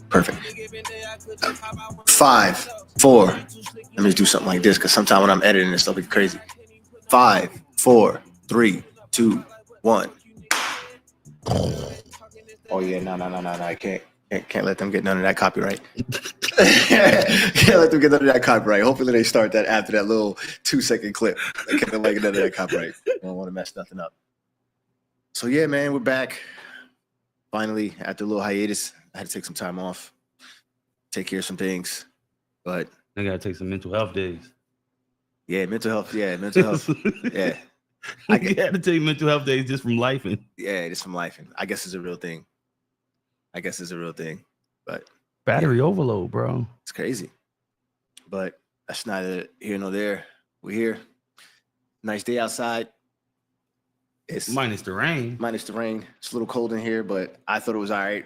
Perfect. 5, 4. Let me just do something like this because sometimes when I'm editing this, it'll be crazy. 5, 4, 3, 2, 1. Oh yeah, no. I can't let them get none of that copyright. Can't let them get none of that copyright. Hopefully they start that after that little 2-second clip. They can't let none of that copyright. I don't want to mess nothing up. So yeah, man, we're back. Finally, after a little hiatus, I had to take some time off, take care of some things. But I gotta take some mental health days. Yeah, mental health. Yeah, mental health. Yeah. I had to take mental health days just from lifing. Yeah, just from lifing. I guess it's a real thing. But battery overload, bro. It's crazy. But that's neither here nor there. We're here. Nice day outside. It's minus the rain. It's a little cold in here, but I thought it was all right.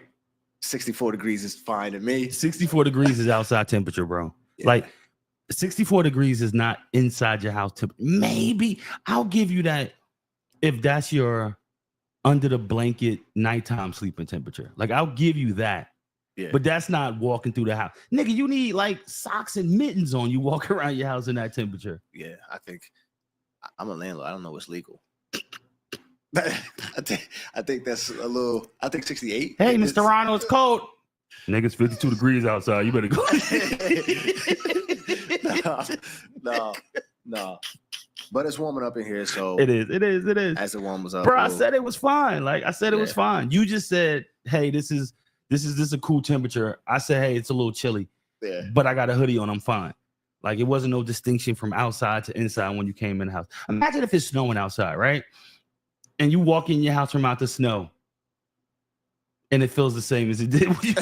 64 degrees is fine to me. 64 degrees is outside temperature, bro. Yeah. Like 64 degrees is not inside your house temperature. Maybe I'll give you that if that's your under the blanket nighttime sleeping temperature. Like I'll give you that. Yeah. But that's not walking through the house. Nigga, you need like socks and mittens on. You walk around your house in that temperature. Yeah, I think I'm a landlord. I don't know what's legal. I think that's a little. I think 68. Hey, Mr. Ronald, it's cold. Niggas, 52 degrees outside. You better go. No. But it's warming up in here, so it is. As it warms up, bro, I said it was fine. Like I said, it was fine. You just said, "Hey, this is a cool temperature." I said, "Hey, it's a little chilly." Yeah. But I got a hoodie on. I'm fine. Like it wasn't no distinction from outside to inside when you came in the house. Imagine if it's snowing outside, right? And you walk in your house from out the snow, and it feels the same as it did when you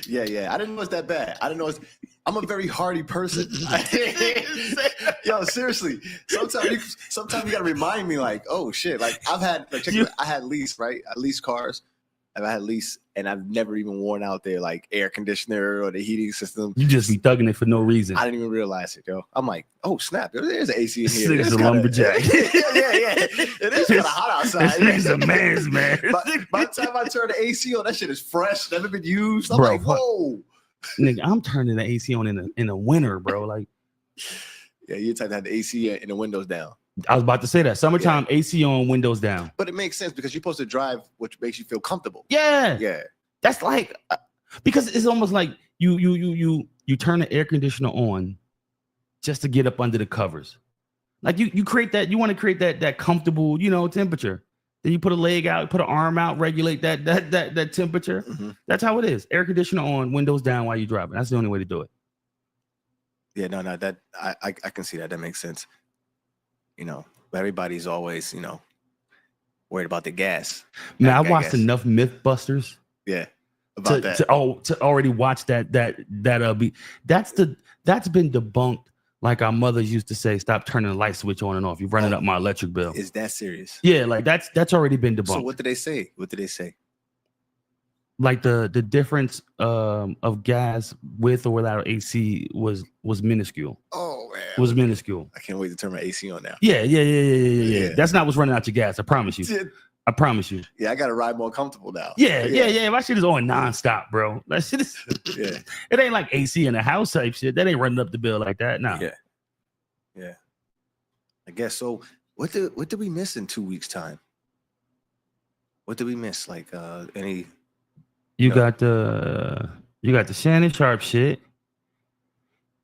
Yeah. I didn't know it's that bad. I'm a very hardy person. Yo, seriously. Sometimes you gotta remind me, like, oh shit. Like I had lease, right? I lease cars. I had lease, and I've never even worn out their like air conditioner or the heating system. You just be thugging it for no reason. I didn't even realize it, yo. I'm like, oh snap, there's an AC in here. It's a lumberjack. Yeah. It is kind of hot outside. It's a man's man. By the time I turn the AC on, that shit is fresh, never been used. I'm like, whoa. Nigga, I'm turning the AC on in the winter, bro. Like, yeah, you type to have the AC and the windows down. I was about to say that. Summertime, AC on, windows down. But it makes sense because you're supposed to drive which makes you feel comfortable. Yeah. That's like because it's almost like you turn the air conditioner on just to get up under the covers. Like you create that, you want to create that comfortable, temperature. Then you put a leg out, put an arm out, regulate that temperature. Mm-hmm. That's how it is. Air conditioner on, windows down while you're driving. That's the only way to do it. Yeah, no, that I can see that. That makes sense. But everybody's always, worried about the gas. Man, I watched enough Mythbusters. Yeah, about that. To already watch that's been debunked. Like our mothers used to say, stop turning the light switch on and off. You're running up my electric bill. Is that serious? Yeah, like that's already been debunked. So what did they say? Like the difference of gas with or without AC was minuscule. Oh man, it was minuscule. I can't wait to turn my AC on now. Yeah. That's not what's running out your gas. I promise you. I promise you. Yeah, I got to ride more comfortable now. Yeah. My shit is on nonstop, bro. That shit is. Yeah. It ain't like AC in the house type shit. That ain't running up the bill like that. Nah. Yeah. I guess so. What did we miss in 2 weeks' time? What did we miss? Like any. You got the Shannon Sharp shit.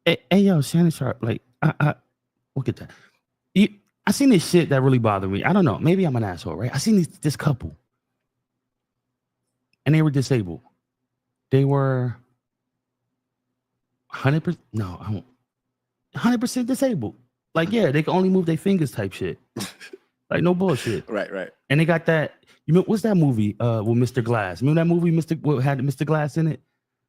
Hey yo, Shannon Sharp. Like I look at that. I seen this shit that really bothered me. I don't know. Maybe I'm an asshole, right? I seen this couple, and they were disabled. They were 100%. No, 100% disabled. Like they can only move their fingers, type shit. Like no bullshit. Right. And they got that. You know what's that movie with Mr. Glass? Remember that movie what had Mr. Glass in it?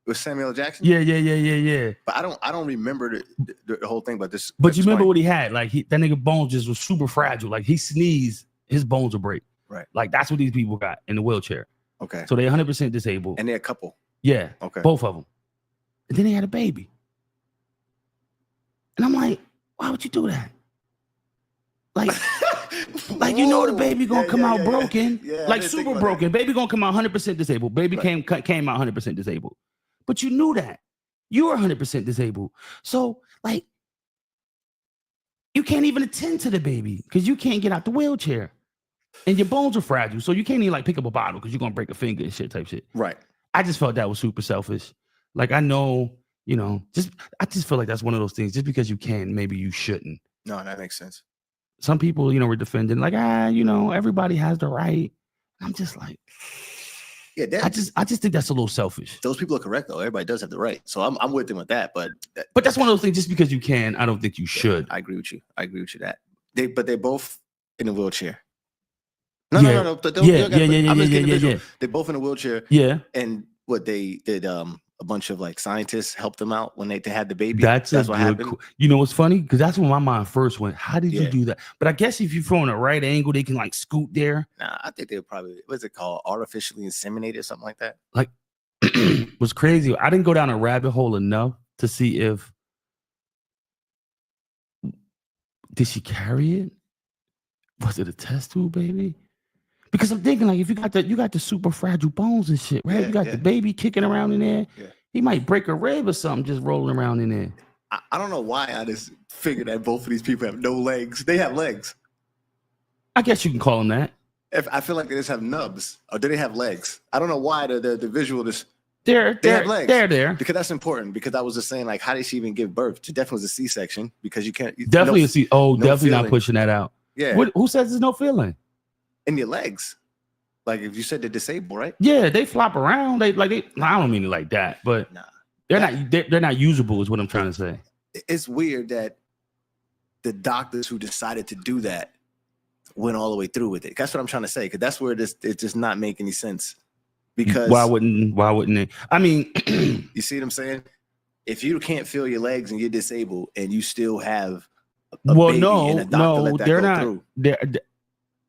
With Samuel Jackson? Yeah. But I don't remember the whole thing. But this. But you remember what he had? Like that nigga bones just was super fragile. Like he sneezed, his bones will break. Right. Like that's what these people got in the wheelchair. Okay. So they're 100% disabled. And they're a couple. Yeah. Okay. Both of them. And then they had a baby. And I'm like, why would you do that? Like, Like, you know, the Whoa. baby gonna come out broken, Yeah, I like didn't think super about broken. Baby gonna come out 100% disabled. Baby came out 100% disabled. But you knew that. You were 100% disabled. So, like, you can't even attend to the baby because you can't get out the wheelchair. And your bones are fragile. So you can't even like pick up a bottle because you're gonna break a finger and shit type shit. Right. I just felt that was super selfish. Like, I know, you know, I just feel like that's one of those things. Just because you can, maybe you shouldn't. No, that makes sense. Some people, you know, were defending like, you know, everybody has the right. I'm just like, yeah, I just think that's a little selfish. Those people are correct though. Everybody does have the right. So I'm with them with that. But that's one of those things. Just because you can, I don't think you should. I agree with you. That they're both in a wheelchair. No. Yeah. They're both in a wheelchair. Yeah. And what they did, a bunch of like scientists helped them out when they had the baby. That's what happened. You know what's funny? Because that's when my mind first went. How did you do that? But I guess if you throw in a right angle, they can like scoot there. Nah, I think they're probably, what's it called? Artificially inseminated or something like that. Like, was crazy. I didn't go down a rabbit hole enough to see if did she carry it? Was it a test tube, baby? Because I'm thinking like if you got the super fragile bones and shit, right? You got the baby kicking around in there. Yeah. He might break a rib or something just rolling around in there. I don't know why I just figured that both of these people have no legs. They have legs. I guess you can call them that. I feel like they just have nubs, or do they have legs? I don't know why the visual is. They have legs. They're there because that's important. Because I was just saying, like, how did she even give birth? It definitely was a C-section because you can't. Definitely a C. Oh, definitely not pushing that out. Yeah. Who says there's no feeling? In your legs. Like if you said they're disabled, right? Yeah, they flop around. I don't mean it like that, but they're not usable is what I'm trying to say. It's weird that the doctors who decided to do that went all the way through with it. That's what I'm trying to say. Because that's where it does not make any sense. Because why wouldn't it? I mean, you see what I'm saying? If you can't feel your legs and you're disabled and you still have a baby and a doctor let that they're go not. Through.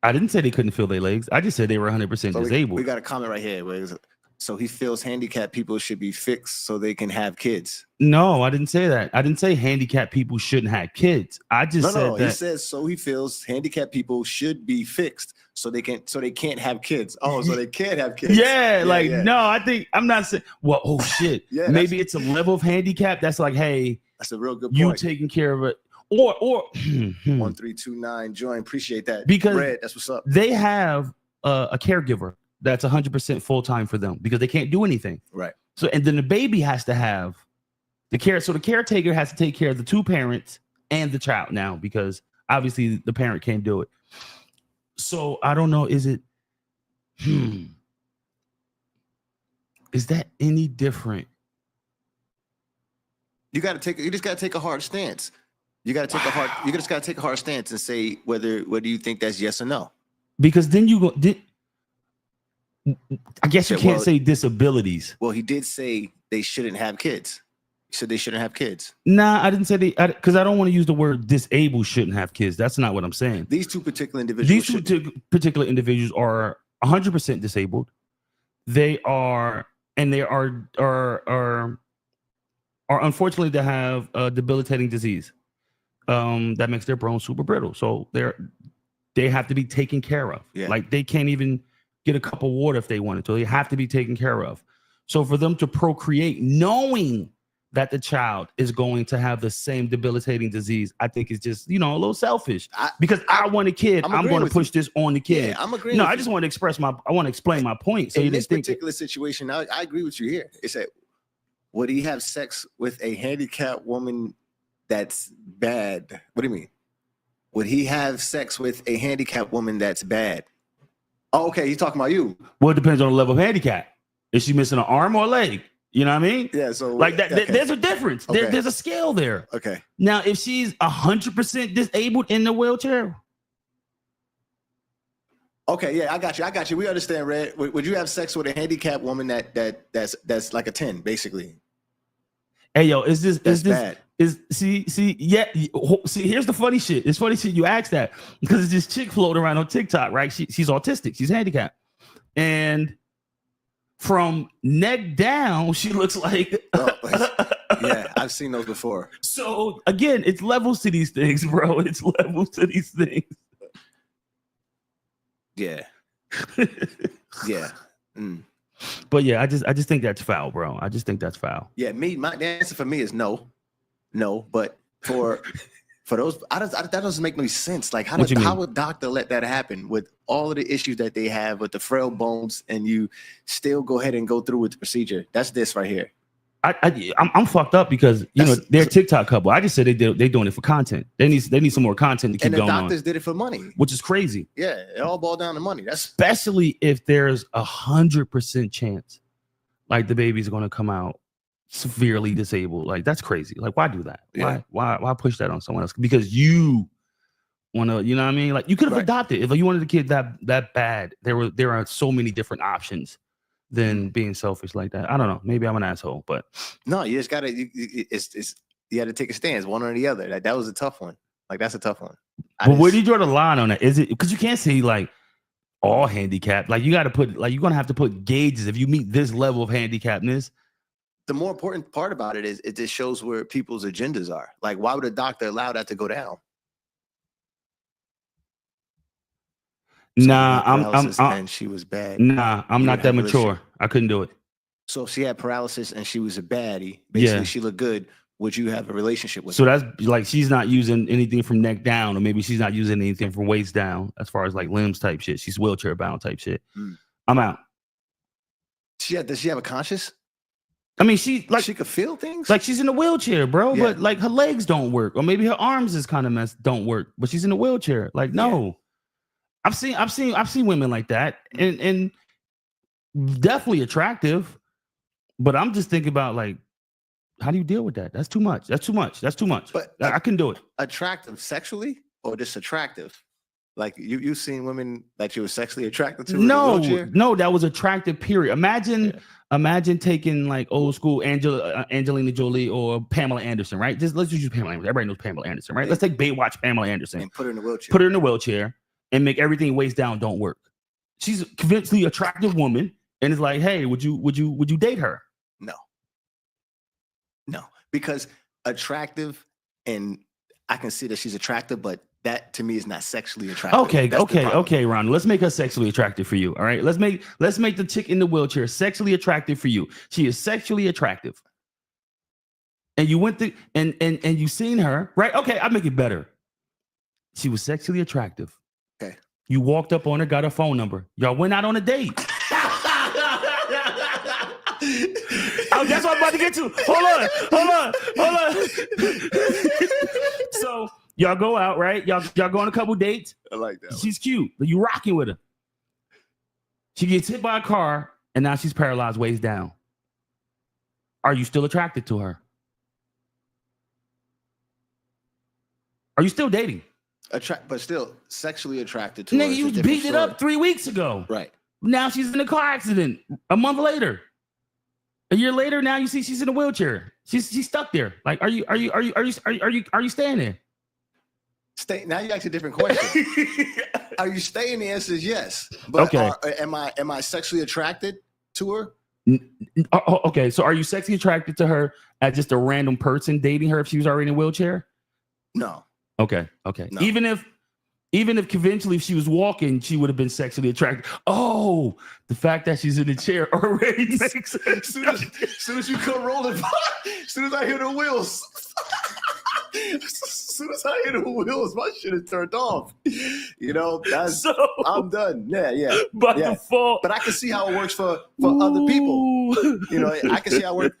I didn't say they couldn't feel their legs. I just said they were 100% disabled. We got a comment right here. So he feels handicapped people should be fixed so they can have kids. No, I didn't say that. I didn't say handicapped people shouldn't have kids. I just said that. He says so he feels handicapped people should be fixed so they can't have kids. Oh, so they can't have kids. No, I think I'm not saying. Well, oh shit. Maybe it's a level of handicap that's like, hey, that's a real good point. You taking care of it. Or 1329 join. Appreciate that. Because Red, that's what's up. They have a caregiver that's 100% full time for them because they can't do anything. Right. So and then the baby has to have the care. So the caretaker has to take care of the two parents and the child now because obviously the parent can't do it. So I don't know. Is it? Is that any different? You just gotta take a hard stance. You just gotta take a hard stance and say whether you think that's yes or no. Because then I guess you can't say disabilities. Well, he did say they shouldn't have kids. He said they shouldn't have kids. Nah, I didn't say because I don't want to use the word disabled shouldn't have kids. That's not what I'm saying. These two particular individuals are 100% disabled. They are unfortunately they have a debilitating disease. That makes their bones super brittle. So they have to be taken care of. Yeah. Like they can't even get a cup of water if they wanted to. They have to be taken care of. So for them to procreate, knowing that the child is going to have the same debilitating disease, I think is just, a little selfish. Because I want a kid, I'm going to push this on the kid. Yeah, I'm agreeing. No, I just want to explain my point. So in this particular situation, I agree with you here. It's that would he have sex with a handicapped woman that's bad? What do you mean? Would he have sex with a handicapped woman that's bad? Oh, okay. He's talking about you. Well, it depends on the level of handicap. Is she missing an arm or a leg? You know what I mean? Yeah. So like that, okay. There's a difference. Okay. There's a scale there. Okay. Now, if she's 100% disabled in the wheelchair. Okay. Yeah, I got you. We understand, Red. Would you have sex with a handicapped woman that's like a 10, basically? Hey, yo, is bad? See, here's the funny shit. It's funny shit you asked that because it's this chick floating around on TikTok, right? She's autistic. She's handicapped. And from neck down, she looks like... yeah, I've seen those before. So, again, it's levels to these things, bro. It's levels to these things. Yeah. Yeah. Mm. But yeah, I just think that's foul, bro. I just think that's foul. Yeah, the answer for me is no. But for those, that doesn't make no sense. Like, how would doctor let that happen with all of the issues that they have with the frail bones, and you still go ahead and go through with the procedure? That's this right here. I'm fucked up because they're a TikTok couple. I just said they're doing it for content. They need some more content to keep going on. And the doctors did it for money, which is crazy. Yeah, it all boiled down to money. Especially if there's 100% chance, like the baby's going to come out severely disabled. Like, that's crazy. Like, why do that? Yeah. Why push that on someone else? Because you want to, you know what I mean? Like, you could have adopted if you wanted a kid that bad. There are so many different options than being selfish like that. I don't know. Maybe I'm an asshole, but no, you just gotta. You got to take a stance, one or the other. That was a tough one. Like, that's a tough one. But where do you draw the line on that? Is it because you can't say like all handicapped? Like, you got to put, like, you're gonna have to put gauges if you meet this level of handicapness. The more important part about it is it just shows where people's agendas are. Like, why would a doctor allow that to go down? Nah, and she was bad. Nah, I'm not that mature. I couldn't do it. So if she had paralysis and she was a baddie, basically she looked good, would you have a relationship with her? So that's like, she's not using anything from neck down, or maybe she's not using anything from waist down as far as like limbs type shit. She's wheelchair bound type shit. I'm out. Does she have a conscience? I mean, she could feel things. Like, she's in a wheelchair, bro. Yeah. But like, her legs don't work, or maybe her arms is kind of don't work, but she's in a wheelchair. Like, no. Yeah. I've seen women like that, and definitely attractive, but I'm just thinking about, like, how do you deal with that? That's too much. But I couldn't do it. Attractive sexually, or just attractive? Like, you've seen women that you were sexually attracted to? No, that was attractive. Period. Imagine taking like old school Angelina Jolie or Pamela Anderson, right? Let's use Pamela Anderson. Everybody knows Pamela Anderson, right? Yeah. Let's take Baywatch Pamela Anderson and put her in the wheelchair. And make everything waist down don't work. She's a convincingly attractive woman, and it's like, hey, would you date her? No, because attractive, and I can see that she's attractive, but that to me is not sexually attractive. Okay, Ron. Let's make her sexually attractive for you. All right, let's make the chick in the wheelchair sexually attractive for you. She is sexually attractive, and you went through and you seen her, right? Okay, I'll make it better. She was sexually attractive. Okay. You walked up on her, got her phone number. Y'all went out on a date. That's what I'm about to get to. Hold on. So y'all go out, right? Y'all go on a couple dates. I like that. She's cute. You rocking with her. She gets hit by a car, and now she's paralyzed waist down. Are you still attracted to her? Are you still dating? But still sexually attracted to her. Nigga, you beat it up 3 weeks ago. Right. Now she's in a car accident a month later. A year later, now you see she's in a wheelchair. She's stuck there. Like, are you staying there? Now you ask a different question. Are you staying? The answer is yes. But okay. Am I sexually attracted to her? Okay. So are you sexually attracted to her as just a random person dating her if she was already in a wheelchair? No. Okay. No. Even if conventionally, if she was walking, she would have been sexually attracted. Oh, the fact that she's in a chair already makes sense. As soon as you come rolling by, as soon as I hear the wheels, my shit is turned off. You know, I'm done. Yeah. By default. But I can see how it works for other people. You know, I can see how it works.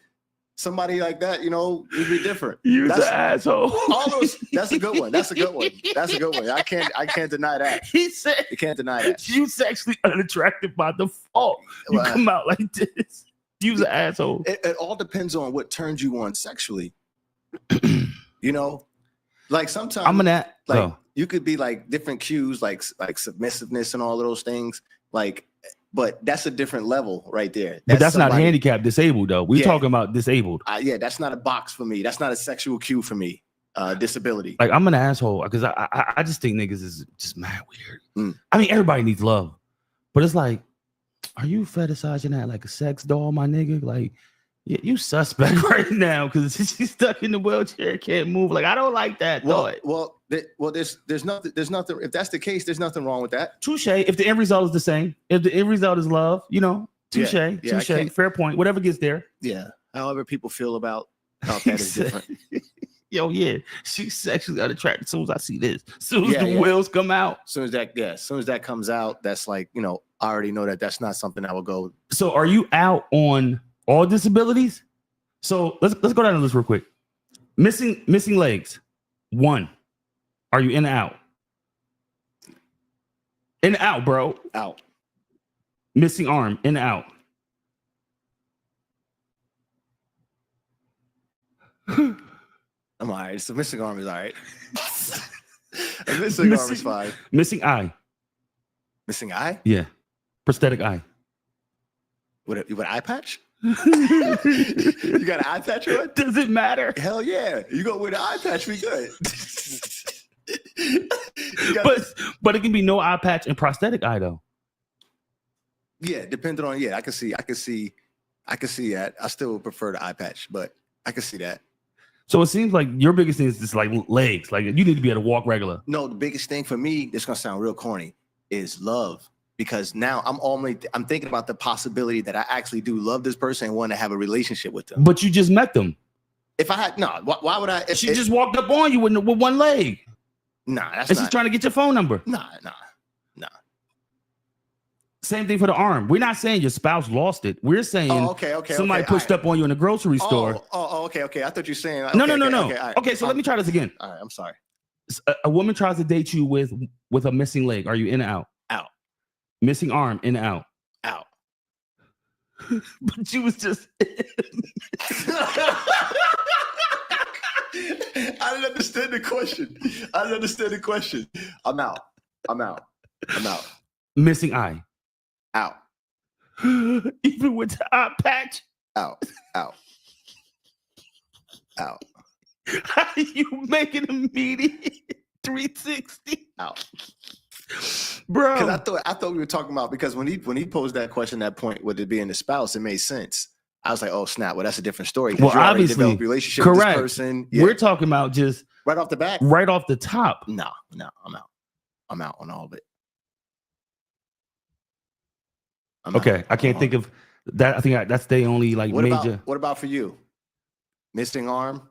Somebody like that, you know, would be different. You're an asshole. That's a good one. I can't deny that. He said you can't deny that. You sexually unattractive by default. You come out like this. You're an asshole. It all depends on what turns you on sexually. You know, like sometimes you could be like different cues, like submissiveness and all of those things. Like, but that's a different level right there. But that's not handicapped, disabled though. We're talking about disabled. That's not a box for me. That's not a sexual cue for me. Disability. Like, I'm an asshole because I just think niggas is just mad weird. I mean, everybody needs love, but it's like, are you fetishizing that like a sex doll, my nigga? Like, Yeah, you suspect right now because she's stuck in the wheelchair, can't move. Like I don't like that thought. There's nothing. If that's the case, there's nothing wrong with that. Touche. If the end result is the same, if the end result is love, touche. Touche. Fair point. Whatever gets there. Yeah. However people feel about that is different. Yo, yeah, she's sexually unattracted. As soon as I see this, as soon as the wheels come out, as soon as that comes out, that's like I already know that's not something I will go. So, are you out on all disabilities? So let's go down the list real quick. Missing legs. 1. Are you in and out? In and out, bro. Out. Missing arm. In and out. I'm all right. So missing arm is all right. Missing arm is fine. Missing eye. Missing eye? Yeah. Prosthetic eye. What an eye patch? You got an eye patch on? Does it matter? Hell yeah. You go with an eye patch, we good. But it can be no eye patch and prosthetic eye though. Yeah, depending on I can see that. I still would prefer the eye patch, but I can see that. So it seems like your biggest thing is just like legs. Like you need to be able to walk regular. No, the biggest thing for me, this is gonna sound real corny, is love. Because now I'm thinking about the possibility that I actually do love this person and want to have a relationship with them. But you just met them. If I had why would I? She just walked up on you with one leg. Nah, that's and she's trying to get your phone number. Nah. Same thing for the arm. We're not saying your spouse lost it. We're saying somebody pushed up on you in the grocery store. Okay. I thought you were saying no. Okay, so let me try this again. All right, I'm sorry. A woman tries to date you with a missing leg. Are you in or out? Out. Missing arm, in or out? Out. But you was just I didn't understand the question. I'm out. Missing eye. Out. Even with the eye patch. Out. How are you making a immediate 360? Out. Bro. Because I thought we were talking about, because when he posed that question, that point with it being the spouse, it made sense. I was like, oh snap, well that's a different story. Well, obviously, developed a relationship correct. With this person. Yeah. We're talking about just right off the bat, right off the top. No, I'm out. I'm out on all of it. Okay, I can't think of that. I think that's the only major. What about for you? Missing arm?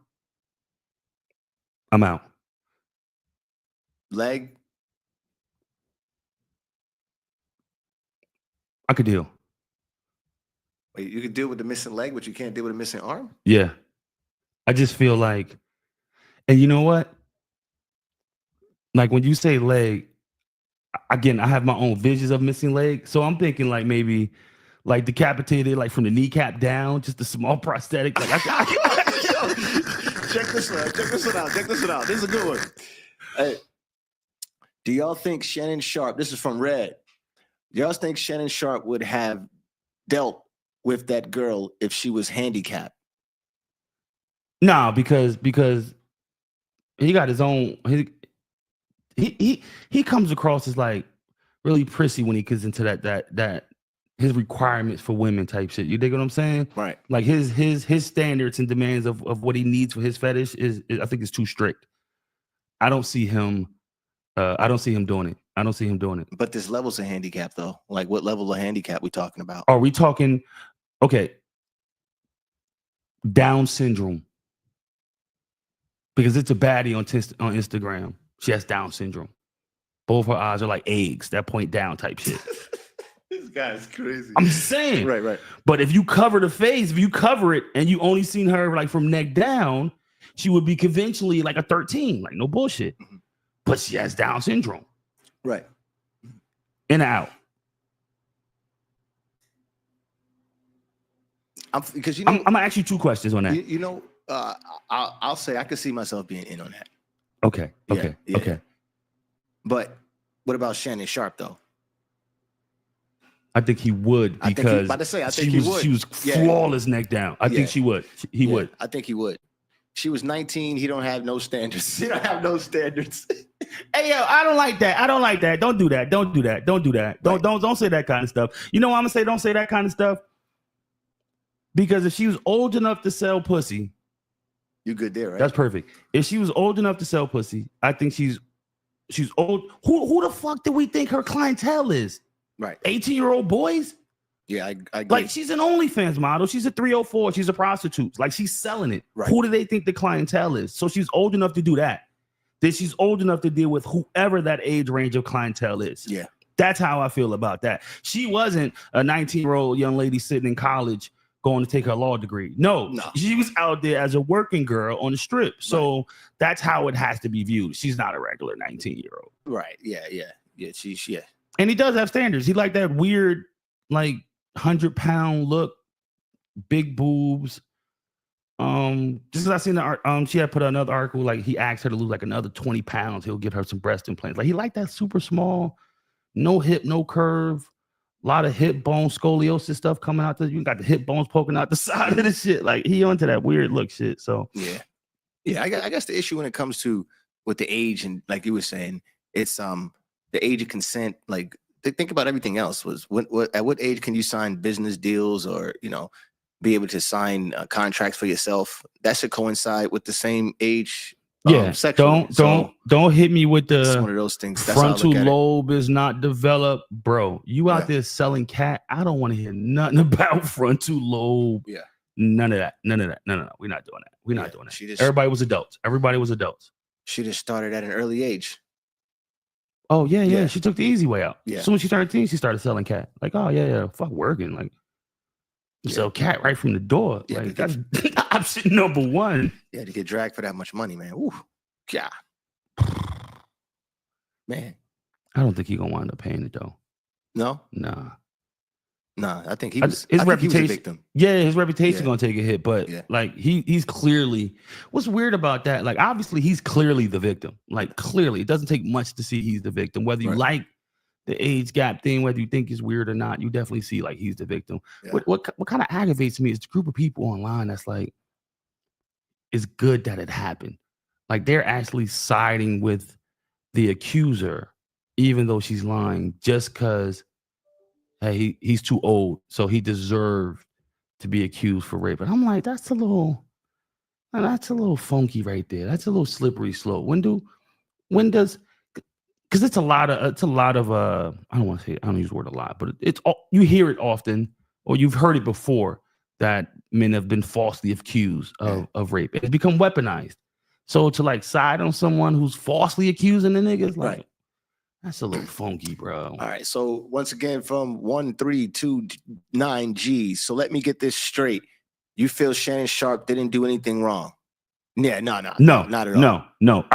I'm out. Leg? I could deal. Wait, you could deal with the missing leg, but you can't deal with the missing arm? Yeah. I just feel like, and you know what? Like when you say leg, again, I have my own visions of missing leg. So I'm thinking like maybe like decapitated, like from the kneecap down, just a small prosthetic. Like Check this one out. This is a good one. Hey, do y'all think Shannon Sharp, this is from Red, do y'all think Shannon Sharp would have dealt with that girl if she was handicapped? No, because he got his own. He comes across as like really prissy when he gets into that his requirements for women type shit. You dig what I'm saying? Right. Like his standards and demands of what he needs for his fetish is I think is too strict. I don't see him doing it. But there's levels of handicap though. Like what level of handicap we talking about? Are we talking Down syndrome? Because it's a baddie on Instagram. She has Down syndrome. Both her eyes are like eggs that point down type shit. This guy's crazy. I'm just saying. Right. But if you cover the face, if you cover it and you only seen her like from neck down, she would be conventionally like a 13, like no bullshit. Mm-hmm. But she has Down syndrome. Right. In and out. Because I'm gonna ask you 2 questions on that. I'll say I could see myself being in on that. Okay. But what about Shannon Sharp though? I think he would because she was flawless neck down. I think she would. He would. I think he would. She was 19. He don't have no standards. He don't have no standards. Hey yo, I don't like that. Don't do that. Don't say that kind of stuff. You know what I'm gonna say? Don't say that kind of stuff. Because if she was old enough to sell pussy, You good there, right? that's perfect. If she was old enough to sell pussy, I think she's old. Who the fuck do we think her clientele is? Right. 18-year-old boys? Yeah, I agree. Like, she's an OnlyFans model. She's a 304. She's a prostitute. Like, she's selling it. Right. Who do they think the clientele is? So she's old enough to do that. Then she's old enough to deal with whoever that age range of clientele is. Yeah. That's how I feel about that. She wasn't a 19-year-old young lady sitting in college going to take her law degree. No. She was out there as a working girl on the strip. So that's how it has to be viewed. She's not a regular 19-year-old. Right. Yeah. Yeah. And he does have standards. He like that weird, like, 100-pound look, big boobs. Just because I seen the she had put out another article, like he asked her to lose like another 20 pounds. He'll give her some breast implants. Like, he liked that super small, no hip, no curve, a lot of hip bone scoliosis stuff coming out. You got the hip bones poking out the side of the shit. Like, he onto that weird look shit. So yeah. I guess the issue when it comes to with the age, and like you were saying, it's the age of consent. Like, think about everything else. Was at what age can you sign business deals or be able to sign contracts for yourself? That should coincide with the same age. Sexually. Don't hit me with the one of those things. Frontal lobe is not developed, bro. You out there selling cat? I don't want to hear nothing about frontal lobe. Yeah, none of that. No. We're not doing that. We're not doing that. Everybody was adults. She just started at an early age. Oh yeah. She took the easy way out. Yeah. As soon as she turned 18, she started selling cat. Like, oh yeah, fuck working. Like, you sell cat right from the door. Yeah, like, that's option number one. Yeah, to get dragged for that much money, man. Ooh, yeah. Man. I don't think he's gonna wind up paying it though. No? Nah. I think he was his reputation. He was a victim. Yeah, his reputation gonna take a hit, but like he's clearly, what's weird about that? Like, obviously he's clearly the victim. Like, clearly, it doesn't take much to see he's the victim. Whether you like the age gap thing, whether you think it's weird or not, you definitely see like he's the victim. Yeah. What kind of aggravates me is the group of people online that's like, it's good that it happened. Like, they're actually siding with the accuser, even though she's lying, just because, hey, he's too old, so he deserved to be accused for rape. And I'm like, that's a little funky right there. That's a little slippery slope. When does, because it's a lot of I don't use the word a lot, but you hear it often, or you've heard it before, that men have been falsely accused of rape. It's become weaponized. So to like side on someone who's falsely accusing the niggas, like, that's a little funky, bro. All right. So once again, from 1329G. So let me get this straight. You feel Shannon Sharpe didn't do anything wrong? Yeah, no, not at all. No.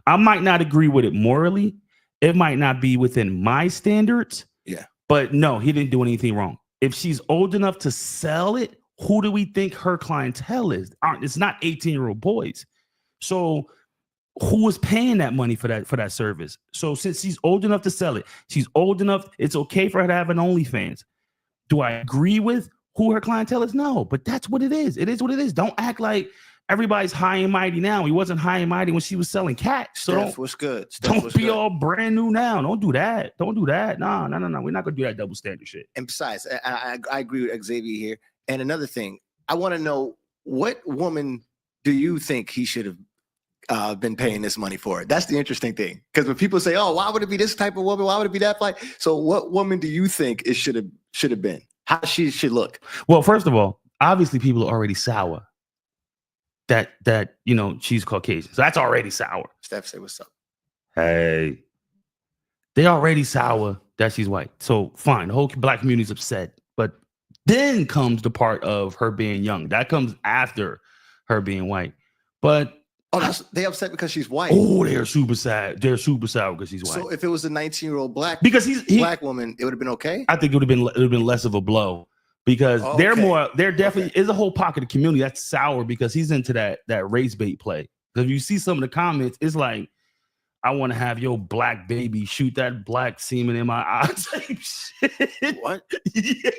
I might not agree with it morally. It might not be within my standards. Yeah. But no, he didn't do anything wrong. If she's old enough to sell it, who do we think her clientele is? It's not 18-year-old boys. So who is paying that money for that service? So since she's old enough to sell it, she's old enough, it's okay for her to have an OnlyFans. Do I agree with who her clientele is? No, but that's what it is. It is what it is. Don't act like everybody's high and mighty now. He wasn't high and mighty when she was selling cats. So Steph was good. Don't be all brand new now. Don't do that. No. We're not gonna do that double standard shit. And besides, I agree with Xavier here. And another thing, I want to know, what woman do you think he should have been paying this money for? That's the interesting thing. Because when people say, "Oh, why would it be this type of woman? Why would it be that?" Like, so what woman do you think it should have been? How she should look? Well, first of all, obviously people are already sour that she's Caucasian. So that's already sour. Steph, say what's up. Hey. They already sour that she's white. So fine, the whole black community's upset. But then comes the part of her being young. That comes after her being white. But they upset because she's white. Oh, they're super sad. They're super sour because she's white. So if it was a 19-year-old black woman, it would have been okay. I think it would have been less of a blow, because there definitely is a whole pocket of community that's sour because he's into that race bait play. If you see some of the comments, it's like, I want to have your black baby shoot that black semen in my eye type shit. What? Yeah.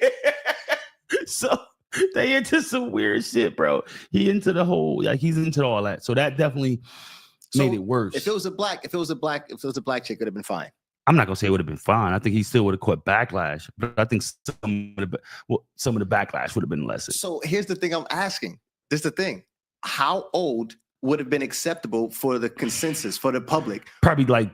So they into some weird shit, bro. He into the whole, like, he's into all that. So that definitely made it worse. If it was a black chick, it would have been fine. I'm not gonna say it would have been fine. I think he still would have caught backlash, but I think some of the backlash would have been less. So here's the thing I'm asking. This is the thing. How old would have been acceptable for the consensus, for the public? Probably like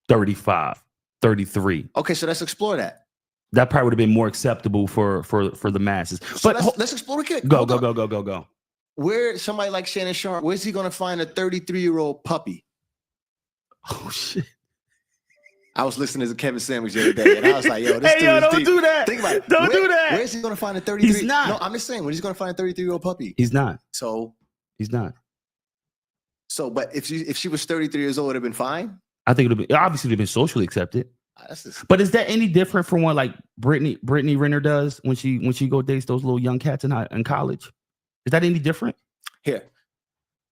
35, 33. Okay, so let's explore that. That probably would have been more acceptable for the masses. So But let's explore the kid. go. Where somebody like Shannon Sharp, where's he going to find a 33-year-old puppy? Oh, shit. I was listening to Kevin Sandwich the other day, and I was like, yo, this dude is don't deep. do that. Think about it. Don't do that. Where's he going to find a 33? He's not. No, I'm just saying, where's he going to find a 33-year-old puppy? He's not. So He's not. but if she was 33 years old, it would have been fine? I think it would have obviously been socially accepted. That's just, But is that any different from what like Brittany Renner does when she go dates those little young cats in college? Is that any different? here.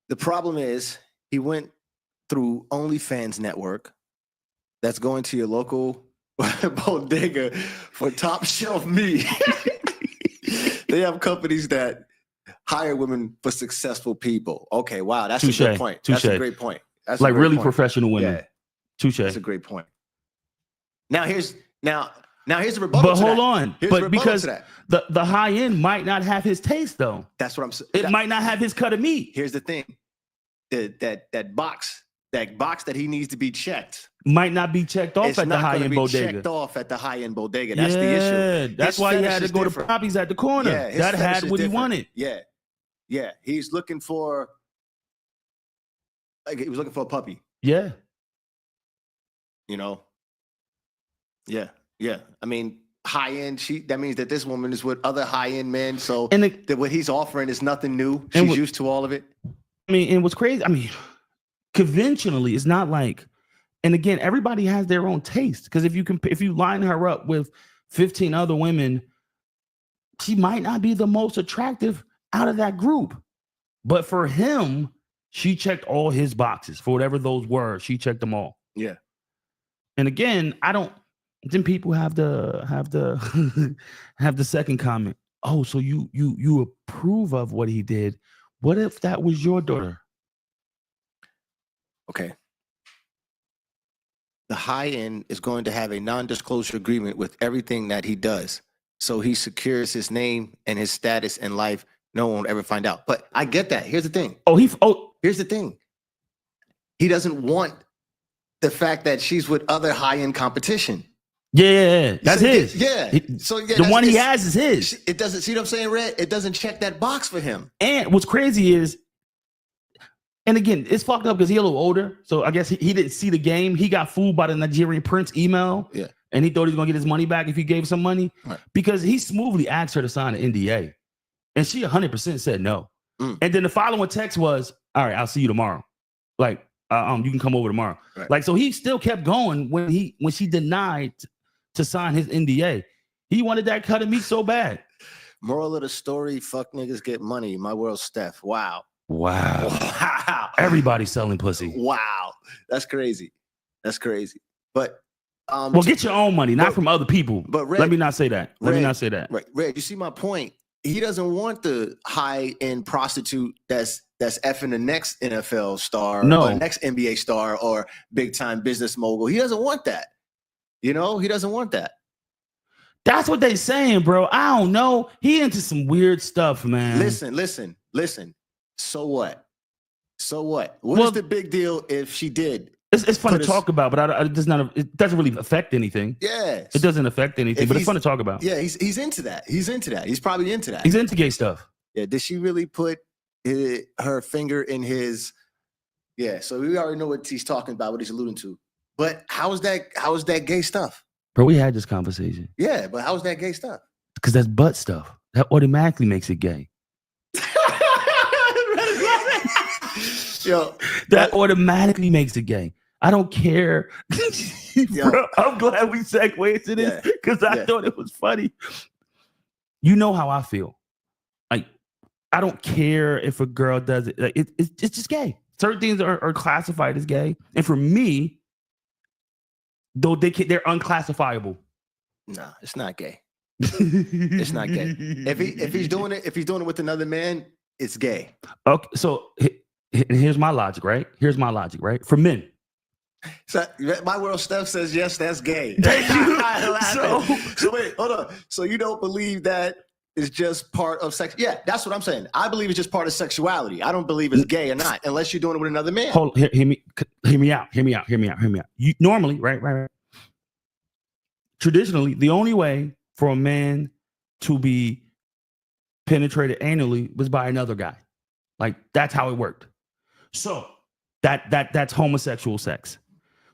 The problem is he went through OnlyFans network. That's going to your local bodega for top shelf meat. They have companies that hire women for successful people. Okay, wow, that's a good point. That's a great point. That's like really point. Professional women. Yeah. Touche. That's a great point. Now here's the rebuttal. But hold on. Here's but the because to that. the high end might not have his taste though. That's what I'm saying. It might not have his cut of meat. Here's the thing. That box that he needs to be checked might not be checked off at the high end bodega. Checked off at the high end bodega. That's the issue. That's why he had to go to Poppy's at the corner. Yeah, that had what he wanted. Yeah. He's looking for he was looking for a puppy. Yeah. You know. Yeah. I mean, high end. That means that this woman is with other high end men. So that what he's offering is nothing new. She's used to all of it. I mean, and what's crazy? I mean, conventionally, it's not like. And again, everybody has their own taste. Because if you line her up with 15 other women, she might not be the most attractive out of that group. But for him, she checked all his boxes. For whatever those were, she checked them all. Yeah. And again, then people have the have the second comment. Oh, so you approve of what he did. What if that was your daughter? Okay. The high end is going to have a non-disclosure agreement with everything that he does. So he secures his name and his status in life. No one will ever find out. But I get that. Here's the thing. Here's the thing. He doesn't want the fact that she's with other high-end competition. Yeah, that's his. Yeah. The one he has is his. It doesn't, see what I'm saying, Red? It doesn't check that box for him. And what's crazy is, and again, it's fucked up because he's a little older. So I guess he didn't see the game. He got fooled by the Nigerian prince email. Yeah. And he thought he was going to get his money back if he gave some money. Right. Because he smoothly asked her to sign an NDA. And she 100% said no. And then the following text was, all right, I'll see you tomorrow. Like, you can come over tomorrow. Right. Like, so he still kept going when she denied to sign his NDA. He wanted that cut of meat so bad. Moral of the story, fuck niggas get money. My world's Steph. Wow. Everybody's selling pussy. Wow. That's crazy. But well, get your own money, not from other people. But Red, let me not say that. Right. Red, you see my point? He doesn't want the high-end prostitute that's effing the next NFL star or next NBA star or big-time business mogul. He doesn't want that. You know, he doesn't want that. That's what they saying, bro. I don't know. He into some weird stuff, man. Listen. So what? What is the big deal if she did? It's fun to talk about, but it doesn't really affect anything. Yeah. It doesn't affect anything, but it's fun to talk about. Yeah, he's into that. He's probably into that. He's into gay stuff. Yeah. Did she really put her finger in his? Yeah. So we already know what he's talking about, what he's alluding to. But how is that gay stuff? Bro, we had this conversation. Yeah, but how is that gay stuff? Because that's butt stuff. That automatically makes it gay. Yo, that automatically makes it gay. I don't care. Bro, I'm glad we segued into this because I thought it was funny. You know how I feel. Like, I don't care if a girl does it. Like, it's just gay. Certain things are classified as gay. And for me, though they're unclassifiable. No, it's not gay. It's not gay. If he's doing it with another man, it's gay. Okay, so here's my logic, right? For men, So my world Steph says yes, that's gay. so Wait, hold on. So you don't believe that is just part of sex? Yeah, that's what I'm saying. I believe it's just part of sexuality. I don't believe it's gay or not, unless you're doing it with another man. Hold, hear me out. You normally, right. Traditionally, the only way for a man to be penetrated anally was by another guy. Like that's how it worked. So that's homosexual sex.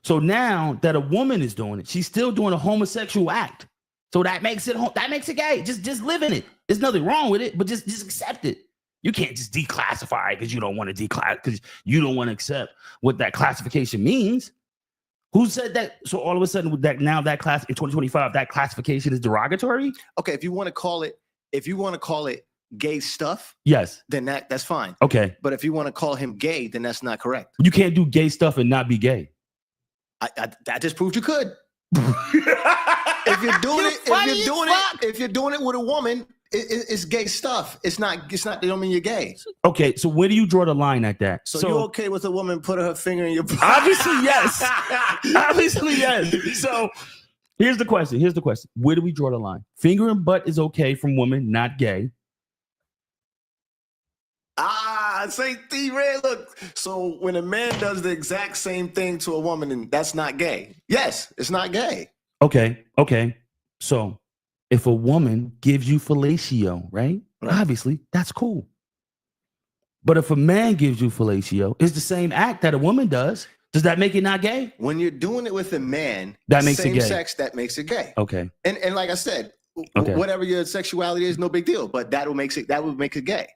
So now that a woman is doing it, she's still doing a homosexual act. So that makes it gay. Just live in it. There's nothing wrong with it, but just accept it. You can't just declassify it because you don't want to because you don't want to accept what that classification means. Who said that? So all of a sudden, that now that class in 2025, that classification is derogatory. Okay, if you want to call it gay stuff, yes, then that's fine. Okay, but if you want to call him gay, then that's not correct. You can't do gay stuff and not be gay. That just proved you could. If you're doing it with a woman, it's gay stuff. It's not. They don't mean you're gay. Okay, so where do you draw the line at that? So you're okay with a woman putting her finger in your butt? Obviously, yes. Obviously, yes. So here's the question. Where do we draw the line? Finger and butt is okay from women, not gay. Say T-Red, look. So when a man does the exact same thing to a woman, and that's not gay. Yes, it's not gay. Okay. So if a woman gives you fellatio, right? Obviously, that's cool. But if a man gives you fellatio, it's the same act that a woman does. Does that make it not gay? When you're doing it with a man, that makes it gay. Sex, that makes it gay. Okay. And like I said, whatever your sexuality is, no big deal. But that would make it gay.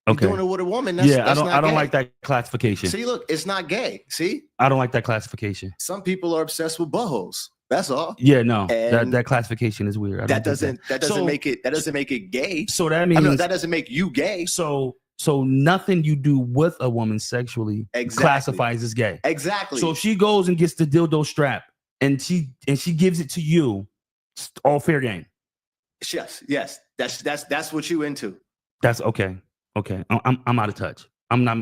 Okay. You're doing it with a woman. I don't like that classification. See, look, it's not gay. See, I don't like that classification. Some people are obsessed with buttholes. That's all. Yeah, no, that classification is weird. That doesn't make it gay. So that means that doesn't make you gay. So nothing you do with a woman sexually classifies as gay. Exactly. So if she goes and gets the dildo strap and she gives it to you, it's all fair game. Yes. That's what you into. That's okay. Okay, I'm out of touch. I'm not.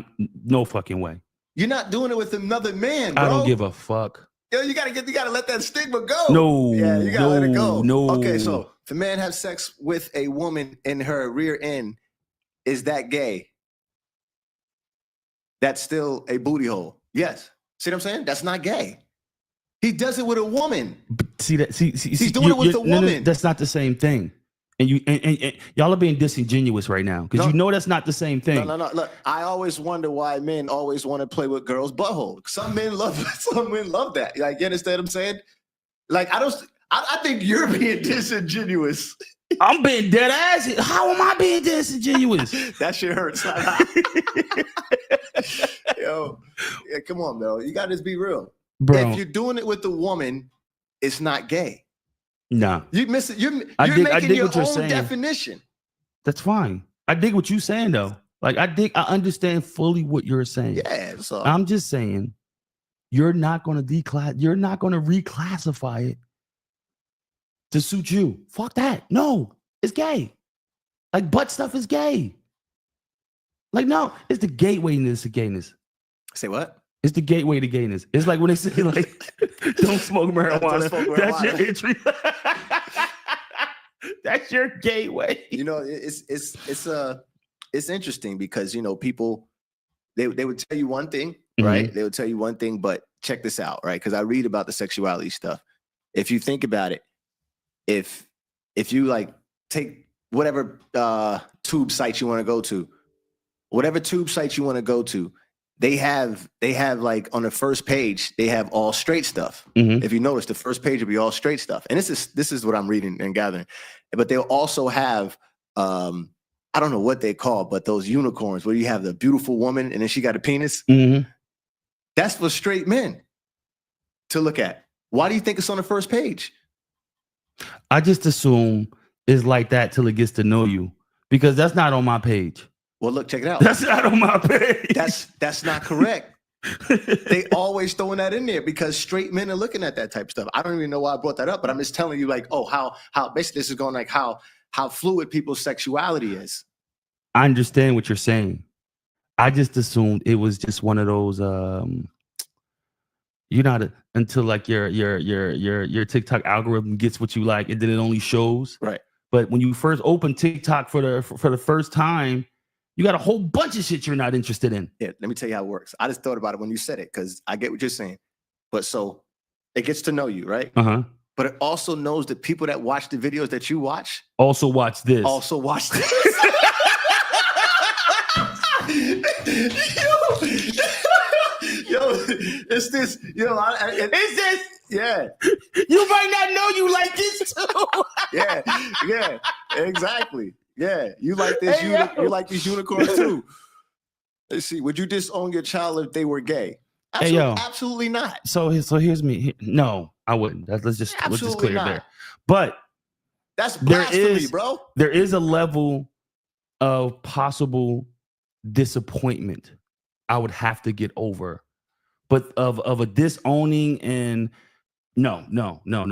No fucking way. You're not doing it with another man, bro. I don't give a fuck. Yo, you gotta let that stigma go. No. Yeah, you gotta let it go. No. Okay, so if a man has sex with a woman in her rear end, is that gay? That's still a booty hole. Yes. See what I'm saying? That's not gay. He does it with a woman. But see he's doing it with a woman. No, that's not the same thing. And y'all are being disingenuous right now because you know that's not the same thing. No. Look, I always wonder why men always want to play with girls' butthole. Some men love that. Like, you understand what I'm saying? Like, I think you're being disingenuous. I'm being dead ass. How am I being disingenuous? That shit hurts. Yo, yeah, come on, bro. You gotta just be real. Bro. If you're doing it with a woman, it's not gay. Nah. You miss it. You're making your own definition. That's fine. I dig what you're saying though. Like I understand fully what you're saying. Yeah. So I'm just saying you're not gonna reclassify it to suit you. Fuck that. No, it's gay. Like butt stuff is gay. Like, no, it's the gateway to gayness. Say what? It's the gateway to gayness. It's like when they say, like, don't smoke marijuana. That's your entry. That's your gateway. You know, it's interesting because, you know, people, they would tell you one thing, right? Mm-hmm. They would tell you one thing, but check this out, right? Because I read about the sexuality stuff. If you think about it, if you like take whatever tube site you want to go to, they have like on the first page, they have all straight stuff. Mm-hmm. If you notice, the first page will be all straight stuff. And this is what I'm reading and gathering. But they'll also have, I don't know what they call, but those unicorns where you have the beautiful woman and then she got a penis. Mm-hmm. That's for straight men to look at. Why do you think it's on the first page? I just assume it's like that till it gets to know you, because that's not on my page. Well, look, check it out. That's not on my page. That's not correct. They always throwing that in there because straight men are looking at that type of stuff. I don't even know why I brought that up, but I'm just telling you, like, oh, how basically this is going, like how fluid people's sexuality is. I understand what you're saying. I just assumed it was just one of those, You're not until like your TikTok algorithm gets what you like, and then it only shows. Right. But when you first open TikTok for the first time, you got a whole bunch of shit you're not interested in. Yeah, let me tell you how it works. I just thought about it when you said it because I get what you're saying. But so it gets to know you, right? Uh-huh. But it also knows that people that watch the videos that you watch also watch this. Also watch this. yo, it's this. It's this. Yeah. You might not know you like this too. yeah, exactly. Yeah, you like this. You like these unicorns too. Let's see. Would you disown your child if they were gay? Absolutely not. So here's me. No, I wouldn't. Let's just clear it there. But that's blasphemy, bro. There is a level of possible disappointment I would have to get over, but of a disowning and no,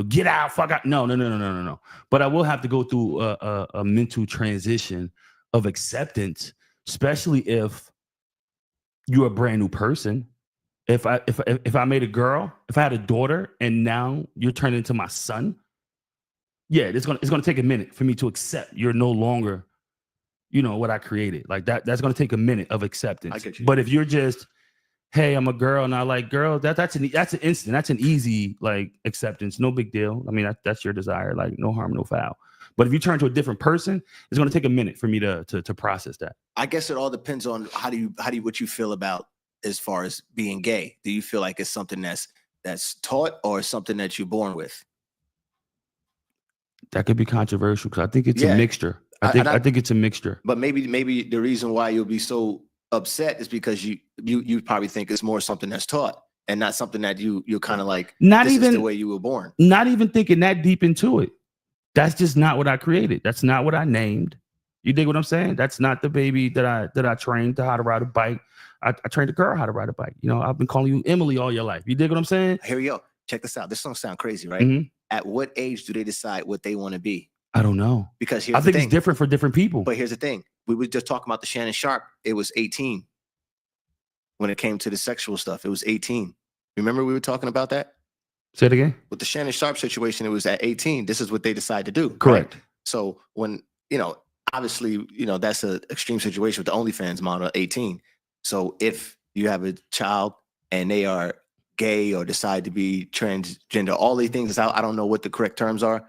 get out, fuck out, no. But I will have to go through a mental transition of acceptance, especially if you're a brand new person. If I made a girl, if I had a daughter, and now you're turning into my son, yeah, it's gonna take a minute for me to accept you're no longer, what I created. Like that. That's gonna take a minute of acceptance. I get you. But if you're just, hey, I'm a girl and I like girls, that's an instant. That's an easy like acceptance. No big deal. I mean, that's your desire. Like no harm, no foul. But if you turn to a different person, it's gonna take a minute for me to process that. I guess it all depends on what you feel about as far as being gay. Do you feel like it's something that's taught or something that you're born with? That could be controversial because I think it's a mixture. I think it's a mixture. But maybe the reason why you'll be so upset is because you probably think it's more something that's taught and not something that you're kind of like this is the way you were born. Not even thinking that deep into it. That's just not what I created. That's not what I named. You dig what I'm saying? That's not the baby that I trained to how to ride a bike. I trained a girl how to ride a bike. I've been calling you Emily all your life. You dig what I'm saying? Here we go. Check this out. This don't sound crazy, right? Mm-hmm. At what age do they decide what they want to be? I don't know. Because I think it's different for different people. But here's the thing. We were just talking about the Shannon Sharp. It was 18. When it came to the sexual stuff, it was 18. Remember we were talking about that? Say it again. With the Shannon Sharp situation, it was at 18. This is what they decided to do. Correct. Right? So when, obviously, that's an extreme situation with the OnlyFans model at 18. So if you have a child and they are gay or decide to be transgender, all these things, I don't know what the correct terms are.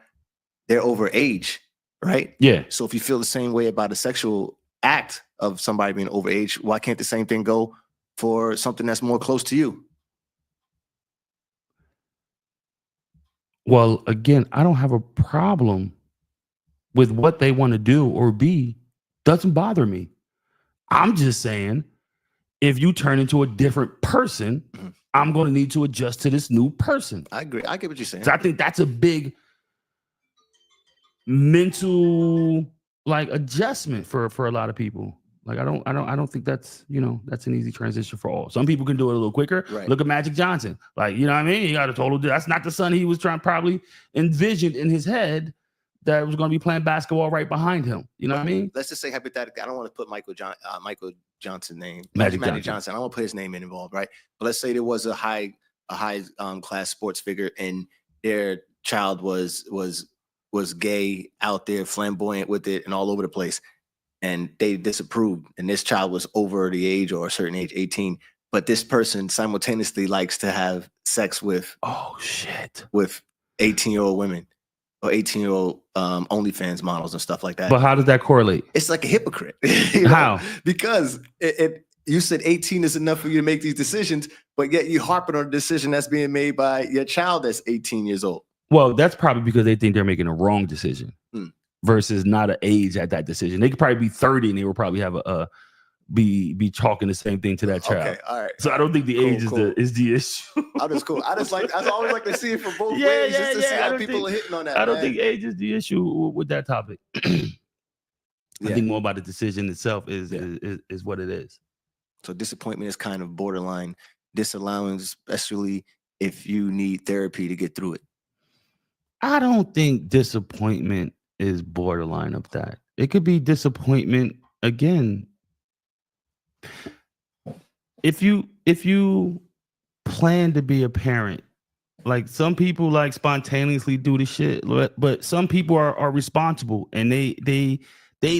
They're over age, right? Yeah. So if you feel the same way about a sexual act of somebody being over age, why can't the same thing go for something that's more close to you? Well, again, I don't have a problem with what they want to do or be. Doesn't bother me. I'm just saying, if you turn into a different person, I'm going to need to adjust to this new person. I agree. I get what you're saying. So I think that's a big mental adjustment for a lot of people. Like I don't think that's that's an easy transition for all. Some people can do it a little quicker. Right. Look at Magic Johnson. Like, you know what I mean? He got a total. That's not the son he was probably envisioned in his head that was going to be playing basketball right behind him. You know what I mean? Let's just say hypothetically, I don't want to put Michael Johnson name, Magic Johnson. I don't want to put his name involved, right? But let's say there was a high class sports figure and their child was gay, out there, flamboyant with it, and all over the place. And they disapproved, and this child was over the age or a certain age, 18. But this person simultaneously likes to have sex with with 18-year-old women or 18-year-old OnlyFans models and stuff like that. But how does that correlate? It's like a hypocrite. How? Because you said 18 is enough for you to make these decisions, but yet you harping on a decision that's being made by your child that's 18 years old. Well, that's probably because they think they're making a wrong decision. Versus not an age at that decision. They could probably be 30 and they will probably have be talking the same thing to that child. Okay, all right. So I don't think the age is the issue. I always like to see it from both ways just to see how people are hitting on that. I don't think age is the issue with that topic. I think more about the decision itself is what it is. So disappointment is kind of borderline disallowing, especially if you need therapy to get through it. I don't think disappointment is borderline of that. It could be disappointment again. If you plan to be a parent. Like some people like spontaneously do the shit, but some people are responsible and they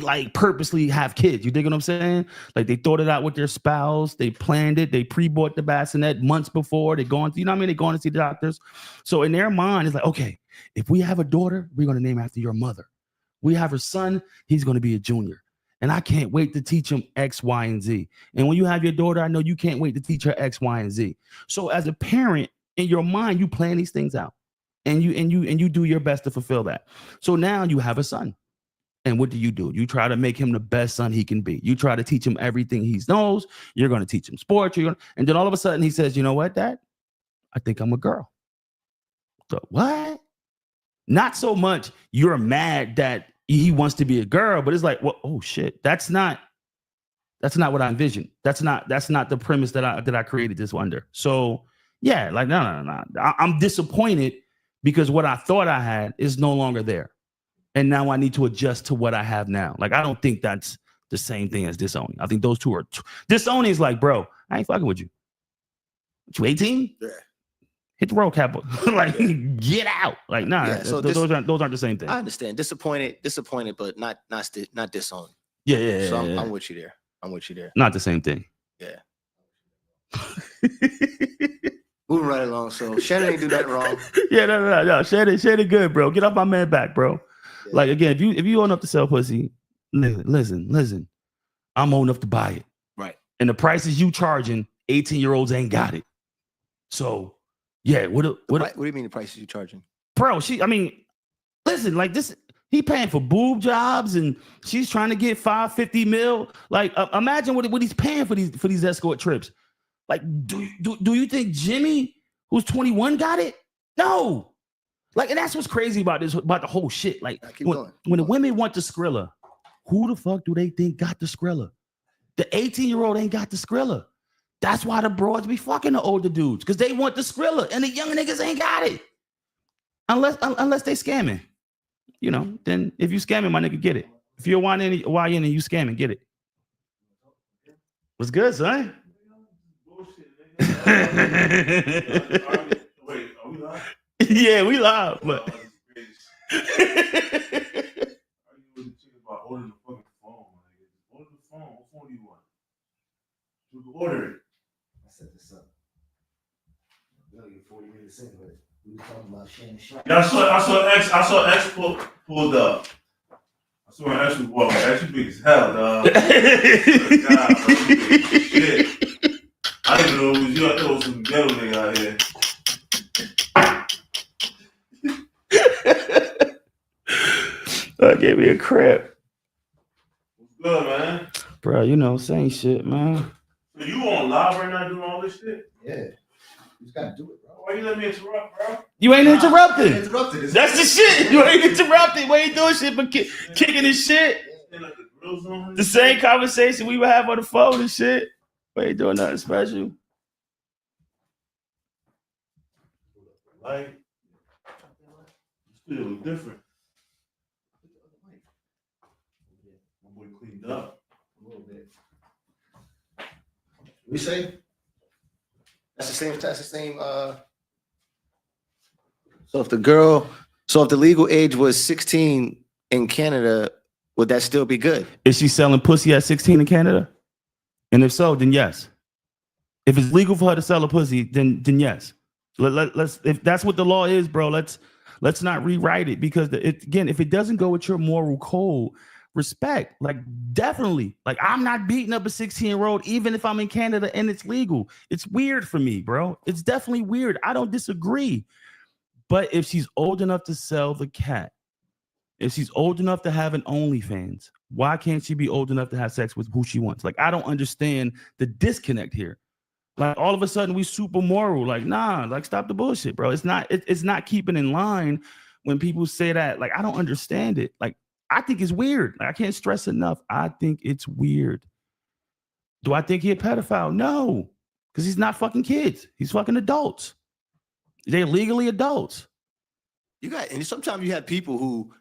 like purposely have kids. You dig what I'm saying? Like they thought it out with their spouse, they planned it, they pre-bought the bassinet months before. They're going to, you know what I mean? They're going to see the doctors. So in their mind, it's like, okay, if we have a daughter, we're going to name after your mother. We have a son, he's going to be a junior. And I can't wait to teach him X, Y, and Z. And when you have your daughter, I know you can't wait to teach her X, Y, and Z. So as a parent, in your mind, you plan these things out, and you do your best to fulfill that. So now you have a son, and what do? You try to make him the best son he can be. You try to teach him everything he knows. You're going to teach him sports. And then all of a sudden he says, "You know what, Dad? I think I'm a girl." So what? Not so much you're mad that he wants to be a girl, but it's like, well, oh shit, that's not what I envisioned. That's not the premise that I created this under. So. Yeah, like no. I'm disappointed because what I thought I had is no longer there. And now I need to adjust to what I have now. Like, I don't think that's the same thing as disowning. I think those two are disowning is like, bro, I ain't fucking with you. You 18? Yeah. Hit the road cap. Like, get out. Like, nah, Yeah, so those aren't the same thing. I understand. Disappointed, but not disowned. Yeah. So I'm with you there. Not the same thing. Yeah. Moving right along. So Shannon ain't do that wrong. Yeah, no. Shannon good, bro. Get off my man back, bro. Yeah. Like, again, if you old enough to sell pussy, listen. I'm old enough to buy it. Right. And the prices you charging, 18-year-olds ain't got it. So, yeah. What do you mean the prices you charging? Bro, listen, like this, he paying for boob jobs and she's trying to get $550 million. Like, imagine what he's paying for these escort trips. Like, do you think Jimmy, who's 21, got it? No. Like, and that's what's crazy about the whole shit. Like, when the women want the Skrilla, who the fuck do they think got the Skrilla? The 18-year-old ain't got the Skrilla. That's why the broads be fucking the older dudes, because they want the Skrilla, and the young niggas ain't got it. Unless they scamming. You know, then if you scamming, my nigga, get it. If you're YN and you scamming, get it. What's good, son? Wait, are we live? Yeah, we live, but Are you really thinking about ordering the fucking phone, my nigga? Order the phone. What phone do you want? You can order it. I set this up. Really, 40 minutes in, but we were talking about Shannon Sharp. Yeah, I saw X pulled up. I saw an X was walking. X big as hell, dog. God, shit. I didn't know it was you. I thought it was some ghetto nigga out here. That gave me a crap. What's good, man? Bro, you know, same shit, man. So you on live right now doing all this shit? Yeah. You just gotta do it, bro. Why you let me interrupt, bro? You ain't interrupted. Interrupted. That's the shit. You ain't interrupted. We ain't doing shit but kicking this shit. Like the grills on The same conversation we would have on the phone and shit. We ain't doing nothing special. Like, this feel different. My boy cleaned up. A little bit. We say That's the same. So if the legal age was 16 in Canada, would that still be good? Is she selling pussy at 16 in Canada? And if so, then yes. If it's legal for her to sell a pussy, then yes. Let's if that's what the law is, bro, let's not rewrite it, because again, if it doesn't go with your moral code, respect, like definitely, like I'm not beating up a 16-year-old even if I'm in Canada and it's legal. It's weird for me, bro. It's definitely weird. I don't disagree. But if she's old enough to sell the cat, if she's old enough to have an OnlyFans, why can't she be old enough to have sex with who she wants? Like, I don't understand the disconnect here. Like, all of a sudden we super moral. Like, nah, like, stop the bullshit, bro. It's not keeping in line when people say that. Like, I don't understand it. Like, I think it's weird. Like, I can't stress enough. I think it's weird. Do I think he's a pedophile? No, because he's not fucking kids. He's fucking adults. They're legally adults. And sometimes you have people who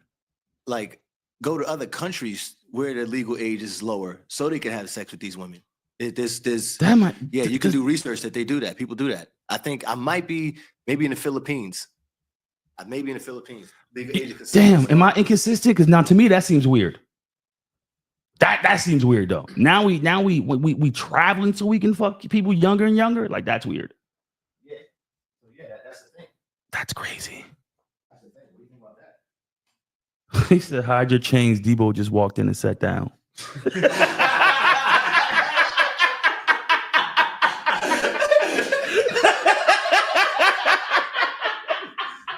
like go to other countries where the legal age is lower so they can have sex with these women. You can do research that they do that. People do that. I think I might be maybe in the Philippines. I may be in the Philippines. Big age of consent. Damn, am I inconsistent? Because now to me that seems weird. That seems weird though. Now we traveling so we can fuck people younger and younger. Like that's weird. Yeah. So yeah, that's the thing. That's crazy. That's the thing. What do you think about that? He said, "Hide your chains." Debo just walked in and sat down.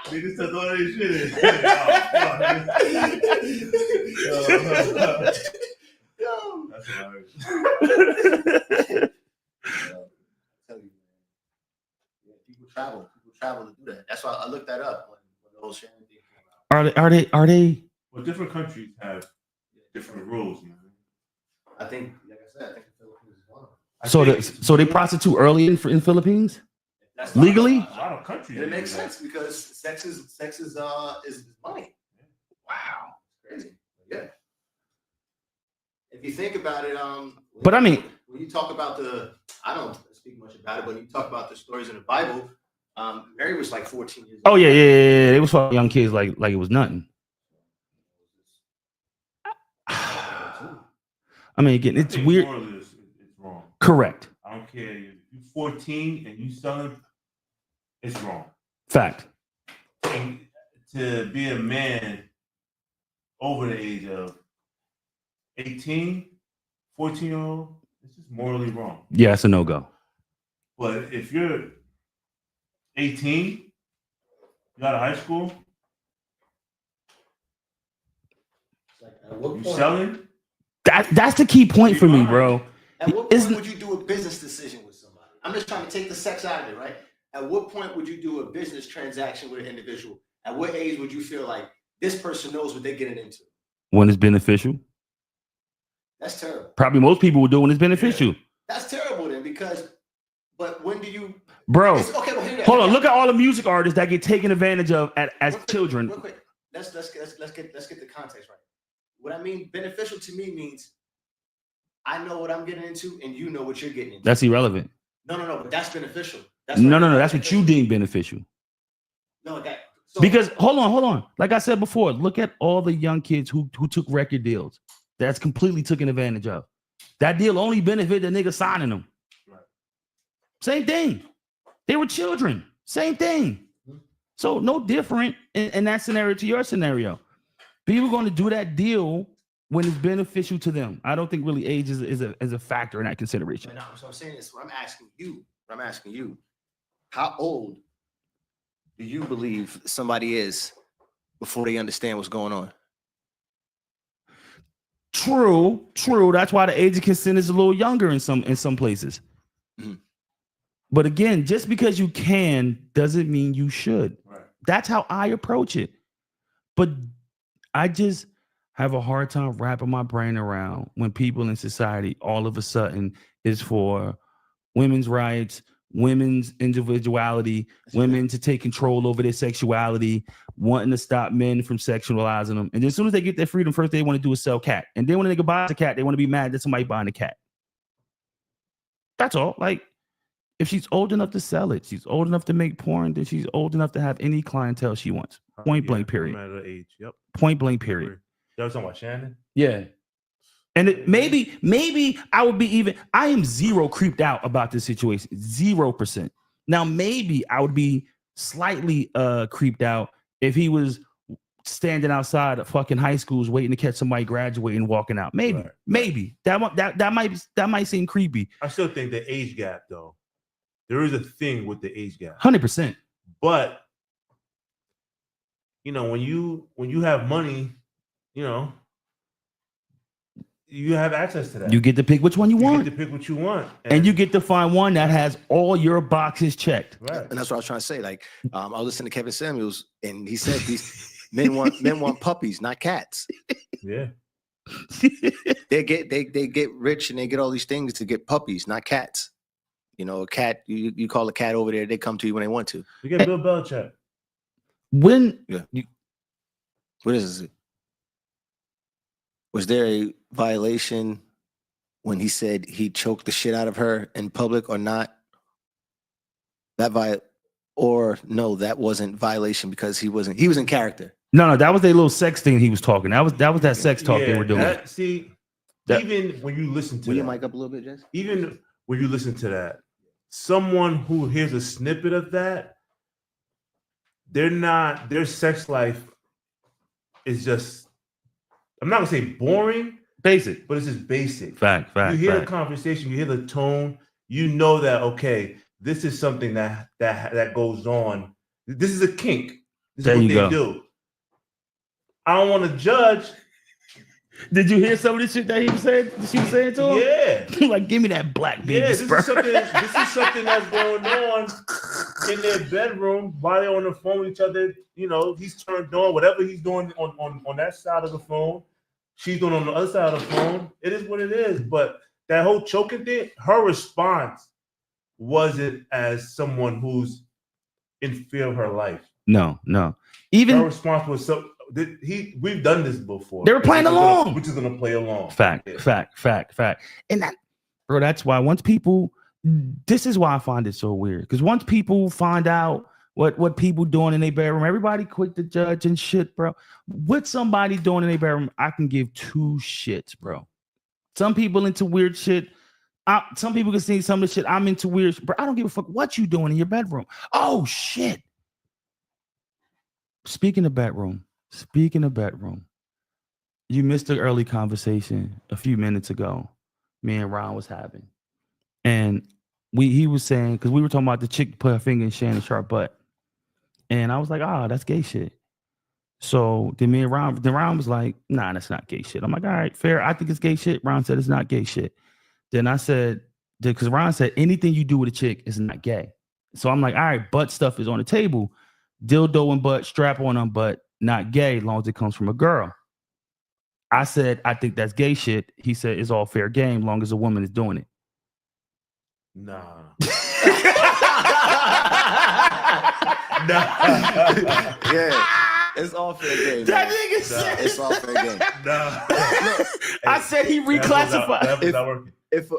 Niggas said all that shit. That's hilarious. Tell you, man. Yeah, people travel to do that. That's why I looked that up when the whole sharing thing came out. Are they? Well, different countries have different rules, man. I think, like I said, I think the Philippines is one of them. So they prostitute early in Philippines? That's Legally? A lot of countries. It do makes that. sense because sex is money. Wow. It's crazy. Yeah. If you think about it, But I mean, when you talk about I don't speak much about it, but when you talk about the stories in the Bible, Mary was like 14 years oh old. yeah. They was fucking young kids like it was nothing. I mean, again, it's I think weird. morally it's wrong. Correct. I don't care if you're 14 and you selling, it's wrong. Fact. And to be a man over the age of 18, 14-year-old, it's just morally wrong. Yeah, it's a no go. But if you're 18, you out of high school, It's like, at what you point, selling, That's the key point for me, bro. at what point Isn't- would you do a business decision with somebody? I'm just trying to take the sex out of it, right? At what point would you do a business transaction with an individual? At what age would you feel like this person knows what they're getting into? When it's beneficial. That's terrible. Probably most people will do when it's beneficial. That's terrible then, but when do you? Bro, Okay, well, here. hold on. Look at all the music artists that get taken advantage of as children. Real quick. Let's get the context right. What I mean beneficial to me means I know what I'm getting into and you know what you're getting into. That's irrelevant. No, but that's beneficial. No. That's what you deem beneficial. No, Because hold on. Like I said before, look at all the young kids who took record deals. That's completely taken advantage of. That deal only benefited the nigga signing them. Right. Same thing. They were children. Same thing. So no different in that scenario to your scenario. People are going to do that deal when it's beneficial to them. I don't think really age is a factor in that consideration. no, so I'm saying this. What I'm asking you, how old Do you believe somebody is before they understand what's going on? True. That's why the age of consent is a little younger in some places. Mhm. But again, just because you can doesn't mean you should. right? That's how I approach it. But I just have a hard time wrapping my brain around when people in society all of a sudden is for women's rights, women's individuality, women to take control over their sexuality, wanting to stop men from sexualizing them. And as soon as they get their freedom, first they want to do is sell cat. And then when they buy a cat, they want to be mad that somebody buying a cat. That's all. Like, if she's old enough to sell it, she's old enough to make porn, then she's old enough to have any clientele she wants. Point blank, period. No matter the age. Yep. Point blank, period. Y'all talking about Shannon? Yeah. And maybe I would be I am zero creeped out about this situation. 0%. Now, maybe I would be slightly creeped out if he was standing outside of fucking high schools waiting to catch somebody graduating and walking out. Maybe. That might seem creepy. I still think the age gap, though. There is a thing with the age gap. 100%. But when you have money, you have access to that. You get to pick which one you want. get to pick what you want, And you get to find one that has all your boxes checked. right. And that's what I was trying to say. Like, I was listening to Kevin Samuels, and he said these men want puppies, not cats. Yeah. They get rich and they get all these things to get puppies, not cats. A cat, you call a cat over there, they come to you when they want to. You get Bill Belichick. When What is it? Was there a violation when he said he choked the shit out of her in public or not? Or no, that wasn't violation because he was in character. No, that was their little sex thing he was talking. That was that sex talk they were doing. Even when you listen to Will you mic up a little bit, Jess? even when you listen to that, someone who hears a snippet of that, their sex life is just, I'm not gonna say boring, Basic. but it's just basic. Fact. You hear the conversation, you hear the tone, you know that, okay, this is something that goes on. This is a kink. This There is what you they go. do. I don't want to judge. Did you hear some of the shit that she was saying to him? Yeah. Like, give me that black baby Yeah, this sperm. is something that's going on in their bedroom while they're on the phone with each other. You know, he's turned on, whatever he's doing on that side of the phone, she's doing on the other side of the phone. It is what it is. But that whole choking thing, her response wasn't as someone who's in fear of her life. No. Even her response was we've done this before. They were playing along. We're just gonna play along. Fact. And that, bro, that's why this is why I find it so weird. Because once people find out what people doing in their bedroom, everybody quick to judge and shit, bro. What somebody doing in their bedroom, I can give two shits, bro. Some people into weird shit. Some people can see some of the shit. I'm into weird shit, bro. I don't give a fuck what you doing in your bedroom. Oh shit. Speaking of bedroom, you missed the early conversation a few minutes ago. Me and Ron was having, and he was saying, because we were talking about the chick put her finger in Shannon Sharp butt, and I was like, that's gay shit. So then Ron was like, nah, that's not gay shit. I'm like, all right, fair. I think it's gay shit. Ron said it's not gay shit. Then I said, because Ron said anything you do with a chick is not gay. So I'm like, all right, butt stuff is on the table. Dildo and butt, strap on them, but not gay, as long as it comes from a girl. I said, I think that's gay shit. He said, it's all fair game, long as a woman is doing it. Nah. Yeah. It's all fair game. That nigga said it's all fair game. Nah. I said he reclassified. That was not working. If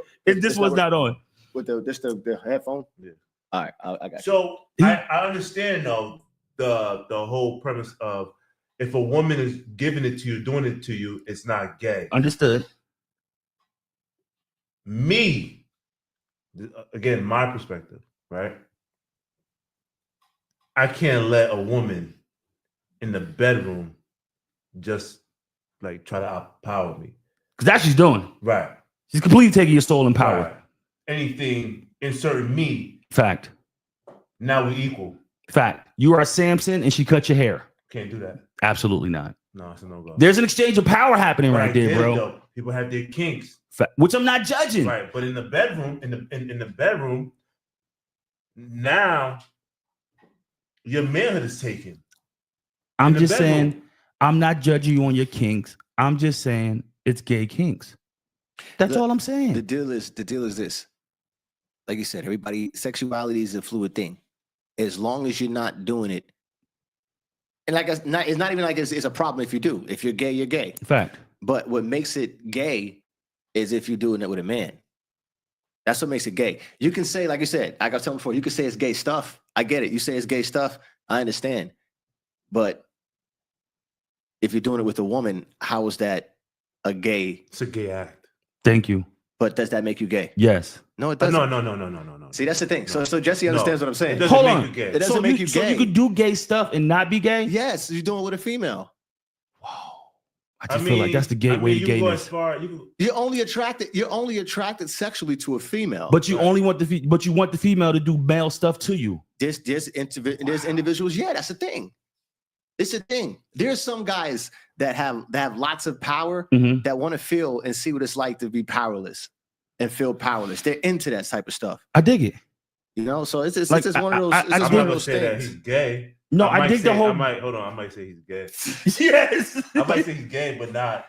this was not on. With the headphone? Yeah. All right, I got you. So I understand though the whole premise of if a woman is giving it to you, doing it to you, it's not gay. Understood. Me, again, my perspective, right? I can't let a woman in the bedroom just like try to outpower me. Because that's what she's doing. Right. She's completely taking your soul and power. Right. Anything inserting me. Fact. Now we equal. Fact. You are Samson and she cut your hair. Can't do that. Absolutely not. No, it's a no-go. There's an exchange of power happening right there, bro. Though, people have their kinks. Which I'm not judging. Right. But in the bedroom, in the bedroom, now your manhood is taken. I'm just saying, I'm not judging you on your kinks. I'm just saying it's gay kinks. That's all I'm saying. The deal is this. Like you said, sexuality is a fluid thing. As long as you're not doing it, and like it's not even like it's a problem if you do. If you're gay, you're gay. Fact. But what makes it gay is if you're doing it with a man. That's what makes it gay. You can say, like you said, like I was telling before, you can say it's gay stuff. I get it. You say it's gay stuff. I understand. But if you're doing it with a woman, how is that a gay? It's a gay act. Thank you. But does that make you gay? Yes. No, it doesn't. No. See, that's the thing. So Jesse understands what I'm saying. Hold on. It doesn't make you gay. So you could do gay stuff and not be gay? Yes, you're doing it with a female. Wow. I feel like that's the gateway to gayness. You're only attracted sexually to a female. But you only want the female to do male stuff to you. There's individuals. Yeah, that's the thing. It's a thing. There's some guys that have lots of power that want to feel and see what it's like to be powerless and feel powerless. They're into that type of stuff. I dig it. You know, so it's Like, one of those. I It's just one I'm of not those say that things. he's gay. No, I dig the whole. I might say he's gay. Yes. I might say he's gay, but not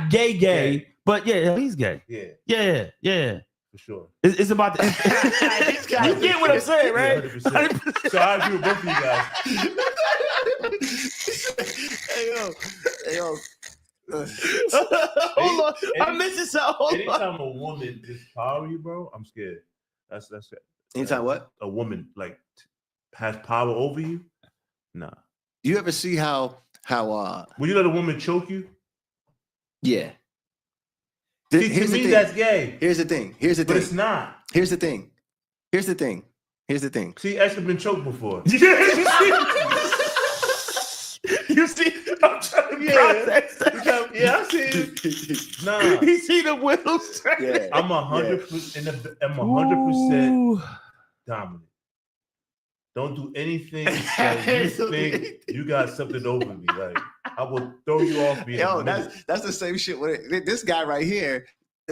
gay, Yeah. but yeah, he's gay. Yeah, Yeah. for sure. It's about the. You get what I'm saying, right? 100%. So I agree with both of you guys. Hey yo. Hold on, I'm missing something. Hold on. Anytime a woman just power you, bro, I'm scared. That's Anytime what? A woman like has power over you? Nah. You ever see how Would you let a woman choke you? yeah. See, to me, that's gay. Here's the thing. But it's not. Here's the thing. See, X has been choked before. You see, I'm trying to process that. Yeah, I see it. Nah. You see the wheels turning. Yeah. I'm 100%. I'm 100% dominant. Don't do anything that you think you got something over me. Like I will throw you off. Yo, that's the same shit. This guy right here.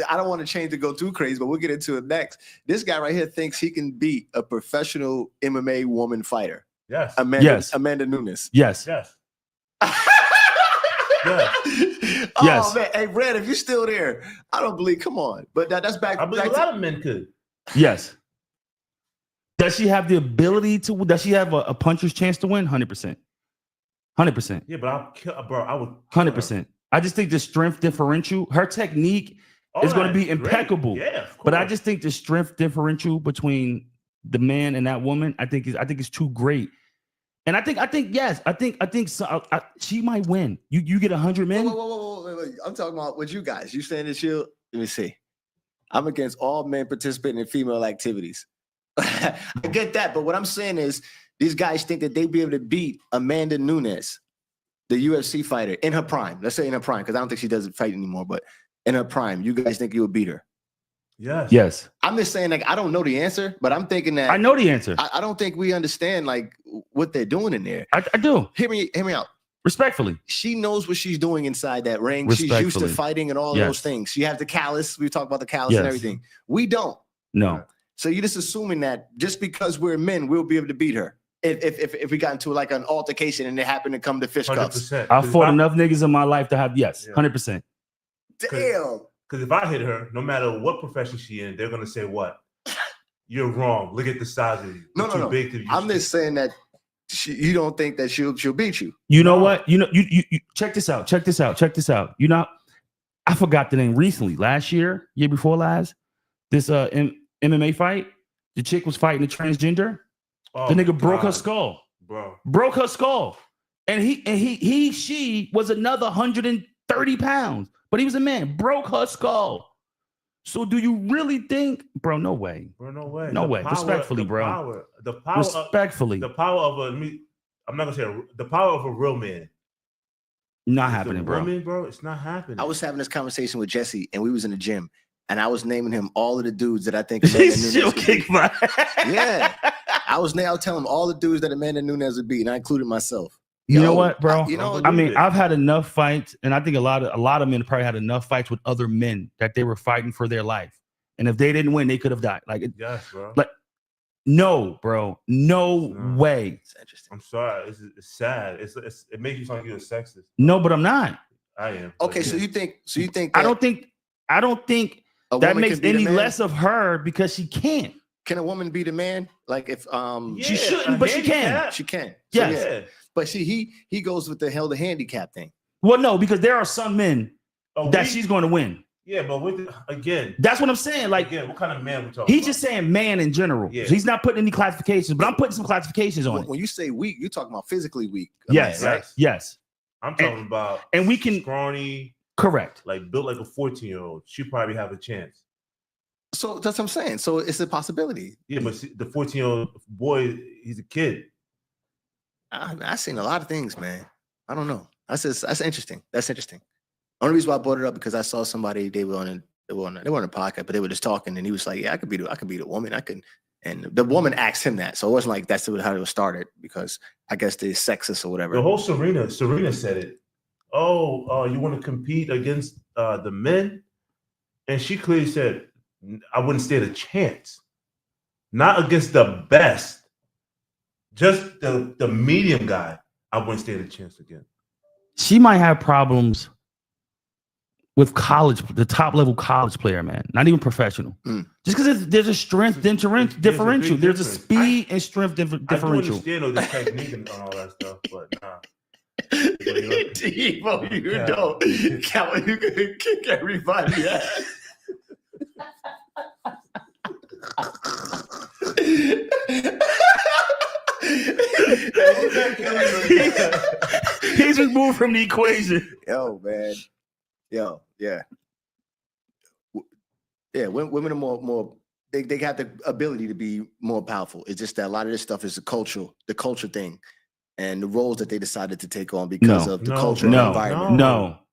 I don't want to change to go too crazy, but we'll get into it next. This guy right here thinks he can beat a professional MMA woman fighter. Yes. Amanda Nunes. Yes. Yes. Oh Yes. man, hey Red, if you're still there, I don't believe. Come on, but that's back. I believe back a lot of men could. Yes. Does she have the ability to? Does she have a puncher's chance to win? 100%. 100%. Yeah, but I'll kill, bro. I would 100%. I just think the strength differential, her technique is going to be impeccable. Great. Yeah, of course. But I just think the strength differential between the man and that woman, I think is too great. And I think yes, I think so, she might win. You get 100 men. Whoa. I'm talking about with you guys. You saying this? Let me see. I'm against all men participating in female activities. I get that, but what I'm saying is these guys think that they'd be able to beat Amanda Nunes, the UFC fighter, in her prime. Let's say in her prime, because I don't think she doesn't fight anymore, but in her prime, you guys think you would beat her? Yes. Yes. I'm just saying, like, I don't know the answer, but I'm thinking that I know the answer. I don't think we understand like what they're doing in there. I do. Hear me out. Respectfully. She knows what she's doing inside that ring. She's used to Respectfully. fighting and all Yes. those things. She has the callus. We talk about the callus Yes. and everything. We don't. No. So you're just assuming that just because we're men, we'll be able to beat her. If we got into like an altercation and it happened to come to fisticuffs. 100%. I've fought enough niggas in my life to have yes, Yeah. 100%. Damn. Because if I hit her, no matter what profession she in, they're gonna say what? You're wrong. Look at the size of you. No, You're no. too big to be. I'm just saying that you don't think that she'll beat you. You know what? You check this out. Check this out. You know, I forgot the name recently. Last year before last, this MMA fight, the chick was fighting a transgender. Oh The nigga my broke her God, skull. bro. Broke her skull. And she was another 130 pounds, but he was a man. Broke her skull. So do you really think, bro? No way. Bro, no way. No way. Respectfully, bro. The power. Respectfully. The power of I'm not gonna say the power of a real man. Not happening, bro. Woman, bro, it's not happening. I was having this conversation with Jesse, and we was in the gym, and I was naming him all of the dudes that I think Amanda Nunes She'll could kick beat. my Yeah. I was telling him all the dudes that Amanda Nunes would beat, and I included myself. You know Yo, what, bro? You know, I mean, I've had enough fights, and I think a lot of men probably had enough fights with other men that they were fighting for their life. And if they didn't win, they could have died. Yes, bro. Like, no, bro. No way. it's interesting. I'm sorry. It's sad. It makes you sound like you're a sexist. No, but I'm not. I am. Okay, but so yeah. you think I don't think a that woman makes can beat a any man? less of her because she can't. Can a woman beat a man? Like if She Yeah, shouldn't, a but she can. handicap. she can. Yes. Yeah. But see, he goes with the handicap thing. Well, no, because there are some men Oh, that she's going to win. Yeah, but again, That's what I'm saying. Like, what kind of man we talking he's about? just saying man in general. Yeah. So he's not putting any classifications, but I'm putting some classifications on it. When you say weak, you're talking about physically weak. Yes, man, right? yes. I'm talking about And we can scrawny, correct. like built like a 14-year-old. She probably have a chance. So that's what I'm saying. So it's a possibility. Yeah, but the 14-year-old boy, he's a kid. I've seen a lot of things, man. I don't know. That's interesting. That's interesting. Only reason why I brought it up because I saw somebody they weren't on a podcast, but they were just talking, and he was like, "Yeah, I could beat a woman. I can." And the woman asked him that, so it wasn't like that's how it was started because I guess they're sexist or whatever. The whole Serena said it. Oh, you want to compete against the men? And she clearly said, I wouldn't stand a chance. Not against the best. Just the medium guy, I wouldn't stand a chance again. She might have problems with the top level college player, man. Not even professional. Just because there's a strength differential. There's a speed and strength differential. I do understand all the technique and all that stuff, but nah. Devo, you don't. Calvin, you can kick everybody ass. He's removed from the equation. Yo, man. Yo, yeah. Yeah, women are more they have the ability to be more powerful. It's just that a lot of this stuff is the culture thing and the roles that they decided to take on because of the culture and the environment.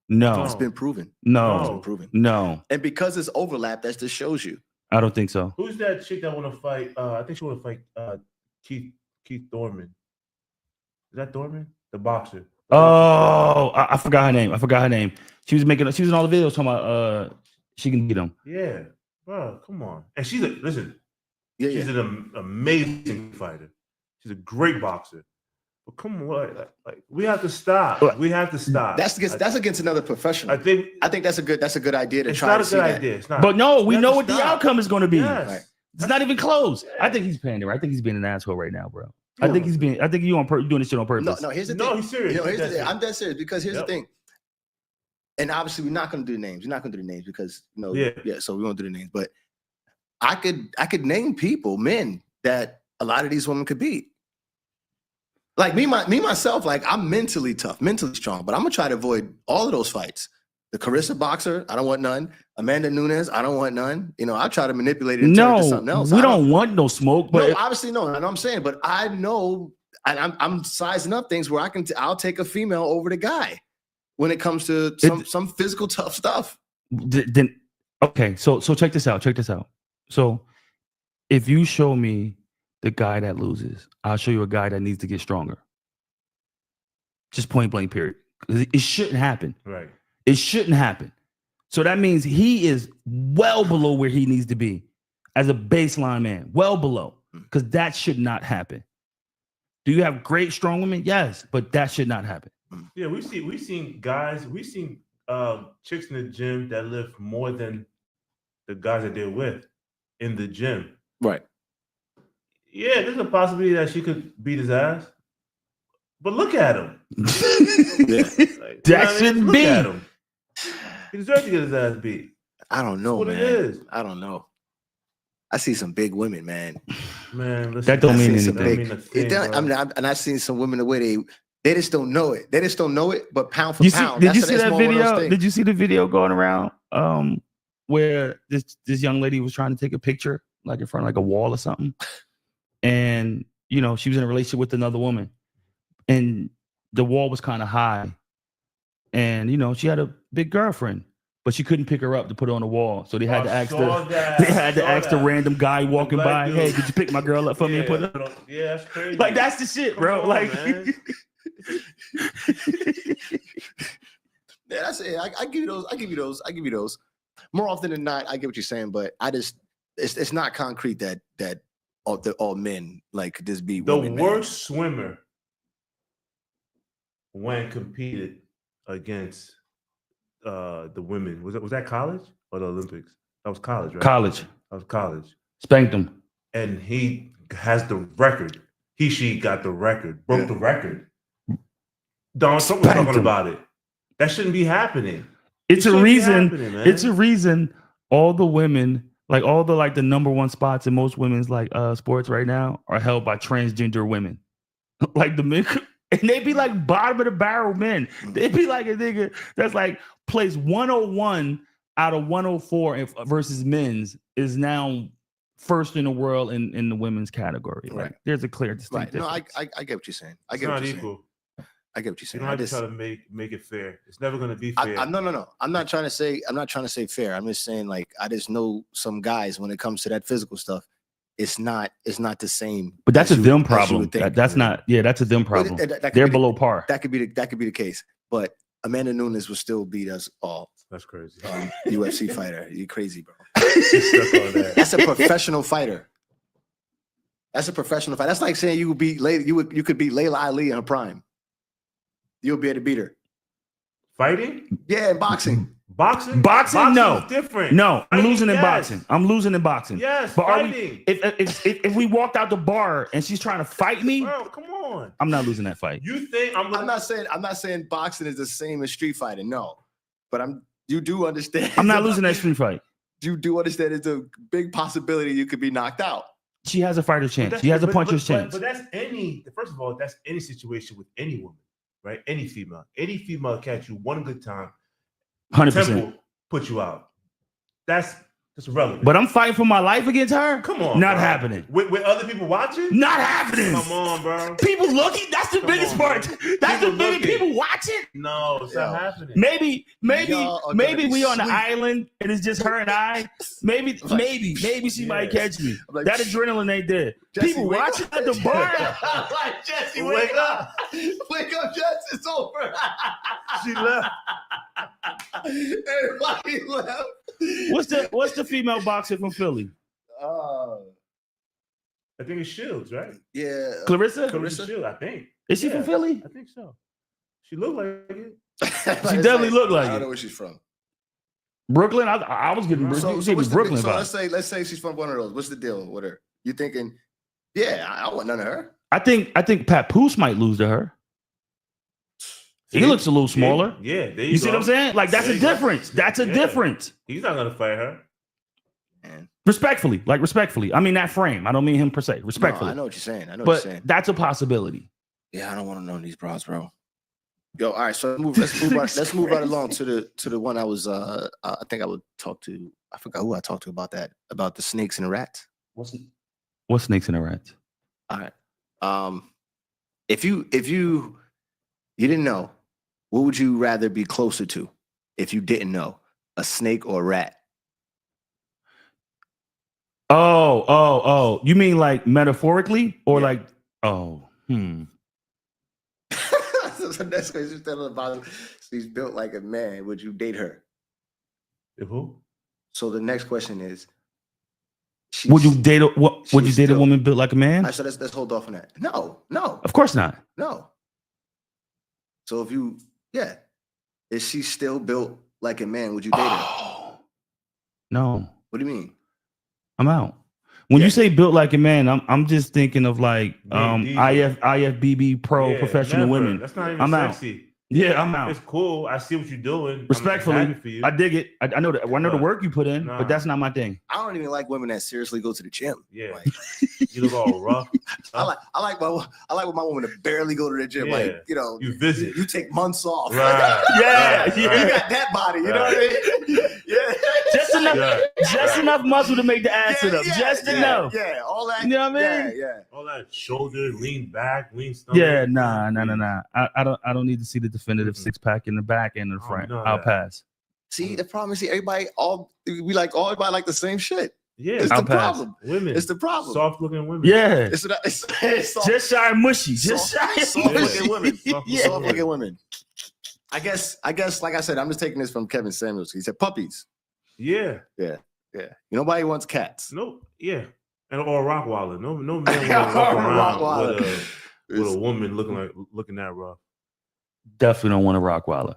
No. It's been proven. No. It's been proven. No. And because it's overlap, that just shows you. I don't think so. Who's that chick that want to fight? I think she want to fight Keith Thurman. Is that Thurman? The boxer. Oh, I forgot her name. She was in all the videos talking about she can beat him. Yeah, bro, come on. And she's an an amazing fighter. She's a great boxer. But come on, like we have to stop. We have to stop. That's against another professional. I think that's a good idea to it's try not to a see good that. idea. It's not. But no, we know what stop. the outcome is going to be. Yes. Right. It's not even close. I think he's pandering. I think he's being an asshole right now, bro. I think he's doing this shit on purpose. No, here's the No, thing. he's serious. Here's the thing. I'm dead serious because here's Yep. the thing. And obviously, we're not going to do the names. We're not going to do the names because so we won't do the names. But I could name people, men that a lot of these women could beat. Like me myself, like I'm mentally tough, mentally strong, but I'm gonna try to avoid all of those fights. The Carissa boxer, I don't want none. Amanda Nunes, I don't want none. I'll try to manipulate it and turn it to something else. We don't want no smoke, but obviously no. I know what I'm saying, but I know, and I'm sizing up things where I'll take a female over the guy when it comes to some physical tough stuff. Then okay, so check this out. So if you show me the guy that loses, I'll show you a guy that needs to get stronger. Just point blank, period. It shouldn't happen. Right. It shouldn't happen. So that means he is well below where he needs to be as a baseline man, well below, because that should not happen. Do you have great, strong women? Yes, but that should not happen. Yeah, we've seen chicks in the gym that lift more than the guys that they're with in the gym. Right. Yeah, there's a possibility that she could beat his ass. But look at him. That shouldn't be. Look at him. He deserves to get his ass beat. I don't know, That's what man. it is. I don't know. I see some big women, man. Man, listen, That don't mean anything. And I've seen some women the way they just don't know it. They just don't know it. But pound for pound, did you see that video? Did you see the video going around where this young lady was trying to take a picture like in front of like a wall or something, and she was in a relationship with another woman, and the wall was kind of high, and she had a big girlfriend, but she couldn't pick her up to put her on the wall, so they had to ask the random guy walking by, "Hey, did you pick my girl up for me and put her?" Yeah, that's crazy. Like that's the shit, bro. On, like. Yeah, that's it. I give you those. More often than not, I get what you're saying, but it's not concrete that all men like this be the women, worst swimmer when competed against the women. Was that college or the Olympics? That was college, right? College. That was college. Spanked him. And he has the record. She got the record. Broke the record. Don Trump was talking about it. That shouldn't be happening. It's a reason all the women, like all the number one spots in most women's sports right now are held by transgender women. Like the men, and they be like bottom of the barrel men. They be like a nigga that's like place 101 out of 104 versus men's is now first in the world in the women's category. Right. Like there's a clear distinct difference. difference. No, I get what you're saying. It's not equal. I get what you're saying. You don't have to try to make it fair. It's never going to be fair. No. I'm not trying to say fair. I'm just saying I just know some guys when it comes to that physical stuff, it's not the same. But that's a them problem. That's a them problem. They're below par. That could be the case. But Amanda Nunes will still beat us all. That's crazy. UFC fighter. You crazy, bro. That's a professional fighter. That's like saying you could beat Layla Ali in her prime. You'll be able to beat her. Fighting? Yeah, in boxing. Boxing? No. Is different. No, I'm losing in boxing. I'm losing in boxing. Yes, but fighting. If we walked out the bar and she's trying to fight me, bro, come on. I'm not losing that fight. You think I'm not saying boxing is the same as street fighting. No, but you do understand. I'm not losing that street fight. You do understand it's a big possibility you could be knocked out. She has a fighter's chance. She has a puncher's chance. But that's first of all, that's any situation with any woman, right? Any female catch you one good time, 100%. Temple put you out. That's irrelevant. But I'm fighting for my life against her. Come on, not bro. happening. With other people watching, not happening. Come on, bro. People looking. That's the biggest part. That's the biggest. People watching. No, it's not happening. Maybe we on the island and it's just her and I. Maybe she might catch me. Like, that adrenaline ain't there. Jesse, people watching at the bar. Like, Jesse, wake up. Wake up, Jesse. It's over. She left. Everybody left. What's the female boxer from Philly? I think it's Shields, right? Yeah. Clarissa Shields, I think. Is she from Philly? I think so. She looked like it. She definitely looked like it. I don't know where she's from. Brooklyn? I was getting Brooklyn. So let's say she's from one of those. What's the deal with her? You thinking, yeah, I want none of her. I think Papoose might lose to her. He looks a little smaller. Yeah, there you see what I'm saying? Like, that's a difference. That's a difference. He's not gonna fight her. Man. Respectfully. I mean that frame. I don't mean him per se. Respectfully. No, I know what you're saying. But that's a possibility. Yeah, I don't want to know these bros, bro. Yo, all right. So let's move right along to the one I was. I think I would talk to. I forgot who I talked to about that. About the snakes and the rats. What snakes and the rats? All right. If you didn't know, what would you rather be closer to? If you didn't know, a snake or a rat? Oh. You mean like metaphorically or like? So that's because you're telling about she's built like a man. Would you date her? Who? So the next question is, would you date a woman built like a man? Right, so let's hold off on that. No. Of course not. No. So is she still built like a man? Would you date her? No. What do you mean? I'm out. When you say built like a man, I'm just thinking of like IFBB pro professional women. That's not even sexy. Out. Yeah, I'm out. It's cool. I see what you're doing. Respectfully, for you. I dig it. I know that. I know the work you put in, but that's not my thing. I don't even like women that seriously go to the gym. Yeah, like, you look all rough. I like my woman to barely go to the gym. Like, you visit. You take months off. Right. You got that body. You know what I mean? Yeah. Just enough muscle to make the ass sit up. Just enough. Yeah, all that. You know what I mean? Yeah. All that shoulder, lean back, lean stomach. Yeah, nah. I don't need to see the definitive six pack in the back and in the front. I'll pass. See, the problem is, everybody like the same shit. Yeah, it's the problem. Women, it's the problem. Soft looking women. Yeah, it's just shy and mushy. Just shy soft looking women. Soft looking women. I guess, like I said, I'm just taking this from Kevin Samuels. He said puppies. Yeah. Nobody wants cats. Nope. Yeah. And or a Rottweiler. No man wants to walk around with a woman looking that rough. Definitely don't want a Rottweiler.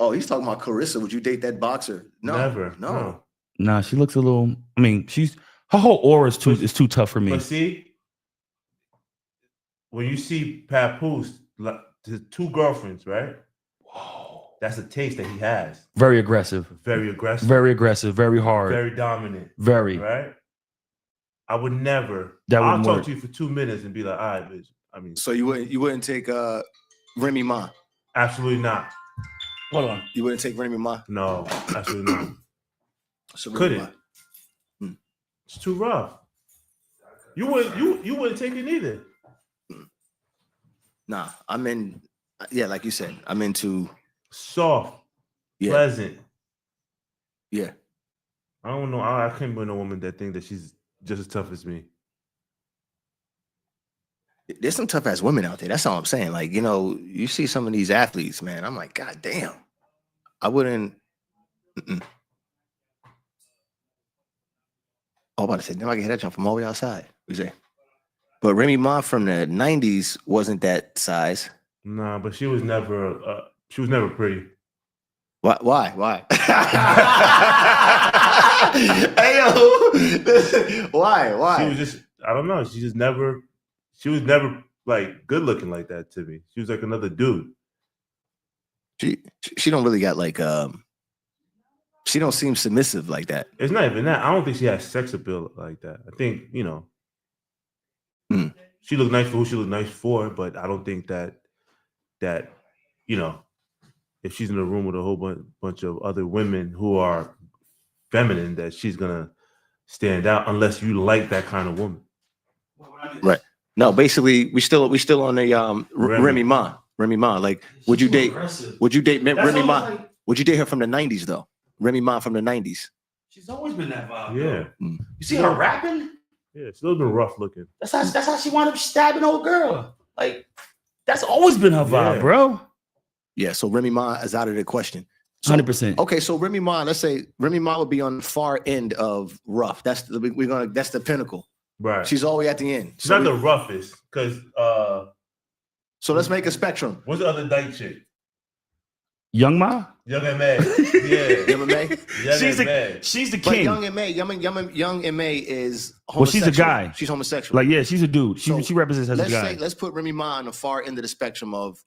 Oh, he's talking about Clarissa. Would you date that boxer? No, never. No. Nah, she looks a little. I mean, her whole aura is too tough for me. But see, when you see Papoose, like the two girlfriends, right? Whoa, that's a taste that he has. Very aggressive. Very aggressive. Very aggressive. Very hard. Very dominant. Very. Right. I would never. I'll talk to you for 2 minutes and be like, all right, bitch. I mean, so you wouldn't take Remy Ma? Absolutely not. Hold on. You wouldn't take Remy Ma? No, absolutely not. So couldn't. It's too rough. You wouldn't take it either. Nah, I'm in. Yeah, like you said, I'm into soft, pleasant. Yeah. I don't know. I can't be no woman that think that she's just as tough as me. There's some tough ass women out there. That's all I'm saying. Like, you see some of these athletes, man. I'm like, God damn. I wouldn't. Oh, I'm about to say, now I can hit that jump from all the way outside. What you say? But Remy Ma from the 90s wasn't that size. Nah, but she was never pretty. Why? Hey, yo. Why? She was just, I don't know. She was never like good looking like that to me. She was like another dude. She don't really got like She don't seem submissive like that. It's not even that. I don't think she has sex appeal like that. I think, she looked nice for who she looked nice for, but I don't think that if she's in a room with a whole bunch of other women who are feminine, that she's gonna stand out unless you like that kind of woman. Right. No, basically, we still on the Remy Ma. Remy Ma. Like, would you date Remy Ma? Would you date her from the 90s though? Remy Ma from the 90s. She's always been that vibe. Yeah. You see her rapping? Yeah, she's a little bit rough looking. That's how she wound up stabbing old girl. Like, that's always been her vibe, bro. Yeah, so Remy Ma is out of the question. 100%. Okay, so Remy Ma, let's say Remy Ma would be on the far end of rough. That's the pinnacle. Right. She's all the way at the end. She's not the roughest, because so let's make a spectrum. What's the other dyke chick? Young Ma? Young and May. Yeah. Young and May? She's the But king. Young and May is homosexual. Well, she's a guy. She's homosexual. Like, yeah, she's a dude. So she represents as a guy. Let's put Remy Ma on the far end of the spectrum of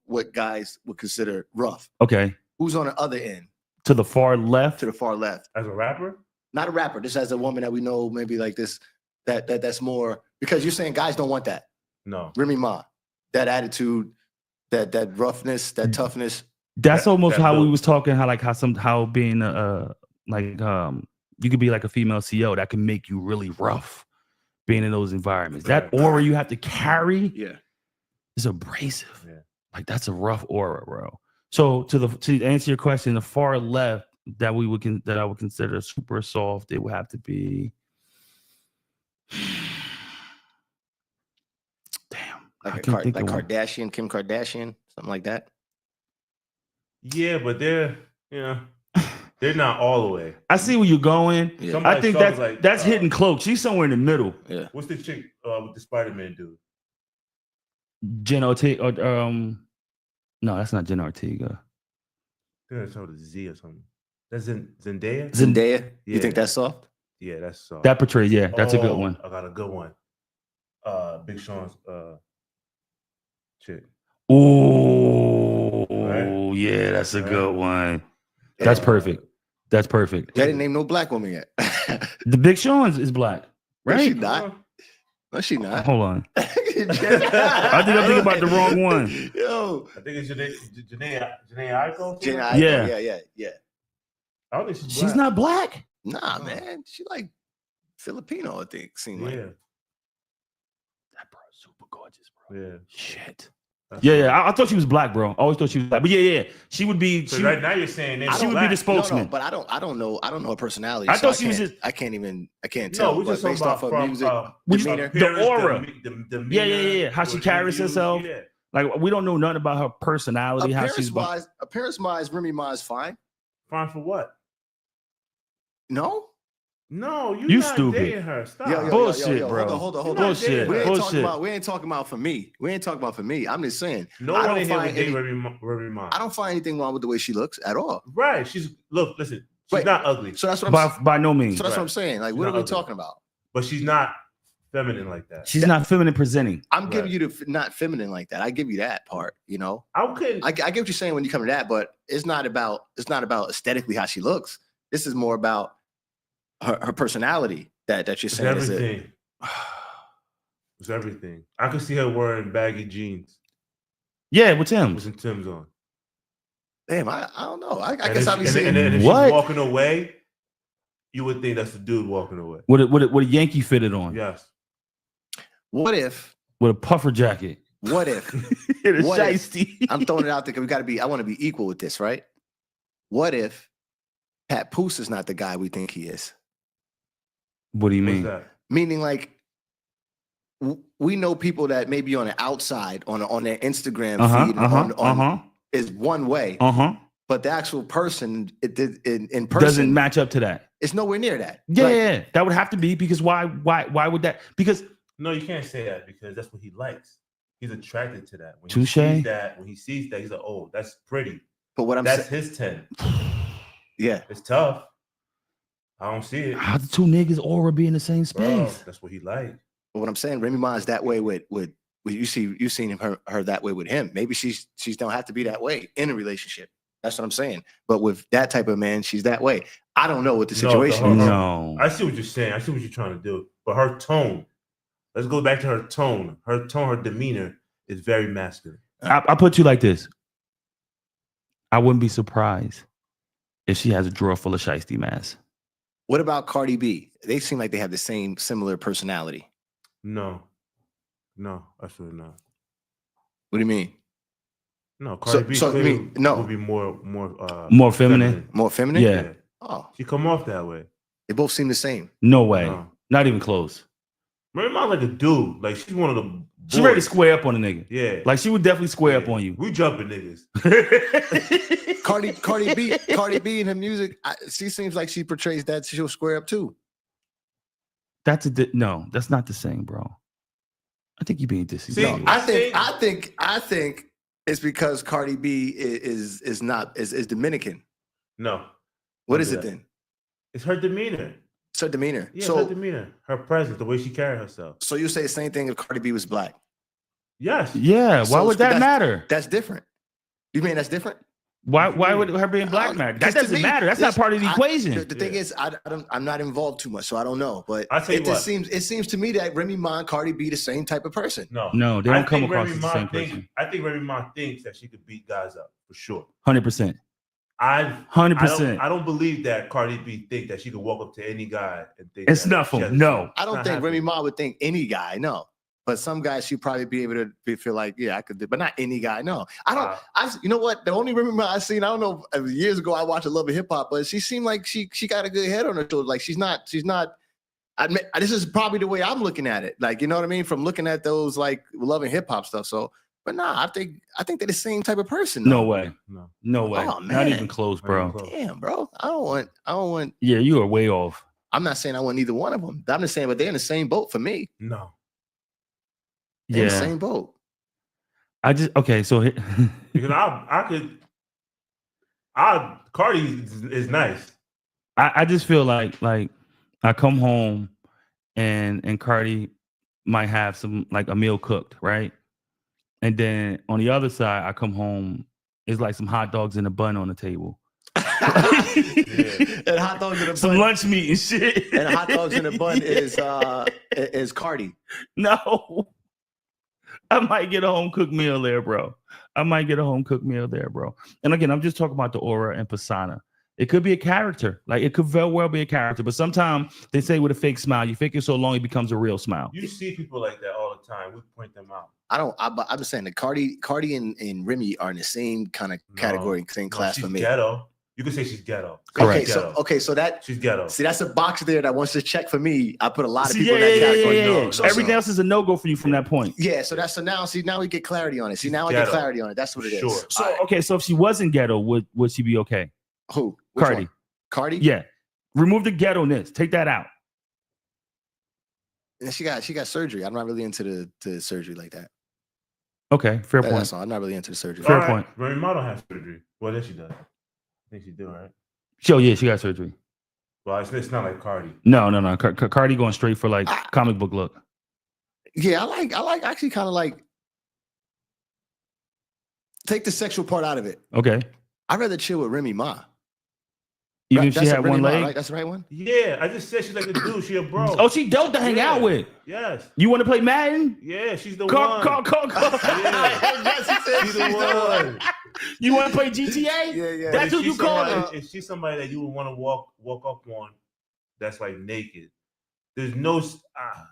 what guys would consider rough. Okay. Who's on the other end? To the far left? To the far left. As a rapper? Not a rapper. Just as a woman that we know, maybe like this, that's more, because you're saying guys don't want that. No. Remy Ma, that attitude, that roughness, that toughness. That's almost how built. we was talking, how being you could be like a female CEO that can make you really rough being in those environments. That aura you have to carry is abrasive. Yeah. Like, that's a rough aura, bro. So to answer your question, the far left that I would consider super soft, it would have to be Like Kardashian, Kim Kardashian, something like that. Yeah, but they're not all the way. I see where you're going. Yeah. I think that's hidden cloak. She's somewhere in the middle. Yeah. What's the chick with the Spider-Man dude? Jen Ortega. No, that's not Jen Ortega. I think that's with a Z or something. That's Zendaya? Zendaya? Yeah. You think that's soft? Yeah, that's soft. That portrays, that's a good one. I got a good one. Big Sean's chick. Oh, Right? yeah, that's a good one. That's perfect. That's perfect. They didn't name no black woman yet. The Big Sean's is black, No, right? she not. No, she not. Hold on. I think I'm thinking about the wrong one. Yo. I think it's Janae Aiko. Janae Aiko, yeah. I don't think she's black. She's not black. Nah, man. She like Filipino, I think. Seemed like. Yeah. That bro is super gorgeous, bro. Yeah. Shit. Yeah. I thought she was black, bro. I always thought she was black. But yeah. She would be. So right now you're saying she would be the spokesman. No, but I don't know her personality. I thought she was just. I can't No, tell. we're just based talking off about her music, demeanor. The aura. The Yeah. How she carries herself. Yeah. Like, we don't know nothing about her personality. Appearance-wise, Remy Ma is fine. Fine for what? No. No, you not stupid. dating her. Stop. Bullshit, bro. Hold on. Bullshit. We ain't talking about for me. We ain't talking about for me. I'm just saying. No one in here would date Remy Ma. I don't find anything wrong with the way she looks at all. Right. Listen. She's not ugly. So that's what by no means. So that's what I'm saying. Like, what are we talking about? But she's not feminine like that. She's not feminine presenting. I'm giving you the not feminine like that. I give you that part. You know. I get what you're saying when you come to that, but it's not about aesthetically how she looks. This is more about her personality that you're saying. It's everything. It's everything. I could see her wearing baggy jeans. Yeah, with Tim's. With some Tim's on. Damn, I don't know. I guess I'll be saying. And if she's walking away, you would think that's the dude walking away. With a Yankee fitted on. Yes. What if? With a puffer jacket. What if? What if I'm throwing it out there because I want to be equal with this, right? What if Pat Poose is not the guy we think he is? What do you mean? Meaning, like, we know people that may be on the outside on their Instagram feed is one way, but the actual person in person doesn't match up to that. It's nowhere near that. Yeah, that would have to be, because why would that? Because no, you can't say that, because that's what he likes. He's attracted to that. When he sees that, he's like, oh, that's pretty. But that's his 10. Yeah, it's tough. I don't see it. How the two niggas aura be in the same space? Bro, that's what he like. But what I'm saying, Remy Ma is that way with you seen her that way with him. Maybe she's don't have to be that way in a relationship. That's what I'm saying. But with that type of man, she's that way. I don't know what the No, situation is. No. I see what you're saying. I see what you're trying to do. But her tone, let's go back to her tone. Her tone, her demeanor is very masculine. I put you like this. I wouldn't be surprised if she has a drawer full of shiesty masks. What about Cardi B? They seem like they have the same similar personality. No, absolutely not. What do you mean? No, Cardi B so you clearly mean- no. would be more feminine? More feminine? Yeah. Oh, She come off that way. they both seem the same. No way. No. Not even close. Mary Mom like a dude. Like she's one of the She ready to boys. square up on a nigga. Yeah. Like she would definitely square up Yeah. on you. We jumping niggas. Cardi B in her music, she seems like she portrays that she'll square up too. No, that's not the same, bro. I think you're being See, disingenuous. I think it's because Cardi B is Dominican. No. What Don't is do it that. then? It's her demeanor. It's her demeanor. Yeah, her demeanor. Her presence, the way she carry herself. So you say the same thing if Cardi B was black? Yes. Yeah, why So would that that's- matter? That's different. You mean that's different? Why would her being black matter? That Because to doesn't me, matter. That's not part of the equation. The thing is, I'm not involved too much, so I don't know. But I'll tell you what. it seems to me that Remy Ma and Cardi B the same type of person. No, they don't come think across Remy as the Ma same thinks- person. I think Remy Ma thinks that she could beat guys up for sure. 100%. 100%. I don't believe that Cardi B think that she could walk up to any guy and think It's that nothing. she has- No. I don't Not think happening. Remy Ma would think any guy, no. But some guys she'd probably be able to feel like, yeah, I could do, but not any guy. No, I don't. You know what? The only Remy Ma I seen, I don't know, years ago I watched a Love of Hip Hop, but she seemed like she got a good head on her shoulders. Like she's not. This is probably the way I'm looking at it. Like, you know what I mean? From looking at those like Love and Hip Hop stuff. So, but nah, I think they're the same type of person. No though. way. No way. Oh, Not man. even close, bro. Not even close. Damn, bro. I don't want. Yeah, you are way off. I'm not saying I want either one of them. I'm just saying, but they're in the same boat for me. No. They're in the Yeah. same boat. So Because Cardi is nice. I just feel like I come home and Cardi might have some like a meal cooked, right? And then on the other side, I come home, it's like some hot dogs in a bun on the table. And hot dogs in a Some bun. lunch meat and shit. And hot dogs in a bun is Cardi. No. I might get a home cooked meal there, bro. And again, I'm just talking about the aura and persona. It could be a character. Like it could very well be a character. But sometimes they say with a fake smile, you fake it so long it becomes a real smile. You see people like that all the time. We point them out. I'm just saying that Cardi and Remy are in the same kind of category, same class she's for me. Ghetto. You could say she's ghetto. Correct. So that She's ghetto. see that's a box there that wants to check for me. I put a lot of See, people in that category. No, So- Everything else is a no-go for you from that point. Yeah, so now we get clarity on it. See, now I get Ghetto. clarity on it. That's what it is. Sure. So okay, so if she wasn't ghetto, would she be okay? Who? Which Cardi. one? Cardi? Yeah. Remove the ghetto-ness. Take that out. And she got surgery. I'm not really into the surgery like that. Okay, fair point. That's all. I'm not really into the surgery. Fair All point. Remy Ma don't have surgery. Well, yes, she does. I think she do, right? Oh yeah, she got surgery. Well, it's not like Cardi. No. Cardi going straight for like comic book look. Yeah, I like actually kind of like take the sexual part out of it. Okay. I'd rather chill with Remy Ma. Even if she That's had Remy one Ma, leg. right? That's the right one. Yeah, I just said she's like a dude. She a bro. Oh, she dope to hang out with. Yes. You want to play Madden? Yeah, she's the Call. Yeah. She's the one. You want to play GTA? Yeah. That's If who you she's call somebody- If she's somebody that you would want to walk up on, that's like naked. There's no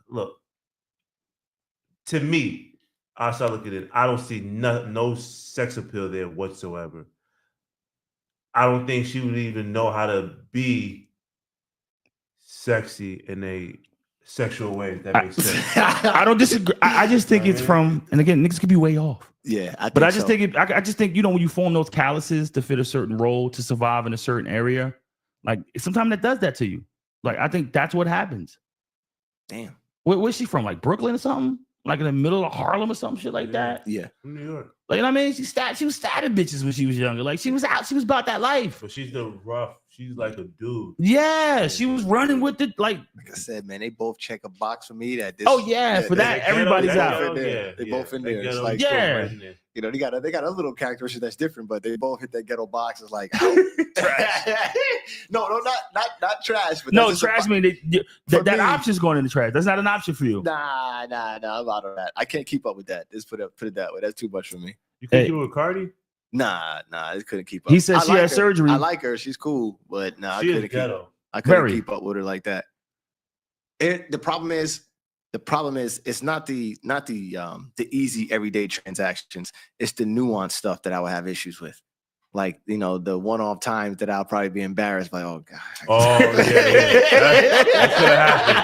look. To me, I start looking at it. I don't see no sex appeal there whatsoever. I don't think she would even know how to be sexy in a sexual way. If that makes sense. I don't disagree. I just think it's from, and again, niggas could be way off. Yeah, But I just think I just think, you know, when you form those calluses to fit a certain role to survive in a certain area, like sometimes that does that to you. Like I think that's what happens. Damn. Where's she from? Like Brooklyn or something? Like in the middle of Harlem or some shit like that? Yeah. From New York. Like, you know what I mean? She was stabbing bitches when she was younger. Like she was about that life. But she's the rough. she's like a dude. Yeah, she was running with the like I said, man, they both check a box for me. That this. Oh yeah, for they- that everybody's they out. both in there. They both in there. It's like, Yeah. you know, they got a little characteristic that's different, but they both hit that ghetto box. It's like Trash. no, not trash. But No, that's just a trash bo- mean that me- option's going in the trash. That's not an option for you. Nah, I'm out of that. I can't keep up with that. Just put it that way. That's too much for me. You think Hey. you with Cardi? Nah, I couldn't keep up. He said I she like had her. surgery. I like her. She's cool, but no, She is ghetto. I couldn't Very. keep up with her like that. The problem is, it's not the easy everyday transactions. It's the nuanced stuff that I would have issues with. Like, you know, the one-off times that I'll probably be embarrassed by, oh God. Oh, yeah. That's gonna happen.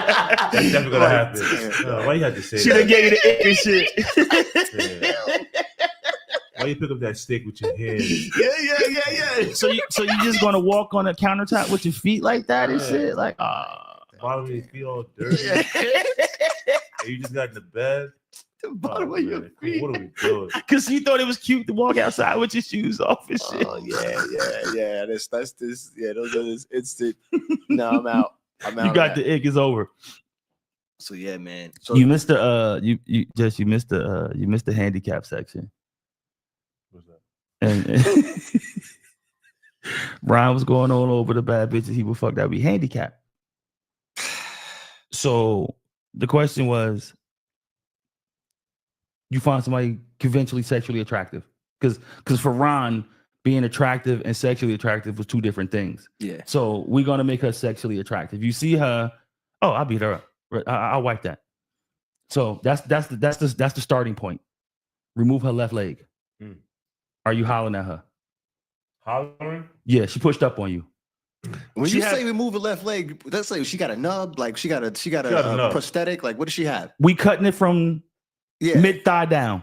That's definitely gonna happen. Why you had to say She that? done gave you the ick and shit. Yeah. Why you pick up that stick with your hand? Yeah. So you just gonna walk on a countertop with your feet like that and shit? Like, Bottom of your feet all dirty. And you just got in the bed. The bottom of your man. feet. What are we doing? Cause you thought it was cute to walk outside with your shoes off and shit. Oh yeah. That's this. Yeah, those are this instant. No, I'm out. I'm out. You on got that. the ick. It's over. So yeah, man. So You missed the you missed the handicap section. What's that? And Brian was going all over the bad bitches he would fuck that be handicapped. So the question was, you find somebody conventionally sexually attractive? Because for Ron, being attractive and sexually attractive was two different things. yeah. So we're gonna make her sexually attractive. You see her, oh, I'll beat her up. I'll wipe that. So that's the starting point. Remove her left leg. Hmm. Are you hollering at her? Hollering? Yeah, she pushed up on you. When She you had- say remove a left leg, let's say she got a nub, like she got a nub. prosthetic. Like what does she have? We cutting it from Yeah, mid thigh down,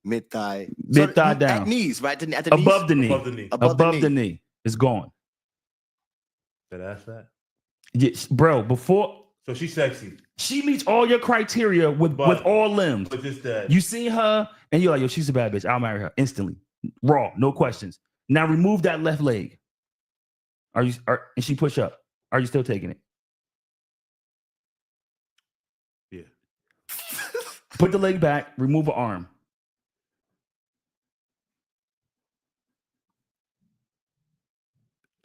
mid thigh, Mid-thigh down. at knees, right? At the knees? above the knee, Above the knee. Above the knee. It's gone. That ass fat? Yes, bro. Before So she's sexy. she meets all your criteria with all limbs. But just that. You see her and you're like, yo, she's a bad bitch. I'll marry her instantly, raw, no questions. Now remove that left leg. And she push up. Are you still taking it? Yeah. Put the leg back. Remove an arm.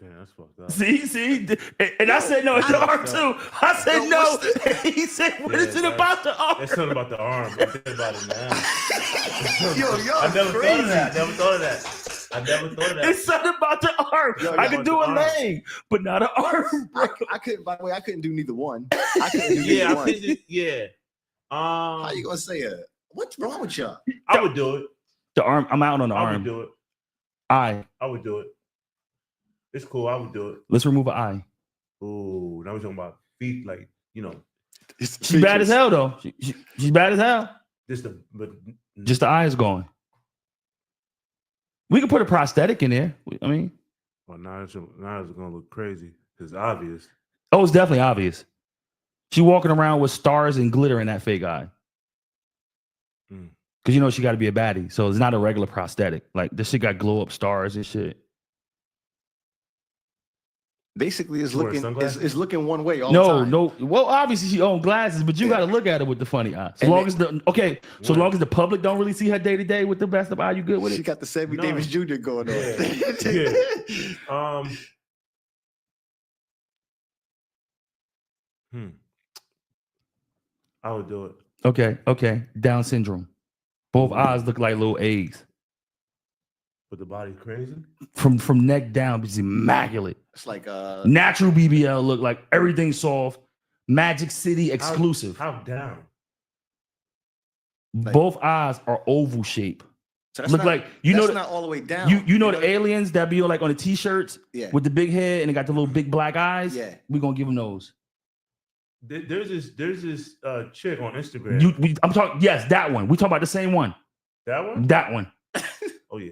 Damn, that's fucked up. See, and I said no, it's the arm too. I said Yo, no. what's He said, "What Yeah, is it that- about the arm?" There's something about the arm. I'm thinking about it now. Yo, I never crazy. thought of that. I never thought of that. It's something about the arm. Yo, I yo, can about do the a arm. leg, but not an arm. Bro. I couldn't. By the way, I couldn't do neither one. I couldn't do Yeah, neither I one. think it, yeah. How you gonna say it? What's wrong with y'all? I would do it. The arm. I'm out on the I would arm. do it. Eye. I would do it. It's cool. I would do it. Let's remove an eye. Ooh, now we're talking about feet, like, you know, She's bad as hell though. She's bad as hell. but Just the eye is gone. We can put a prosthetic in there. I mean, well, now it's gonna look crazy. It's obvious. oh, it's definitely obvious. She walking around with stars and glitter in that fake eye. Mm. Because you know she got to be a baddie. So it's not a regular prosthetic. Like this shit got glow up stars and shit. Basically, it's She wear looking sunglasses? it's looking one way all the time. No. Well, obviously she owned glasses, but you Yeah. got to look at it with the funny eye. So And long they- as so Right. long as the public don't really see her day to day with the best of eye, you good with She it? got the Sammy No. Davis Jr. going on. Yeah. I would do it. Okay. Down syndrome. Both eyes look like little eggs. But the body's crazy. From neck down, it's immaculate. It's like Natural BBL look like everything soft. Magic City exclusive. How down? Both eyes are oval shape. so that's Look not, like you know that's the, not all the way down. you know the aliens that be like on the t-shirts Yeah. with the big head and they got the little big black eyes. Yeah. We're gonna give them those. There's this chick on Instagram. I'm talking. Yes, that one. We talking about the same one. That one? That one. Oh yeah,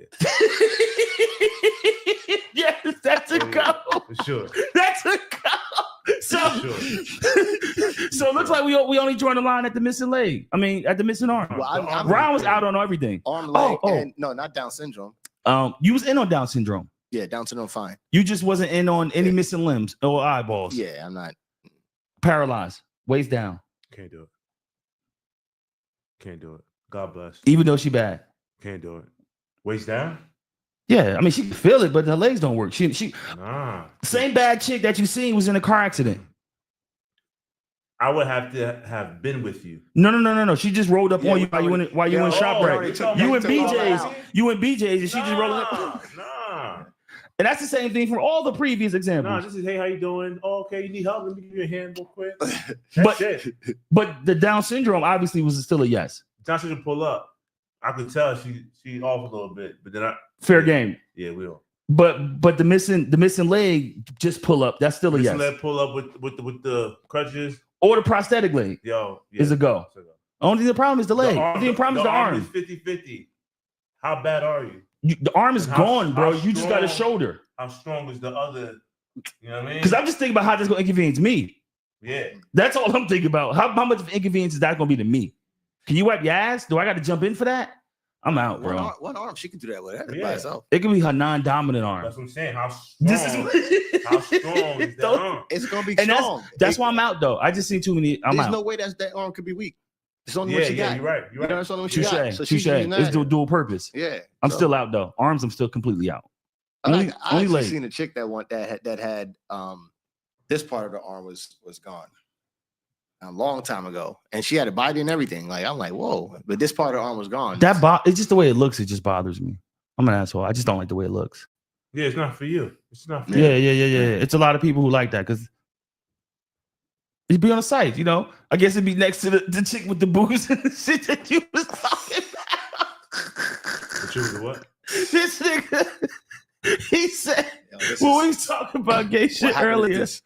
Yes, that's a Oh, yeah. go. for sure. That's a go. So, Sure. so it looks like we only joined the line at the missing leg. I mean, at the missing arm. Well, I'm Ron was out on everything. arm leg Oh. and no, not Down syndrome. You was in on Down syndrome. Yeah, Down syndrome, fine. You just wasn't in on any missing limbs or eyeballs. Yeah, I'm not. Paralyzed, waist down. Can't do it. Can't do it. God bless. Even though she bad. Can't do it. Waist down? Yeah, I mean she can feel it, but her legs don't work. She Nah. same bad chick that you seen was in a car accident. I would have to have been with you. No. She just rolled up Yeah, on you we while you in ShopRite. You in took all that BJ's. out. You in BJ's, and she just rolled up. Nah. And that's the same thing for all the previous Nah, examples. this is, hey, how you doing? Oh, okay, you need help? Let me give you a hand real quick. But- That's it. But the Down syndrome obviously was still a yes. Johnson should pull up. I could tell she off a little bit, but then Fair game. Yeah, we'll. But the missing leg just pull up. That's still a yes. Let pull up with the crutches. Or the prosthetic leg Yo, yeah, is a go. it's a go. Only the problem is the leg. The problem is the arm. is 50-50. How bad are you? The arm is How- gone, bro. how You just got a strong- shoulder. How strong is the other? You know what I mean? Because I'm just thinking about how that's going to inconvenience me. Yeah. That's all I'm thinking about. How much of inconvenience is that going to be to me? Can you wipe your ass? Do I got to jump in for that? I'm out, bro. One arm, she can do that with that by Yeah. herself. It can be her non-dominant arm. That's what I'm saying. How strong? This is how strong is that arm? It's gonna be And strong. that's why I'm out, though. I just seen too many. I'm There's out. no way that arm could be weak. It's only Yeah, what she yeah, got. you're right. You're You know, right. it's only what she got. So Touche. she's Touche. using that. It's dual purpose. Yeah, I'm so- still out, though. Arms, I'm still completely out. I only actually leg. seen a chick that had this part of the arm was gone a long time ago, and she had a body and everything. Like I'm like, whoa, but this part of the arm was gone. It's just the way it looks. It just bothers me. I'm an asshole. I just don't like the way it looks. Yeah, it's not for you. It's not for Yeah. you. It's a lot of people who like that because it'd be on the site, you know. I guess it'd be next to the chick with the boobs and the shit that you was talking about. But you was the what? This nigga, he said, Yo, this when is- we was talking about gay shit happened with earlier, this?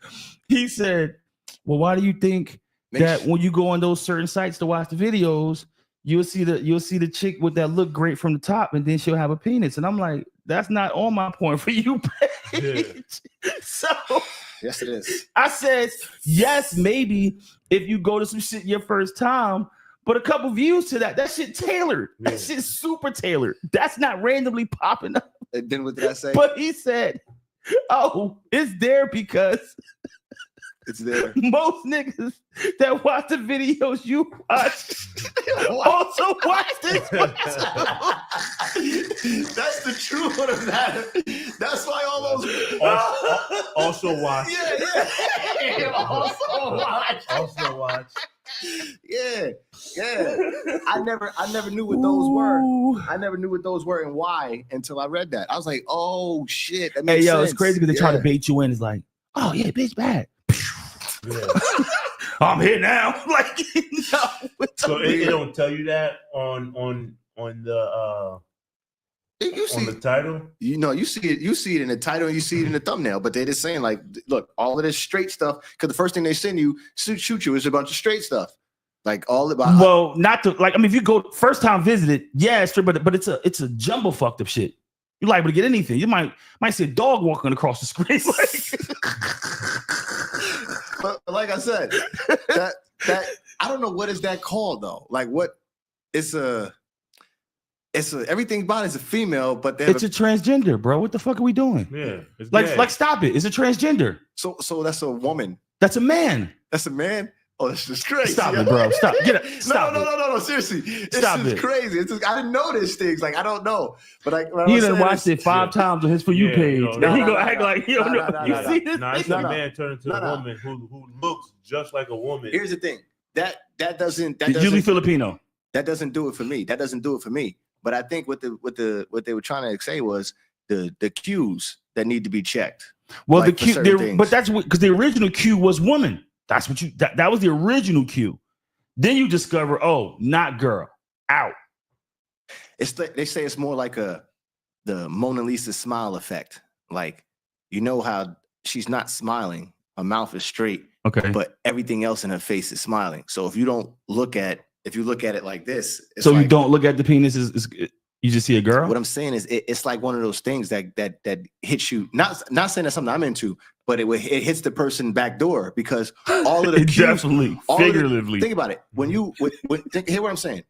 he said, well, why do you think Make that sure- when you go on those certain sites to watch the videos, you'll see the chick with that look great from the top, and then she'll have a penis? And I'm like, that's not on my point for you, page. So yes, it is. I said, yes, maybe if you go to some shit your first time, but a couple views to that shit tailored. Yeah. That shit's super tailored. That's not randomly popping up. And then what did I say? But he said, oh, it's there because It's there. most niggas that watch the videos you watch also watch this one too. That's the truth of the matter. That's why all those. Also watch. Yeah. Also watch. Also watch. Yeah. I never knew what those were. I never knew what those were and why until I read that. I was like, oh shit. That Hey, makes yo, sense. it's crazy because they try to Yeah. bait you in. It's like, oh yeah, bitch, bad. Yeah. I'm here now. Like, no, So it don't tell you that on the You see, on the title. you know, you see it in the title, and you see it in the thumbnail. But they're just saying, like, look, all of this straight stuff. Because the first thing they send you, shoot you, is a bunch of straight stuff. Like all about. well, not to like. I mean, if you go first time visited, yeah, it's true, but it's a jumbo fucked up shit. You're liable to get anything. You might see a dog walking across the screen. But like I said, that I don't know what is that called though. Like what? It's a everything about it's a female, but they have It's a transgender, bro. What the fuck are we doing? Yeah. It's Like, gay. like, stop it. It's a transgender. so that's a woman. That's a man. That's a man. Oh, that's just crazy. Stop it, bro. Stop. Get it. Stop no, it. no. Seriously, it's Stop just it. crazy. It's just, I didn't know these things. Like I don't know, but like when I He was done saying watched this- it 5 times on his For You Yeah, page. you know, And no, he no, gonna no, act no. like you don't No, know. no, You no, see this? Nah, it's No, a no. man turned into No, a no. woman who looks just like a woman. Here's the thing. That doesn't Julie Filipino. that doesn't do it for me. That doesn't do it for me. But I think what they were trying to say was the cues that need to be checked. Well, Like, the for Q, certain things. but that's because the original Q was woman. That's what you. That was the original Q. Then you discover, oh, not girl, out. It's like they say it's more like the Mona Lisa smile effect. Like you know how she's not smiling, her mouth is straight, Okay. but everything else in her face is smiling. So if you look at it like this, it's So like, you don't look at the penis. You just see a girl. What I'm saying is it's like one of those things that hits you. Not saying that's something I'm into, but it hits the person back door because all of the It cues, definitely, all of the- figuratively. think about it. When you hear what I'm saying,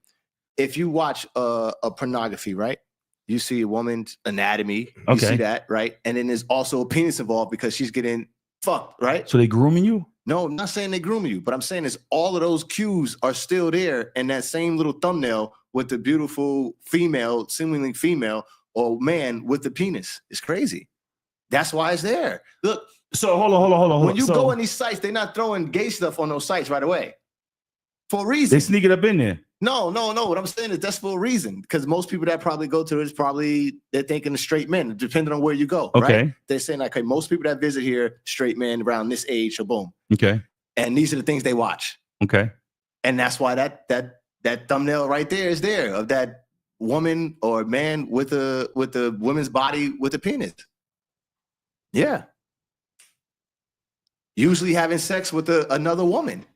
if you watch a pornography, right? You see a woman's anatomy. You see that, right? And then there's also a penis involved because she's getting fucked, right? So they grooming you? No, I'm not saying they grooming you, but I'm saying is all of those cues are still there in that same little thumbnail with the beautiful female, seemingly female or man with the penis. It's crazy. That's why it's there. Look. So hold on. When you go on these sites, they're not throwing gay stuff on those sites right away. For a reason. They sneak it up in there. No. What I'm saying is that's for a reason. Because most people that probably go to it is probably they're thinking of straight men, depending on where you go. Okay. Right? They're saying like, okay, most people that visit here, straight men around this age, so boom. Okay. And these are the things they watch. Okay. And that's why that thumbnail right there is there of that woman or man with a woman's body with a penis. Yeah. Usually having sex with another woman.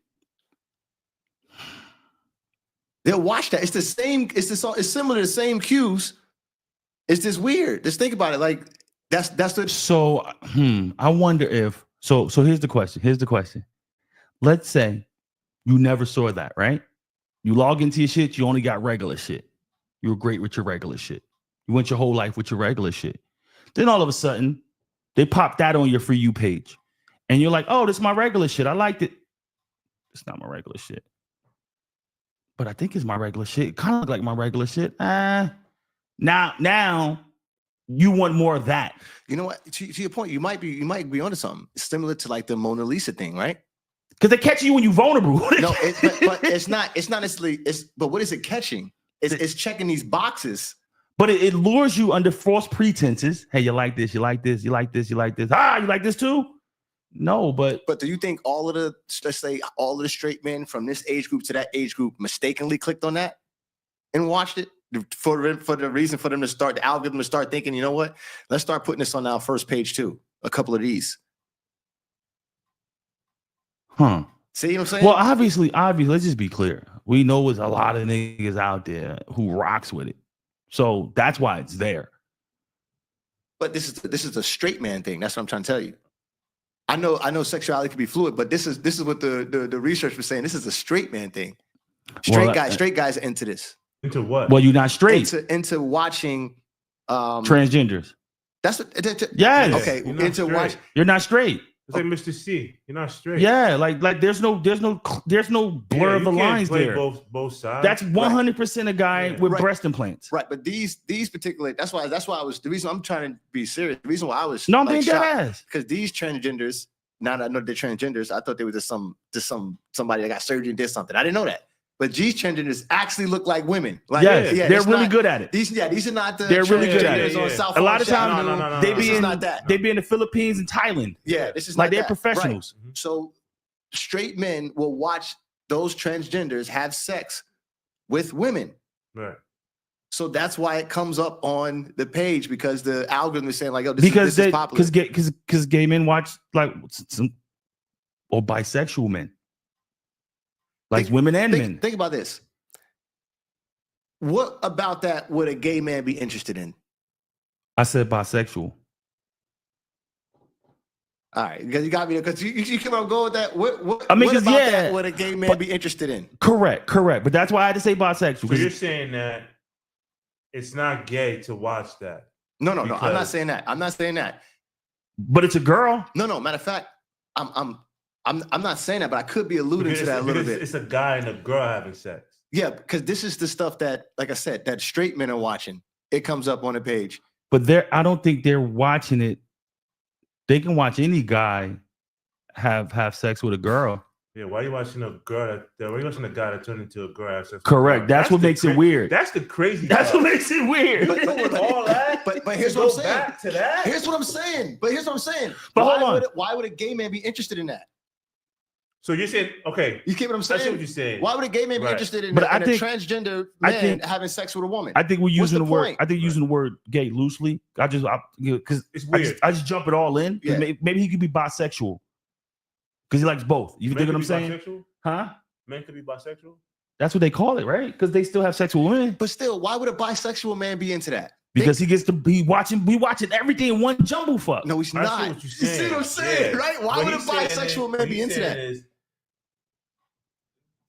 They'll watch that. It's the same. It's similar to the same cues. It's just weird. Just think about it. Like that's the. So I wonder if so. Here's the question. Let's say you never saw that, right? You log into your shit. You only got regular shit. You were great with your regular shit. You went your whole life with your regular shit. Then all of a sudden, they pop that on your For You page. And you're like, oh, this is my regular shit. I liked it. It's not my regular shit. But I think it's my regular shit. It kind of look like my regular shit. Now you want more of that. You know what? To your point, you might be onto something. It's similar to like the Mona Lisa thing, right? Because they catch you when you're vulnerable. No, but it's not necessarily. But what is it catching? It's checking these boxes. But it lures you under false pretenses. Hey, you like this, you like this, you like this, you like this. You like this too? No, but do you think all of the straight men from this age group to that age group mistakenly clicked on that and watched it for the reason for them to start the algorithm to start thinking, you know what? Let's start putting this on our first page too. A couple of these. Huh. See what I'm saying? Well, obviously, let's just be clear. We know there's a lot of niggas out there who rocks with it. So that's why it's there. But this is a straight man thing. That's what I'm trying to tell you. I know sexuality can be fluid, but this is what the research was saying. This is a straight man thing. Straight guys are into this. Into what? Well, you're not straight. Into watching transgenders. That's yes. Okay. Into watch. You're not straight. It's like Mr. C. You're not straight. Yeah, like there's no blur of the lines there. Both sides. That's 100% a guy with breast implants. Right, but these particular that's why I was the reason I'm trying to be serious. The reason why I was I'm being dead ass because these transgenders. Now that I know they're transgenders, I thought they were just somebody that got surgery and did something. I didn't know that. But these transgenders actually look like women. Like, they're really good at it. These are not the. They're really good at it. On South a lot of times they be in the Philippines and Thailand. Yeah, this is like they're professionals. Right. So straight men will watch those transgenders have sex with women. Right. So that's why it comes up on the page because the algorithm is saying like, "Oh, this is popular." Because gay men watch like or bisexual men. Like women and men. Think about this. What about that would a gay man be interested in? I said bisexual. All right, because you got me there. Because you keep on going with that. What that would a gay man be interested in? Correct. But that's why I had to say bisexual. So you're saying that it's not gay to watch that? No. I'm not saying that. But it's a girl. No. Matter of fact, I'm not saying that, but I could be alluding to that a little bit. It's a guy and a girl having sex. Yeah, because this is the stuff that, like I said, that straight men are watching. It comes up on the page. But I don't think they're watching it. They can watch any guy have sex with a girl. Yeah, why are you watching a girl? Why are you watching a guy that turned into a girl have sex? Correct. That's what makes it weird. That's the crazy. That's what makes it weird. With all that, but here's what I'm saying. Back to that. Here's what I'm saying. But why would a gay man be interested in that? So you're saying, okay. You get what I'm saying? That's what you're saying. Why would a gay man be interested in a transgender man having sex with a woman? I think we're using the word. I think using the word gay loosely. Because it's weird. I just jump it all in. Yeah. Maybe he could be bisexual because he likes both. You think what I'm saying? Bisexual? Huh? Men could be bisexual. That's what they call it, right? Because they still have sex with women. But still, why would a bisexual man be into that? Because he gets to be watching. We watching everything in one jumble fuck. No, he's not. You see what I'm saying, right? Why would a bisexual man be into that?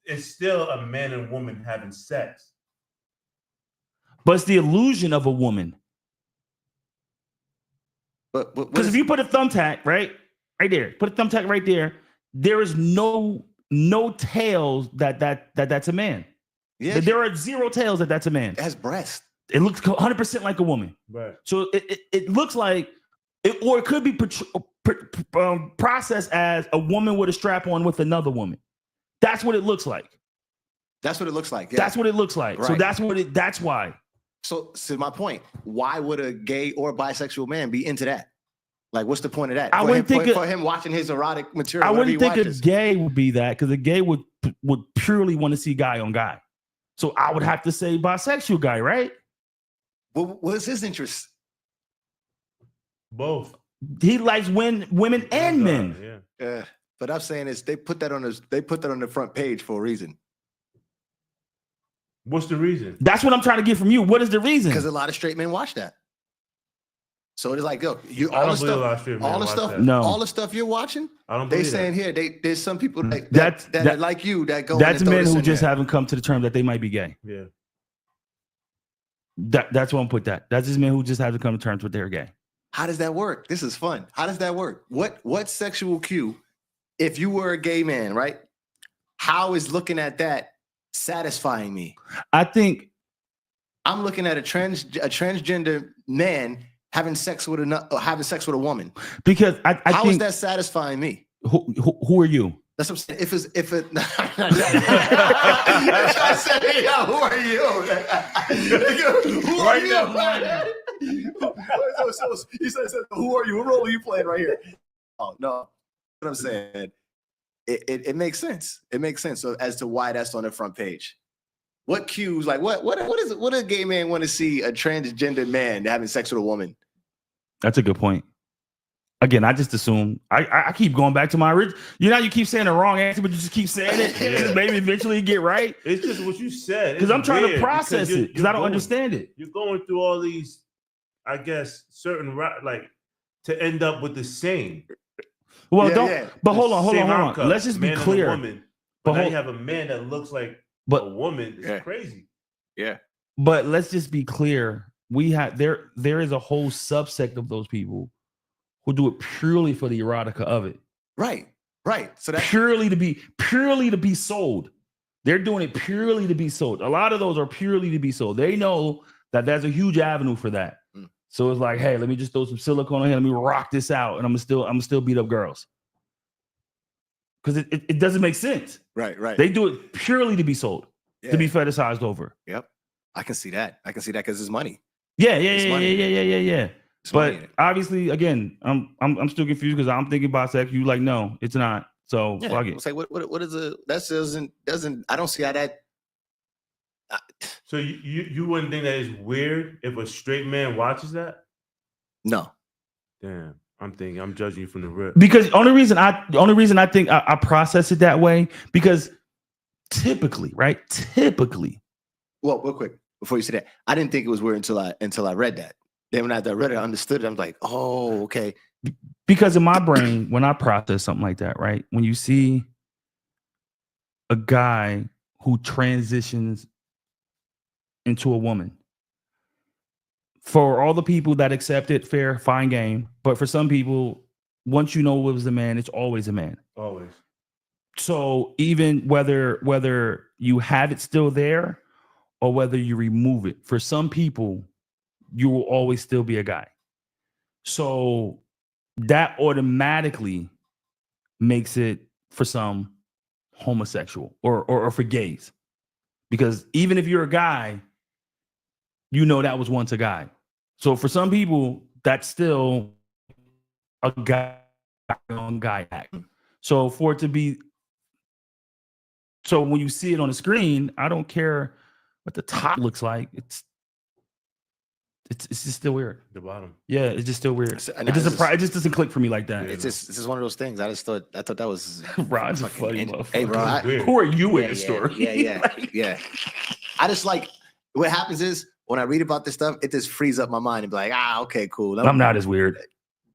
It's still a man and woman having sex. but it's the illusion of a woman. But Because if you put a thumbtack right there, put a thumbtack right there, there is no tails that's a man. yeah, There are 0 tails that's a man. it has breast. It looks 100% like a woman. Right. So it looks like, or it could be processed as a woman with a strap on with another woman. That's what it looks like. That's what it looks like. Yeah. That's what it looks like. So Right. that's why. So my point, why would a gay or bisexual man be into that? Like, what's the point of that? I wouldn't think for him watching his erotic material. I wouldn't think watches. a gay would be that, because a gay would purely want to see guy on guy. So I would have to say bisexual guy, right? What's his interest? Both. He likes women and men. Yeah. Yeah, but I'm saying is they put that on the front page for a reason. What's the reason? That's what I'm trying to get from you. What is the reason? Because a lot of straight men watch that. So it's like, yo, I don't believe a lot of straight men watch that. No. all the stuff you're watching. I don't They believe saying that. here, there's some people that That's- are like you that go. That's in and throw men this who in just there. haven't come to the term that they might be gay. Yeah. That's why I'm put that. That's just men who just haven't come to terms with they're gay. How does that work? This is fun. How does that work? What sexual cue, if you were a gay man, right? How is looking at that satisfying me? I think I'm looking at a transgender man having sex with a woman. because I How is think that satisfying me? who are you? That's what I'm saying. If it I said, hey, yo, who are you? Who are you? So he said, who are you? What role are you playing right here? Oh no. What I'm saying, it makes sense. It makes sense. So as to why that's on the front page. What cues, like what is it? What does a gay man want to see a transgender man having sex with a woman? That's a good point. Again, I just assume I keep going back to my original. You keep saying the wrong answer, but you just keep saying it. Yeah. Maybe eventually get right. It's just what you said. Because I'm trying to weird process it because I don't understand it. You're going through all these, I guess, certain like to end up with the same. Well, Yeah, don't. yeah. But hold The on. same Let's outcome, just be man and a clear. woman. But now hold- you have a man that looks like a But woman. It's Yeah. crazy. Yeah. but let's just be clear. We have there is a whole subsect of those people who do it purely for the erotica of it. Right. So that Purely to be sold. They're doing it purely to be sold. A lot of those are purely to be sold. They know that there's a huge avenue for that. Mm. So it's like, hey, let me just throw some silicone on here. Let me rock this out, and I'm gonna still beat up girls. Because it doesn't make sense. right. They do it purely to be sold, Yeah. to be fetishized over. Yep. I can see that because it's money. Yeah. It's money. Yeah. It's But money in it. obviously, again, I'm still confused because I'm thinking bisexual. You like, no, it's not. So Yeah, fuck it. it's like what is a that doesn't I don't see how that So you wouldn't think that it's weird if a straight man watches that? no. Damn. I'm judging you from the rip. Because the only reason I think I process it that way, because typically, Well, real quick before you say that, I didn't think it was weird until I read that. Then when I read it, I understood it. I'm like, oh, okay. because in my brain, when I process something like that, right? When you see a guy who transitions into a woman, for all the people that accept it, fair, fine game. But for some people, once you know it was a man, it's always a man. Always. So even whether you have it still there or whether you remove it, for some people, you will always still be a guy. So that automatically makes it for some homosexual or for gays. Because even if you're a guy, you know that was once a guy. So for some people, that's still a guy on guy act. So for it to be, so when you see it on the screen, I don't care what the top looks like. It's just still weird. The bottom. Yeah, it's just still weird. And It just doesn't click for me like that. It's just one of those things. I thought that was Rod's a fucking funny interesting. motherfucker. Hey, bro, Weird. Who are you in Yeah, the story? yeah. I just like what happens is when I read about this stuff, it just frees up my mind and be like, okay, cool. I'm not as weird.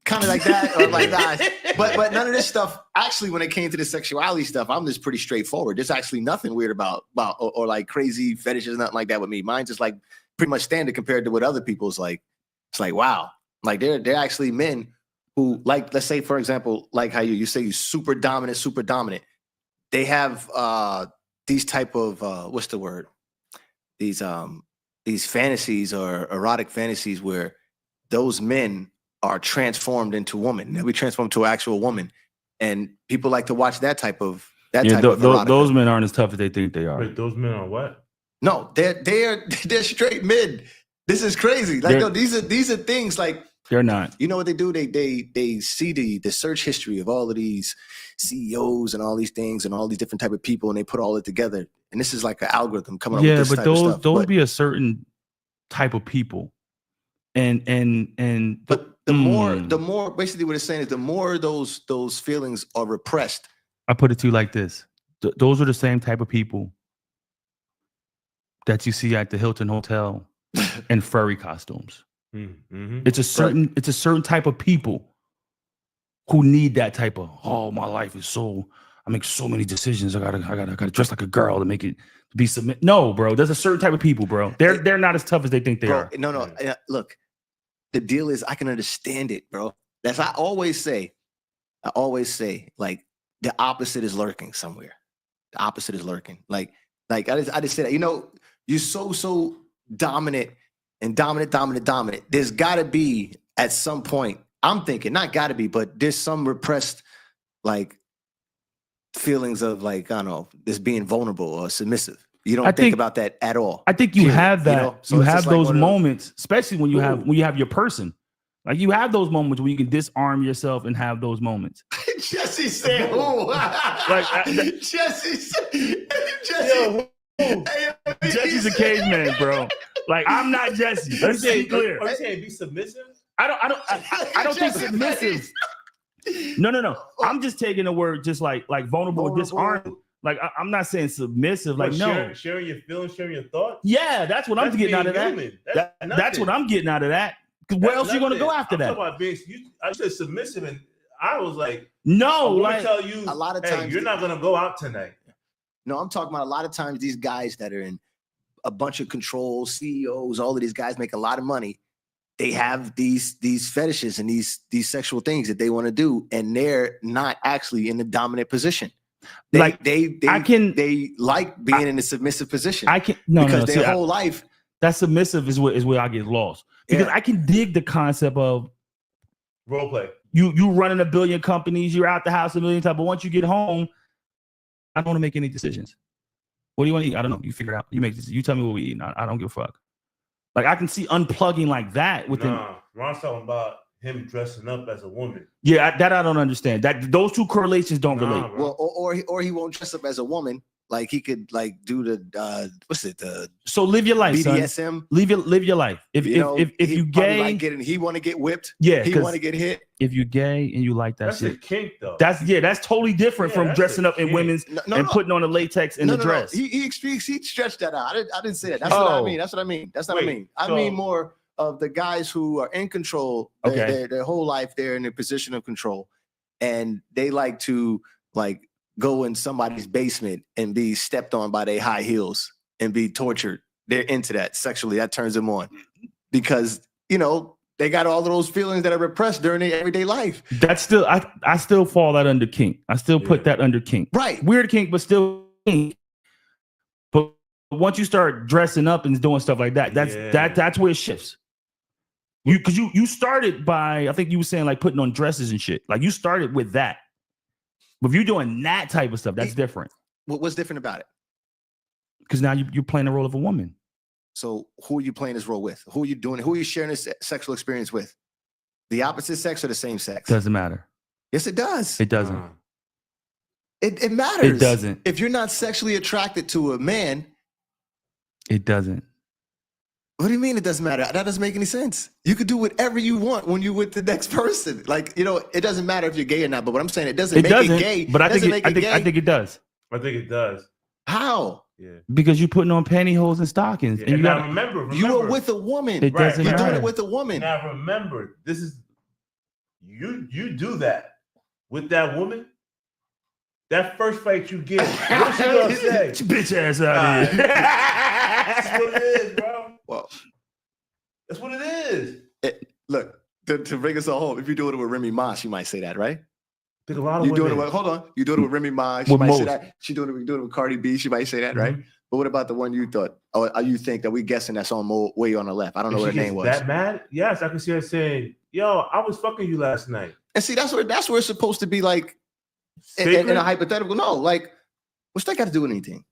kind of like that, or like that. But none of this stuff. Actually, when it came to the sexuality stuff, I'm just pretty straightforward. There's actually nothing weird about or like crazy fetishes, nothing like that with me. Mine's just like pretty much standard compared to what other people's like. It's like, wow, like they're actually men who, like, let's say for example, like how you say you super dominant. They have these type of what's the word? These fantasies or erotic fantasies where those men are transformed into women. They'll be transformed to an actual woman, and people like to watch that type of erotica. Those men aren't as tough as they think they are. Wait, those men are what? No, they're straight men. This is crazy. Like, no, these are things like they're not. You know what they do? They see the search history of all of these CEOs and all these things and all these different type of people, and they put all it together. And this is like an algorithm coming up with this type of stuff. Those be a certain type of people. But the more basically what it's saying is the more those feelings are repressed. I put it to you like this. Those are the same type of people that you see at the Hilton Hotel in furry costumes. Mm-hmm. It's a certain type of people who need that type of, oh, my life is I make so many decisions. I gotta dress like a girl to make it be submit. No, bro. There's a certain type of people, bro. They're not as tough as they think they are. No. Look, the deal is I can understand it, bro. That's I always say, like the opposite is lurking somewhere. The opposite is lurking. Like I just said, you're so dominant and dominant. There's gotta be at some point. I'm thinking, not gotta be, but there's some repressed like feelings of like, I don't know, this being vulnerable or submissive. You don't think about that at all. I think you have that. So you have those like moments, especially when you have your person. Like you have those moments where you can disarm yourself and have those moments. Jesse said, "Who?" Jesse said, Jesse's a caveman, bro. Like I'm not Jesse. Let's be clear. Are you saying be submissive? I don't think submissive. No. I'm just taking the word just like vulnerable and disarmed. Like I'm not saying submissive. Like no, sharing your feelings, sharing your thoughts. Yeah, that's what I'm getting out of that. That's what I'm getting out of that. Because where else are you going to go after that? About being, I said submissive, and I was like, no, like tell you a lot of times you're not going to go out tonight. No, I'm talking about a lot of times these guys that are in a bunch of control, CEOs, all of these guys make a lot of money. They have these fetishes and these sexual things that they want to do, and they're not actually in the dominant position. They like being in a submissive position. Their whole life. That submissive is where I get lost because I can dig the concept of role play. You running a billion companies, you're out the house a million times, but once you get home, I don't want to make any decisions. What do you want to eat? I don't know. You figure it out. You make this. You tell me what we eat. I don't give a fuck. Like I can see unplugging like that within. Nah, Ron's talking about him dressing up as a woman. Yeah, that I don't understand. That those two correlations don't relate. Well, or he won't dress up as a woman. Like he could like do the so live your life, BDSM. Son. Live your life. If you gay, like he want to get whipped. Yeah, he want to get hit. If you gay and you like that's shit, a kink though. That's totally different from dressing up in women's and putting on the latex and the dress. He stretched that out. I didn't say that. That's what I mean. That's what I mean. That's what I mean. I mean more of the guys who are in control. Their whole life they're in a position of control, and they like to like go in somebody's basement and be stepped on by their high heels and be tortured. They're into that sexually. That turns them on because, they got all of those feelings that are repressed during their everyday life. That's still, I still fall that under kink. I still put that under kink. Right. Weird kink, but still kink. But once you start dressing up and doing stuff like that, that's where it shifts. Because you started by, I think you were saying like putting on dresses and shit. Like you started with that. But if you're doing that type of stuff, that's different. What's different about it? Because now you're playing the role of a woman. So who are you playing this role with? Who are you doing? Who are you sharing this sexual experience with? The opposite sex or the same sex? Doesn't matter. Yes, it does. It doesn't. It matters. It doesn't. If you're not sexually attracted to a man. It doesn't. What do you mean it doesn't matter? That doesn't make any sense. You could do whatever you want when you're with the next person. Like, it doesn't matter if you're gay or not, but what I'm saying, it doesn't make it gay. But I think it does. I think it does. How? Yeah. Because you're putting on pantyhose and stockings. Yeah. And you gotta remember. You were with a woman. It doesn't matter. You're doing it with a woman. Now remember, this is you do that with that woman. That first fight you get, what's she gonna say? Bitch ass out here. That's what it is, bro. Well, That's what it is. Look, to bring us all home, if you're doing it with Remy Ma, she might say that, right? Think a lot of You doing women. it with, hold on. You doing it with Remy Ma, she With might say most. that. She doing it with Cardi B, she might say that, right? But what about the one you thought? Oh, you think that we guessing that's on way on the left? I don't know what her name was. That mad? Yes, I can see her saying, "Yo, I was fucking you last night." And see, that's where it's supposed to be like in Sacred? a hypothetical. No, like, what's that got to do with anything?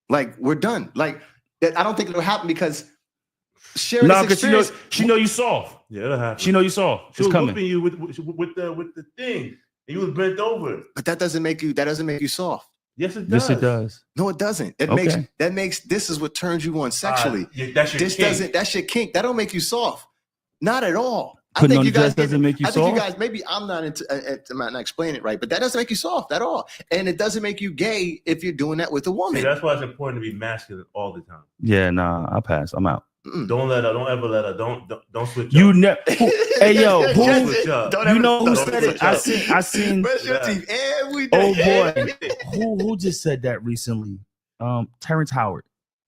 Like, we're done. Like, that, I don't think it'll happen because sharing No, this because experience. she know you soft. Yeah, it'll happen. She know you soft. She It's was coming. whooping you with the thing, and you was bent over. But that doesn't make you soft. Yes, it does. Yes, it does. No, it doesn't. It Okay. makes this is what turns you on sexually. That's your This kink. doesn't. That's your kink. That don't make you soft. Not at all. Putting on the dress doesn't make you I think you soft? guys, maybe I'm not not explaining it right, but that doesn't make you soft at all. And it doesn't make you gay if you're doing that with a See, woman. that's why it's important to be masculine all the time. Yeah, nah, I'll pass. I'm out. Mm. Don't ever let her. Don't switch. You up. never. Hey yo, who? Switch up. Don't You ever- know who don't said ever it? I seen. Brush your Yeah. teeth every Oh day. boy, who just said that recently? Terrence Howard.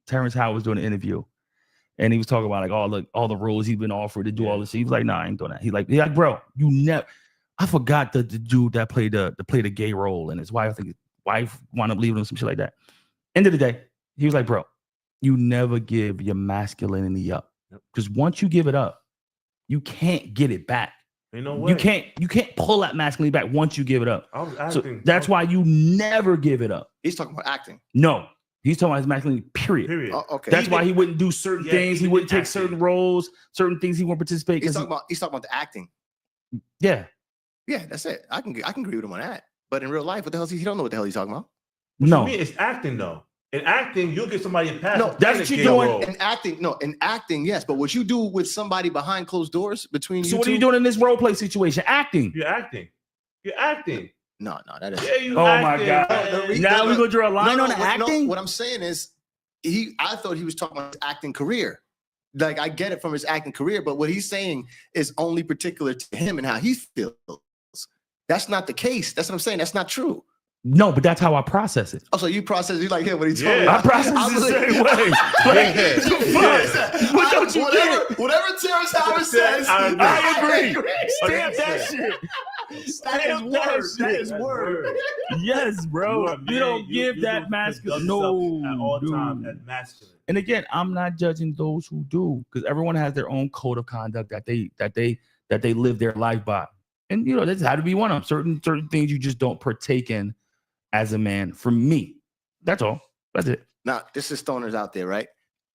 Terrence Howard was doing an interview, and he was talking about like all the roles he's been offered to do all this shit. He was like, "Nah, I ain't doing that." He's like, bro, you never. I forgot the dude that played the gay role, and his wife, I think his wife wound up leaving him, some shit like that. End of the day, he was like, "Bro, you never give your masculinity up, because once you give it up, you can't get it back. Ain't no way. You can't pull that masculinity back once you give it up. I was So acting. that's why you never give it up. He's talking about acting. No, he's talking about his masculinity. Period. Period. Oh, okay. That's why he wouldn't do certain Yeah, things. He even wouldn't take acting. certain roles, certain things he won't participate. he's 'Cause talking about the acting. yeah, Yeah, that's it. I can agree with him on that. But in real life, what the hell he don't know what the hell he's talking about. What no. you mean? It's acting though. In acting, you'll get somebody a pass. No, to that's play what the you're gay doing role. In acting, yes. But what you do with somebody behind closed doors between So you what two? are you doing in this role play situation? Acting. You're acting. You're acting. No, that is. Yeah, you Oh acting. my god! man. Now we're gonna draw a line on what- acting. what I'm saying is, I thought he was talking about his acting career. Like, I get it from his acting career, but what he's saying is only particular to him and how he feels. That's not the case. That's what I'm saying. That's not true. No, but that's how I process it. Oh, so you process you like him when he told Yeah. me. I process I'm it the like- same way. Yeah. What don't you get? Whatever Terrence Howard says, I agree. Stamp that shit. That is Stamp word. that That shit. is word. Yes, bro. You don't give that masculine. No, at all dude. times as masculine. And again, I'm not judging those who do, because everyone has their own code of conduct that they live their life by. And you know, that's how to be one of them. Certain things you just don't partake in as a man. For me, that's all. That's it. Now, this is stoners out there, right?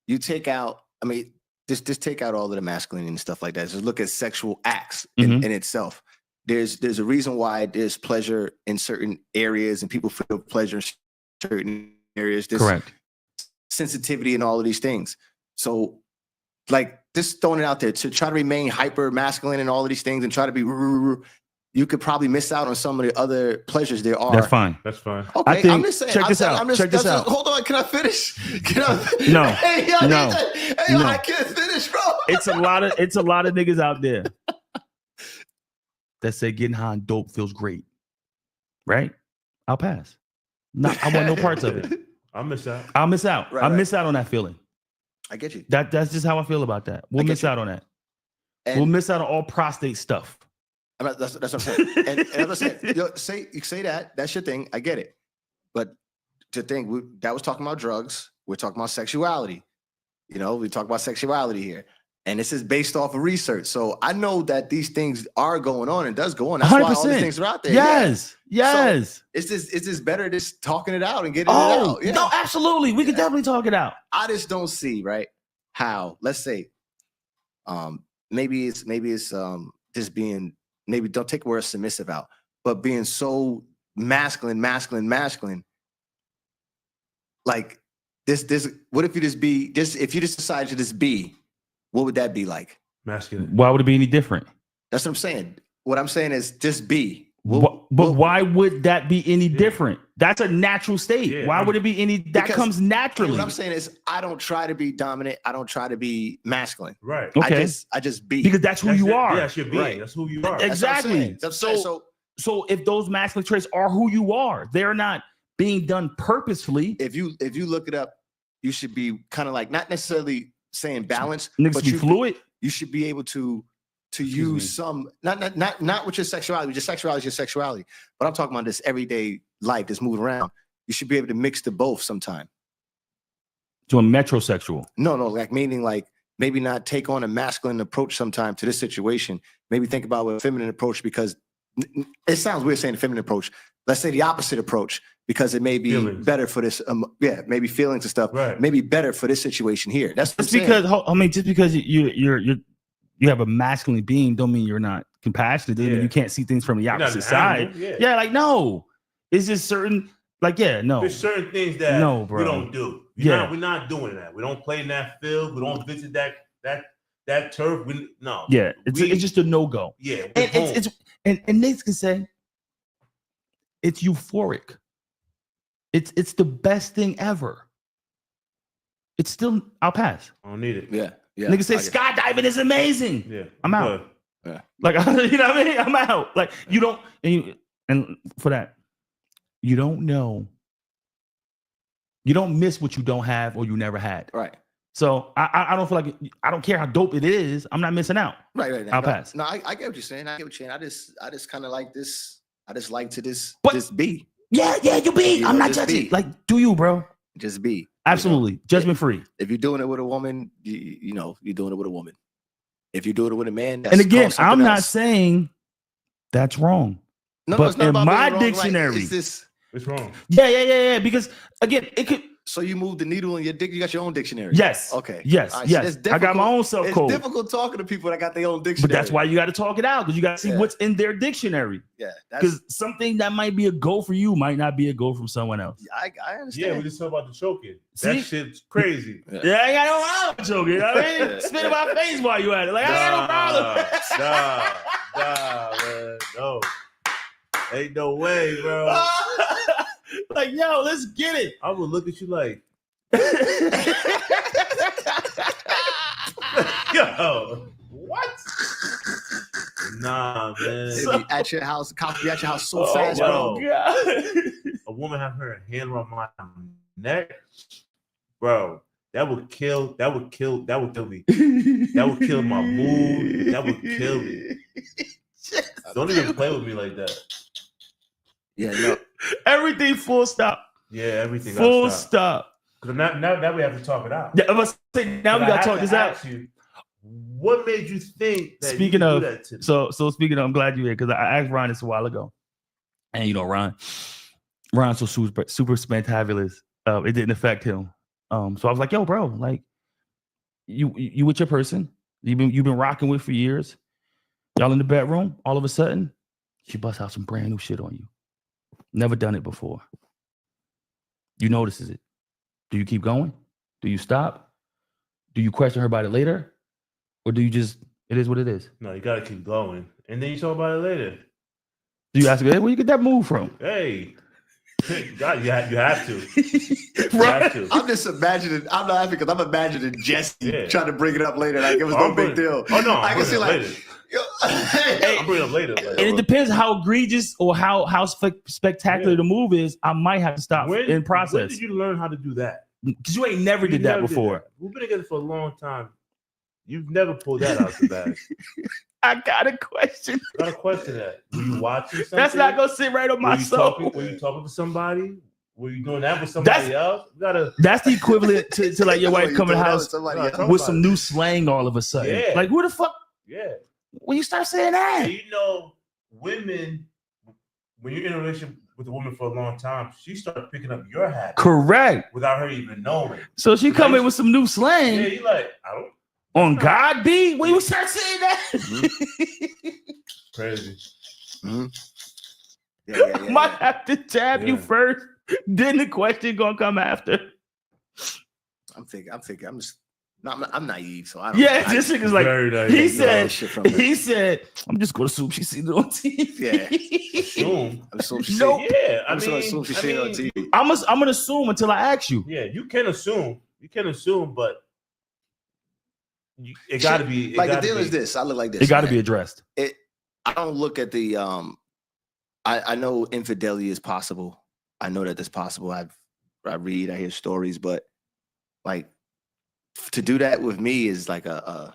You take out, I mean, just take out all of the masculinity and stuff like that. Just look at sexual acts in itself. There's a reason why there's pleasure in certain areas and people feel pleasure in certain areas. There's Correct. sensitivity and all of these things. So, like, just throwing it out there to try to remain hyper masculine and all of these things and try to be, you could probably miss out on some of the other pleasures there are. That's fine. That's fine. Okay, I think- I'm just saying. check I'm this saying- out. I'm just, Check this that's just- out. hold on, can I finish? Can I, No. Hey, yo, No. hey, yo, No. I can't finish, bro. It's a lot of niggas out there that say getting high on dope feels great. Right? I'll pass. No, I want no parts of it. I miss out. I'll miss out. Right, I'll right. miss out on that feeling. I get you. That's just how I feel about that. We'll I get miss you. out on that. And We'll miss out on all prostate stuff. that's what I'm saying. And as I said, you say that's your thing. I get it. But to think that was talking about drugs. We're talking about sexuality. You know, we talk about sexuality here. And this is based off of research. So I know that these things are going on and does go on. That's why all 100%. these things are out there. Yeah. Yes. It's just better just talking it out and getting Oh, it out. Yeah. no, absolutely. We could definitely talk it out. I just don't see, right, how, let's say, maybe it's just being, maybe don't take the word submissive out, but being so masculine, like this, what if you if you just decided to just be, what would that be like? Masculine. Why would it be any different? That's what I'm saying. What I'm saying is just be. But why would that be any different? That's a natural state. Yeah, Why would it be any? That because- comes naturally. What I'm saying is I don't try to be dominant. I don't try to be masculine. Right. Okay. I just be. Because that's who you are. Yeah, that's your being. Right. That's who you are. That's what I'm Exactly. saying. That's what I'm saying. So So if those masculine traits are who you are, they're not being done purposefully. if you look it up, you should be kind of like not necessarily saying balance. Niggas but be fluid. You should be able to use some not with your sexuality. Your sexuality is your sexuality. But I'm talking about this everyday life that's moving around. You should be able to mix the both sometime. To a metrosexual. No, like meaning like maybe not take on a masculine approach sometime to this situation. Maybe think about a feminine approach, because it sounds weird saying the feminine approach. Let's say the opposite approach, because it may be better for this. Maybe feelings and stuff. Right. Maybe better for this situation here. That's just because just because you have a masculine being, don't mean you're not compassionate. Doesn't mean you can't see things from the opposite side. Yeah, like no, it's just certain. Like there's certain things that we don't do. We're not doing that. We don't play in that field. We don't visit that turf. It's just a no-go. Yeah, and niggas can say it's euphoric. It's the best thing ever. It's still, I'll pass. I don't need it. Yeah. Niggas say skydiving is amazing. Yeah, I'm out. Yeah. Like you know what I mean? I'm out. Like you don't, and for that, you don't know. You don't miss what you don't have or you never had. Right. So I don't feel like I don't care how dope it is. I'm not missing out. Right. I'll pass. No, I get what you're saying. I just kind of like this. I just like to just be. Yeah, you be. I'm not judging. Like, do you, bro? Just be. Absolutely. Judgment free. If you're doing it with a woman, you know, you're doing it with a woman. If you're doing it with a man, that's and again, I'm not else. saying that's wrong. No, but it's not in about my being wrong. dictionary, Like, it's wrong. Yeah. Because again, it could. So you move the needle in your dick. You got your own dictionary. Yes. Okay. Yes. Right, yes. So I got my own self code. It's difficult talking to people that got their own dictionary. But that's why you got to talk it out, because you got to see what's in their dictionary. Yeah. Because something that might be a go for you might not be a go from someone else. I understand. Yeah, we just talk about the choking. That shit's crazy. Yeah, I ain't got no problem with choking. You know what I mean? Spit in my face while you at it. Like, I ain't got no problem. Nah, man. No. Ain't no way, bro. Like, yo, let's get it. I would look at you like, yo, what? Nah, man. So, at your house, the cops be at your house so fast, bro. God. A woman have her hand around my neck, bro. That would kill me. That would kill my mood. That would kill me. Don't even play with me like that. Yeah, no. Everything full stop. Yeah, everything full stop. Because now we have to talk it out. Yeah, I must say, now we got to talk this out. What made you think that speaking you of, do that to me? so speaking of, I'm glad you're here, because I asked Ron this a while ago. And you know, Ron's so super spectacular. It didn't affect him. So I was like, yo, bro, like you with your person you've been rocking with for years. Y'all in the bedroom, all of a sudden, she busts out some brand new shit on you. Never done it before. You notices it. Do you keep going? Do you stop? Do you question her about it later? Or do you just, it is what it is? No, you gotta keep going. And then you talk about it later. Do you ask me, hey, where you get that move from? Hey. God, you have to. Right. I'm just imagining. I'm not laughing because I'm imagining Jesse trying to bring it up later. Like it was no big deal. Oh no, I can see like. I'll bring it up later. And it depends how egregious or how spectacular the move is. I might have to stop in process. When did you learn how to do that? Because you ain't never did that before. We've been together for a long time. You've never pulled that out the bag. I got a question. Got a question that. Were you watching something? That's not gonna sit right on my soul. Were you talking to somebody? Were you doing that with somebody else? That's the equivalent to like your wife coming to the house with some new slang all of a sudden. Yeah. Like who the fuck? Yeah. When you start saying that, and you know, women, when you're in a relationship with a woman for a long time, she starts picking up your habits. Correct. Without her even knowing. So she come in with some new slang. Yeah, you like, I don't. On God B, when you start saying that, crazy. Mm-hmm. Yeah. Might have to tab you first. Then the question gonna come after. I'm thinking. I'm naive, so I don't. Yeah, this nigga's like he said. I'm just gonna assume she seen it on TV. Yeah, assume. Nope. Yeah, I'm gonna assume she seen it on TV. I'm gonna assume until I ask you. Yeah, you can assume, but. It got to be like the deal is this. I look like this. It got to be addressed. I don't look at the. I know infidelity is possible. I know that it's possible. I read. I hear stories, but like to do that with me is like I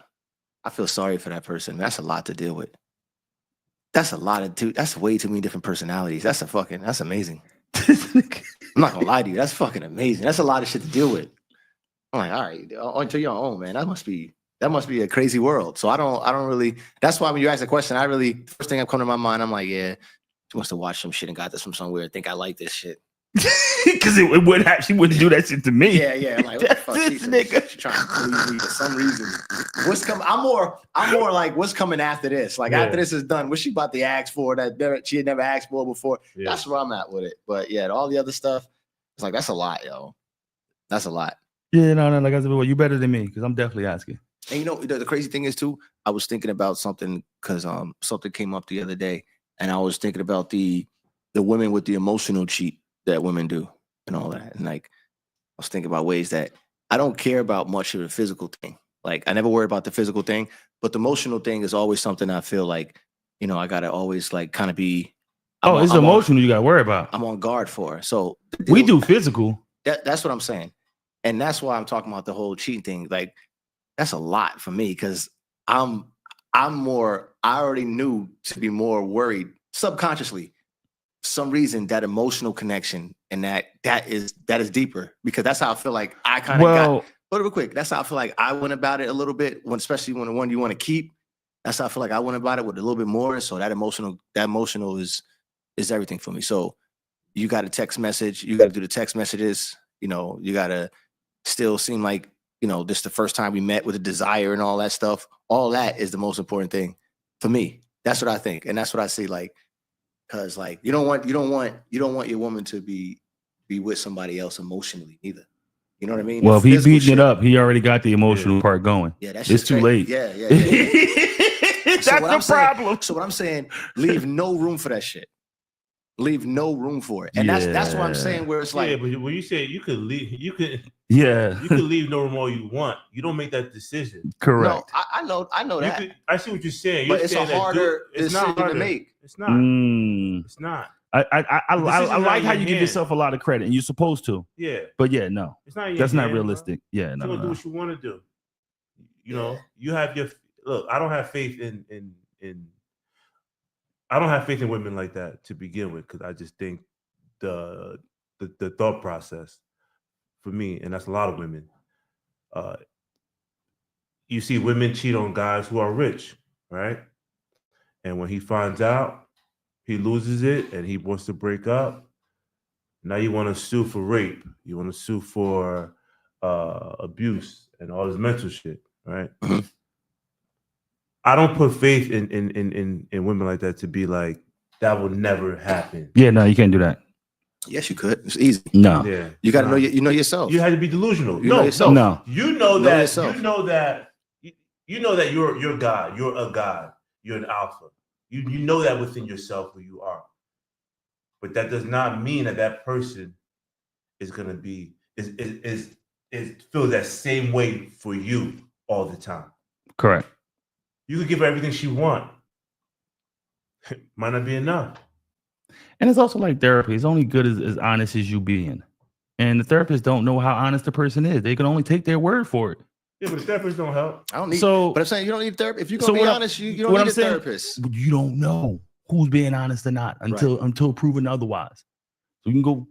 feel sorry for that person. That's a lot to deal with. That's a lot of that's way too many different personalities. That's amazing. I'm not gonna lie to you. That's fucking amazing. That's a lot of shit to deal with. I'm like, all right, until your own, man. That must be a crazy world. So I don't really. That's why when you ask the question, first thing that come to my mind, I'm like, yeah, she must have watched some shit and got this from somewhere. Think I like this shit. Because she wouldn't do that shit to me. Yeah. I'm like, what the fuck? This nigga. She trying to please me for some reason. What's coming? I'm more like, what's coming after this? Like after this is done, what's she about to ask for that she had never asked for before? Yeah. That's where I'm at with it. But yeah, all the other stuff, it's like that's a lot, yo. That's a lot. Yeah, no. Like I said, well, you better than me because I'm definitely asking. And you know, the crazy thing is too, I was thinking about something because something came up the other day, and I was thinking about the women with the emotional cheat that women do and all that. And like, I was thinking about ways that I don't care about much of the physical thing. Like, I never worry about the physical thing, but the emotional thing is always something I feel like, you know, I gotta always like kind of be. It's emotional. You gotta worry about. I'm on guard for. So we do physical. That's what I'm saying, and that's why I'm talking about the whole cheating thing. Like, that's a lot for me because I'm more. I already knew to be more worried subconsciously. Some reason that emotional connection and that is deeper because that's how I feel like I kind of got. But real quick, that's how I feel like I went about it a little bit. Especially when the one you want to keep, that's how I feel like I went about it with a little bit more. So that emotional is everything for me. So you got a text message, you got to do the text messages. You know, you got to still seem like, you know, this is the first time we met with a desire and all that stuff. All that is the most important thing for me. That's what I think, and that's what I see. Like. Cause like you don't want your woman to be with somebody else emotionally either. You know what I mean? Well, if he's beating it up, he already got the emotional part going. Yeah, it's too late. Yeah. That's the problem. So what I'm saying, leave no room for that shit. Leave no room for it. And that's what I'm saying, where it's like, yeah, but when you say you could leave, you could leave no room all you want. You don't make that decision. Correct. No, I know that. I see what you're saying. But it's a harder decision to make. It's not. It's not. I like how you give yourself a lot of credit, and you're supposed to. Yeah. But yeah, no. It's not. That's not realistic. Bro. Yeah, no. You're gonna do what you want to do. You know, you have your look. I don't have faith in I don't have faith in women like that to begin with, because I just think the thought process for me, and that's a lot of women. You see women cheat on guys who are rich, right? And when he finds out, he loses it and he wants to break up. Now you want to sue for rape. You want to sue for abuse and all this mental shit, right? I don't put faith in women like that to be like, that will never happen. Yeah, no, you can't do that. Yes, you could. It's easy. No. Yeah. You got to know you know yourself. You have to be delusional. You know yourself. No. You know that you're God. You're a God. You're an alpha. You know that within yourself who you are. But that does not mean that person is going to be is feel that same way for you all the time. Correct. You could give her everything she wants. Might not be enough. And it's also like therapy. It's only good as honest as you being. And the therapists don't know how honest the person is. They can only take their word for it. Yeah, but the therapists don't help. I don't need. But I'm saying you don't need therapy. If you're gonna be honest, you don't need a therapist. You don't know who's being honest or not until proven otherwise. So you can go.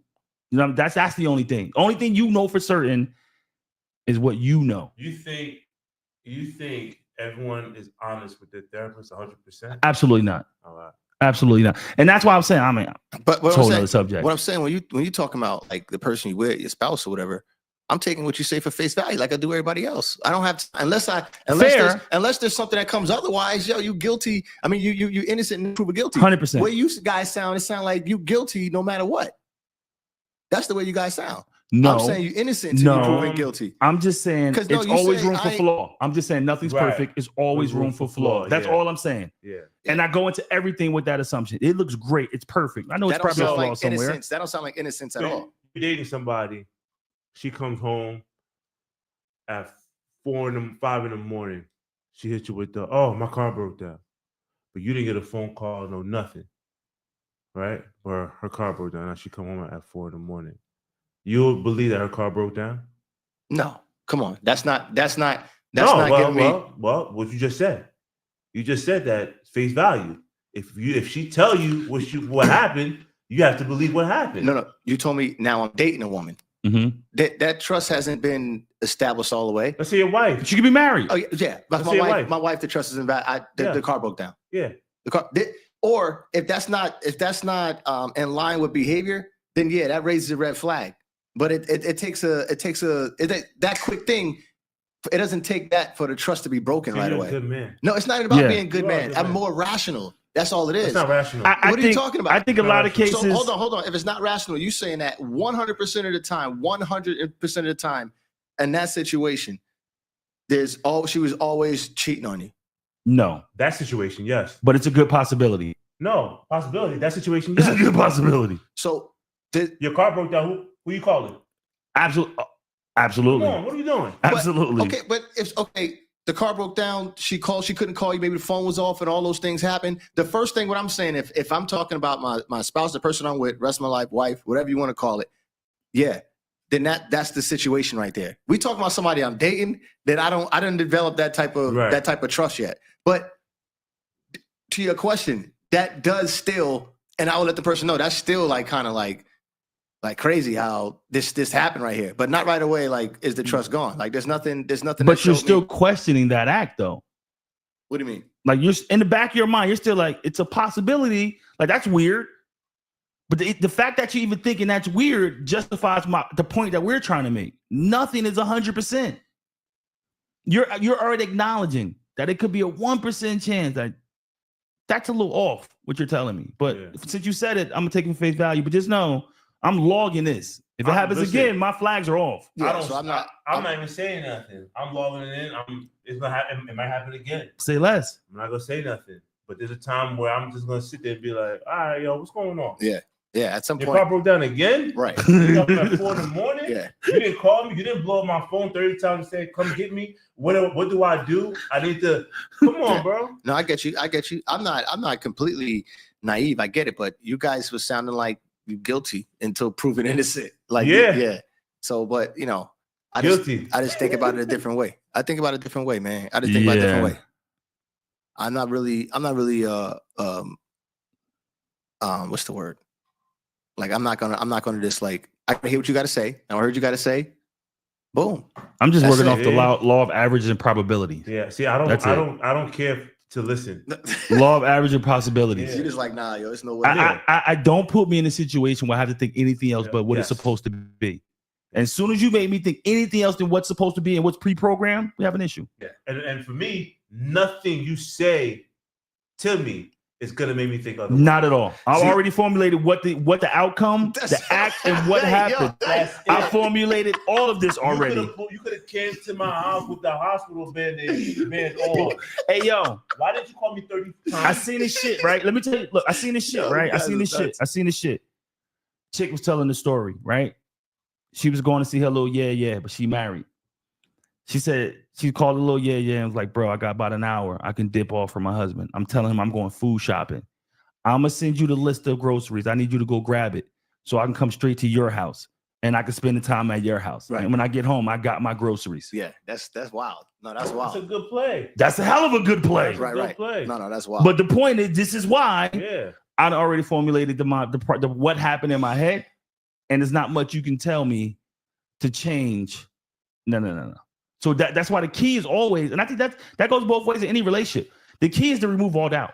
You know, that's the only thing. Only thing you know for certain is what you know. You think everyone is honest with their therapist 100%? Absolutely not. All right. Absolutely not. And that's why I'm saying, but what whole other subject. What I'm saying, when you talking about like the person you with, your spouse or whatever, I'm taking what you say for face value, like I do everybody else. I don't have to, unless there's something that comes otherwise. Yo, you guilty. I mean, you innocent and proven guilty. 100%. The way you guys sound, it sound like you guilty no matter what. That's the way you guys sound. No, I'm saying you innocent until you're proven guilty. I'm just saying it's always room for flaw. I'm just saying nothing's perfect. It's always room for flaw. That's all I'm saying. Yeah. And I go into everything with that assumption. It looks great. It's perfect. I know it's probably a flaw somewhere. That don't sound like innocence at all. You're dating somebody. She comes home at 4 and 5 in the morning. She hits you with my car broke down. But you didn't get a phone call, no nothing. Right? Or her car broke down. Now she come home at 4 in the morning. You'll believe that her car broke down? No. Come on, that's not Well, giving me. well, what you just said. You just said that face value. If she tell you what happened, you have to believe what happened. No, you told me now I'm dating a woman. Mm-hmm. That trust hasn't been established all the way. Let's say your wife. But you can be married. Oh yeah, but my wife, the trust isn't bad. The car broke down. Yeah. The car, or if that's not in line with behavior, then yeah, that raises a red flag. But it takes that quick thing. It doesn't take that for the trust to be broken right away. Good man. No, it's not about being a good You are a man. good I'm man. more rational. That's all it is. It's not rational. What are you talking about? I think a lot of cases. So hold on. If it's not rational, you saying that 100% of the time, 100% of the time, in that situation, she was always cheating on you. No, That situation, yes. but it's a good possibility. No possibility. That situation, It's yes. a good possibility. So Your car broke down. Who you calling? Absolutely. Come Absolutely. on, what are you doing? Absolutely. okay, but if the car broke down, she couldn't call you, maybe the phone was off and all those things happen. The first thing, what I'm saying, if I'm talking about my spouse, the person I'm with, rest of my life, wife, whatever you want to call it, yeah, then that's the situation right there. We talking about somebody I'm dating that I didn't develop that type of trust yet. But to your question, that does still, and I will let the person know that's still like kind of like crazy how this happened right here, but not right away. Like, is the trust gone? Like, there's nothing. But you're still questioning that act, though. What do you mean? Like, you're in the back of your mind, you're still like, it's a possibility. Like, that's weird. But the fact that you're even thinking that's weird justifies the point that we're trying to make. Nothing is 100%. You're already acknowledging that it could be a 1% chance. That that's a little off what you're telling me. But since you said it, I'm gonna take it for face value. But just know I'm logging this. If it happens again, my flags are off. Yeah, I'm not even saying nothing. I'm logging it in. It's gonna happen. It might happen again. Say less. I'm not gonna say nothing. But there's a time where I'm just gonna sit there and be like, all right, yo, what's going on? Yeah. At some Your point, car broke down again. right? You up at 4 a.m. Yeah. You didn't call me. You didn't blow up my phone 30 times and say, "Come get me." What do I do? I need to. Come on, bro. No, I get you. I'm not completely naive. I get it, but you guys were sounding like you guilty until proven innocent. Like, yeah. So, but I just think about it a different way. I think about it a different way, man. I just think about it a different way. I'm not really what's the word? Like, I'm not gonna just like, I hear what you got to say. I heard you got to say. Boom. I'm just That's working it. off the law of averages and probabilities. Yeah. See, I don't care to listen. Law of average and possibilities. You're just like, nah, yo, it's no way. I don't put me in a situation where I have to think anything else but what it's supposed to be. And as soon as you make me think anything else than what's supposed to be and what's pre-programmed, we have an issue. Yeah. And for me, nothing you say to me is gonna make me think otherwise. Not at all. I've already formulated what the outcome, the act, and what happened. I formulated all of this already. You could have came to my house with the hospital band on. Hey, yo. Why didn't you call me 30 times? I seen this shit, right? Let me tell you. Look, I seen this shit, right? I seen this shit. Chick was telling the story, right? She was going to see her little but she married. She said she called a little and was like, bro, I got about an hour. I can dip off for my husband. I'm telling him I'm going food shopping. I'm going to send you the list of groceries. I need you to go grab it so I can come straight to your house and I can spend the time at your house. Right. And when I get home, I got my groceries. Yeah, that's wild. No, that's wild. That's a good play. That's a hell of a good play. That's right. Play. No, that's wild. But the point is, this is why I'd already formulated the what happened in my head, and there's not much you can tell me to change. No. So that's why the key is always, and I think that goes both ways in any relationship. The key is to remove all doubt.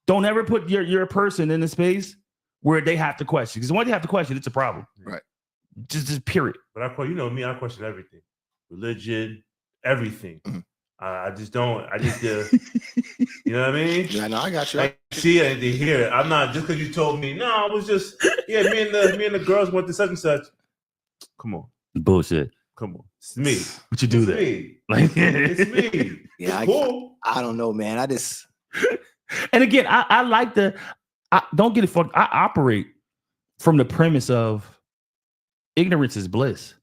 Don't ever put your person in a space where they have to question. Because once they have to question, it's a problem. Right. Just period. But I question everything. Religion, everything. Mm-hmm. I just you know what I mean? Yeah, no, I got you. I see it and hear it. I'm not, just because you told me, no, I was just, me and the girls went to such and such. Come on. Bullshit. Come on. It's me. What you do it's there? Me. Like, it's me. Yeah, cool. I don't know, man. And again, I like don't get it fucked. I operate from the premise of ignorance is bliss.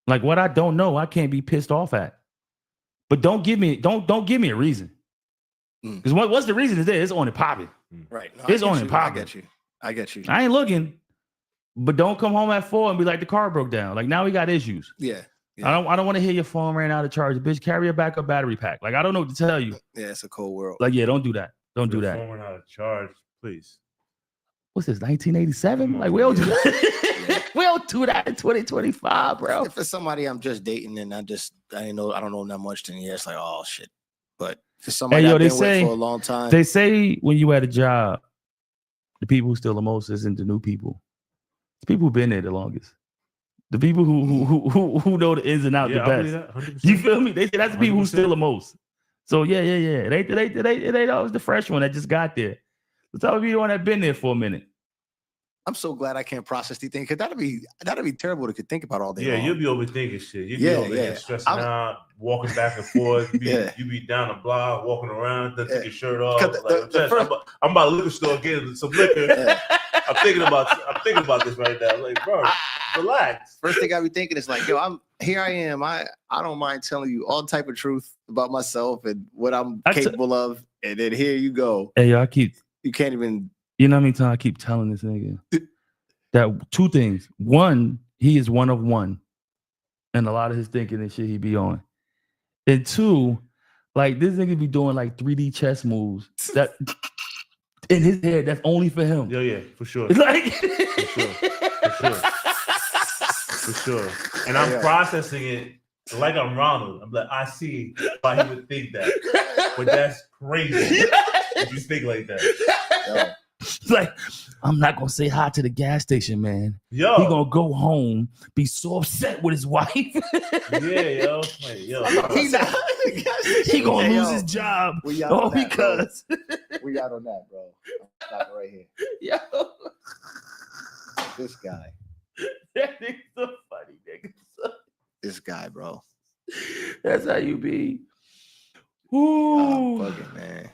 Like, what I don't know, I can't be pissed off at. But don't give me a reason. Because what's the reason is there? It's on and popping. Right. No, it's on and popping. I get you. I ain't looking. But don't come home at 4 and be like, the car broke down. Like, now we got issues. Yeah. Yeah. I don't want to hear your phone ran out of charge. Bitch, carry a backup battery pack. Like, I don't know what to tell you. Yeah, it's a cold world. Like, yeah, don't do that. Don't do that. Phone went out of charge, please. What's this, 1987? Like, we don't do that. We don't do that in 2025, bro. If it's somebody I'm just dating and I don't know that much, then yeah, it's like, oh shit. But if it's somebody I've been with for a long time. They say when you at a job, the people who steal the most isn't the new people. The people who've been there the longest. The people who know the ins and outs the best. You feel me? They say that's the people 100%. Who steal the most. So yeah. It ain't always the fresh one that just got there. The type of people that been there for a minute. I'm so glad I can't process these things because that'd be terrible to think about all day. Yeah, long. you'll be overthinking shit. You'll be over here stressing out, walking back and forth. You be down the block, walking around, then take your shirt off. I'm about to liquor store getting some liquor. Yeah. I'm thinking about this right now. Like, bro, relax. First thing I be thinking is like, yo, I am. I don't mind telling you all type of truth about myself and what I'm capable of. And then here you go. Hey, yo, you can't even. You know how many times I keep telling this nigga that two things. One, he is one of one. And a lot of his thinking and shit he be on. And two, like this nigga be doing like 3D chess moves that in his head, that's only for him. Yeah, for sure. Like for sure. And I'm processing it like I'm Ronald. I'm like, I see why he would think that. But that's crazy if you think like that. Yo. Like, I'm not gonna say hi to the gas station, man. Yo, he gonna go home, be so upset with his wife. Yo. He gonna lose his job. All because we got on that, bro. Stop right here. Yo, this guy. That nigga's so funny, nigga. This guy, bro. That's how you be. Ooh, fucking man.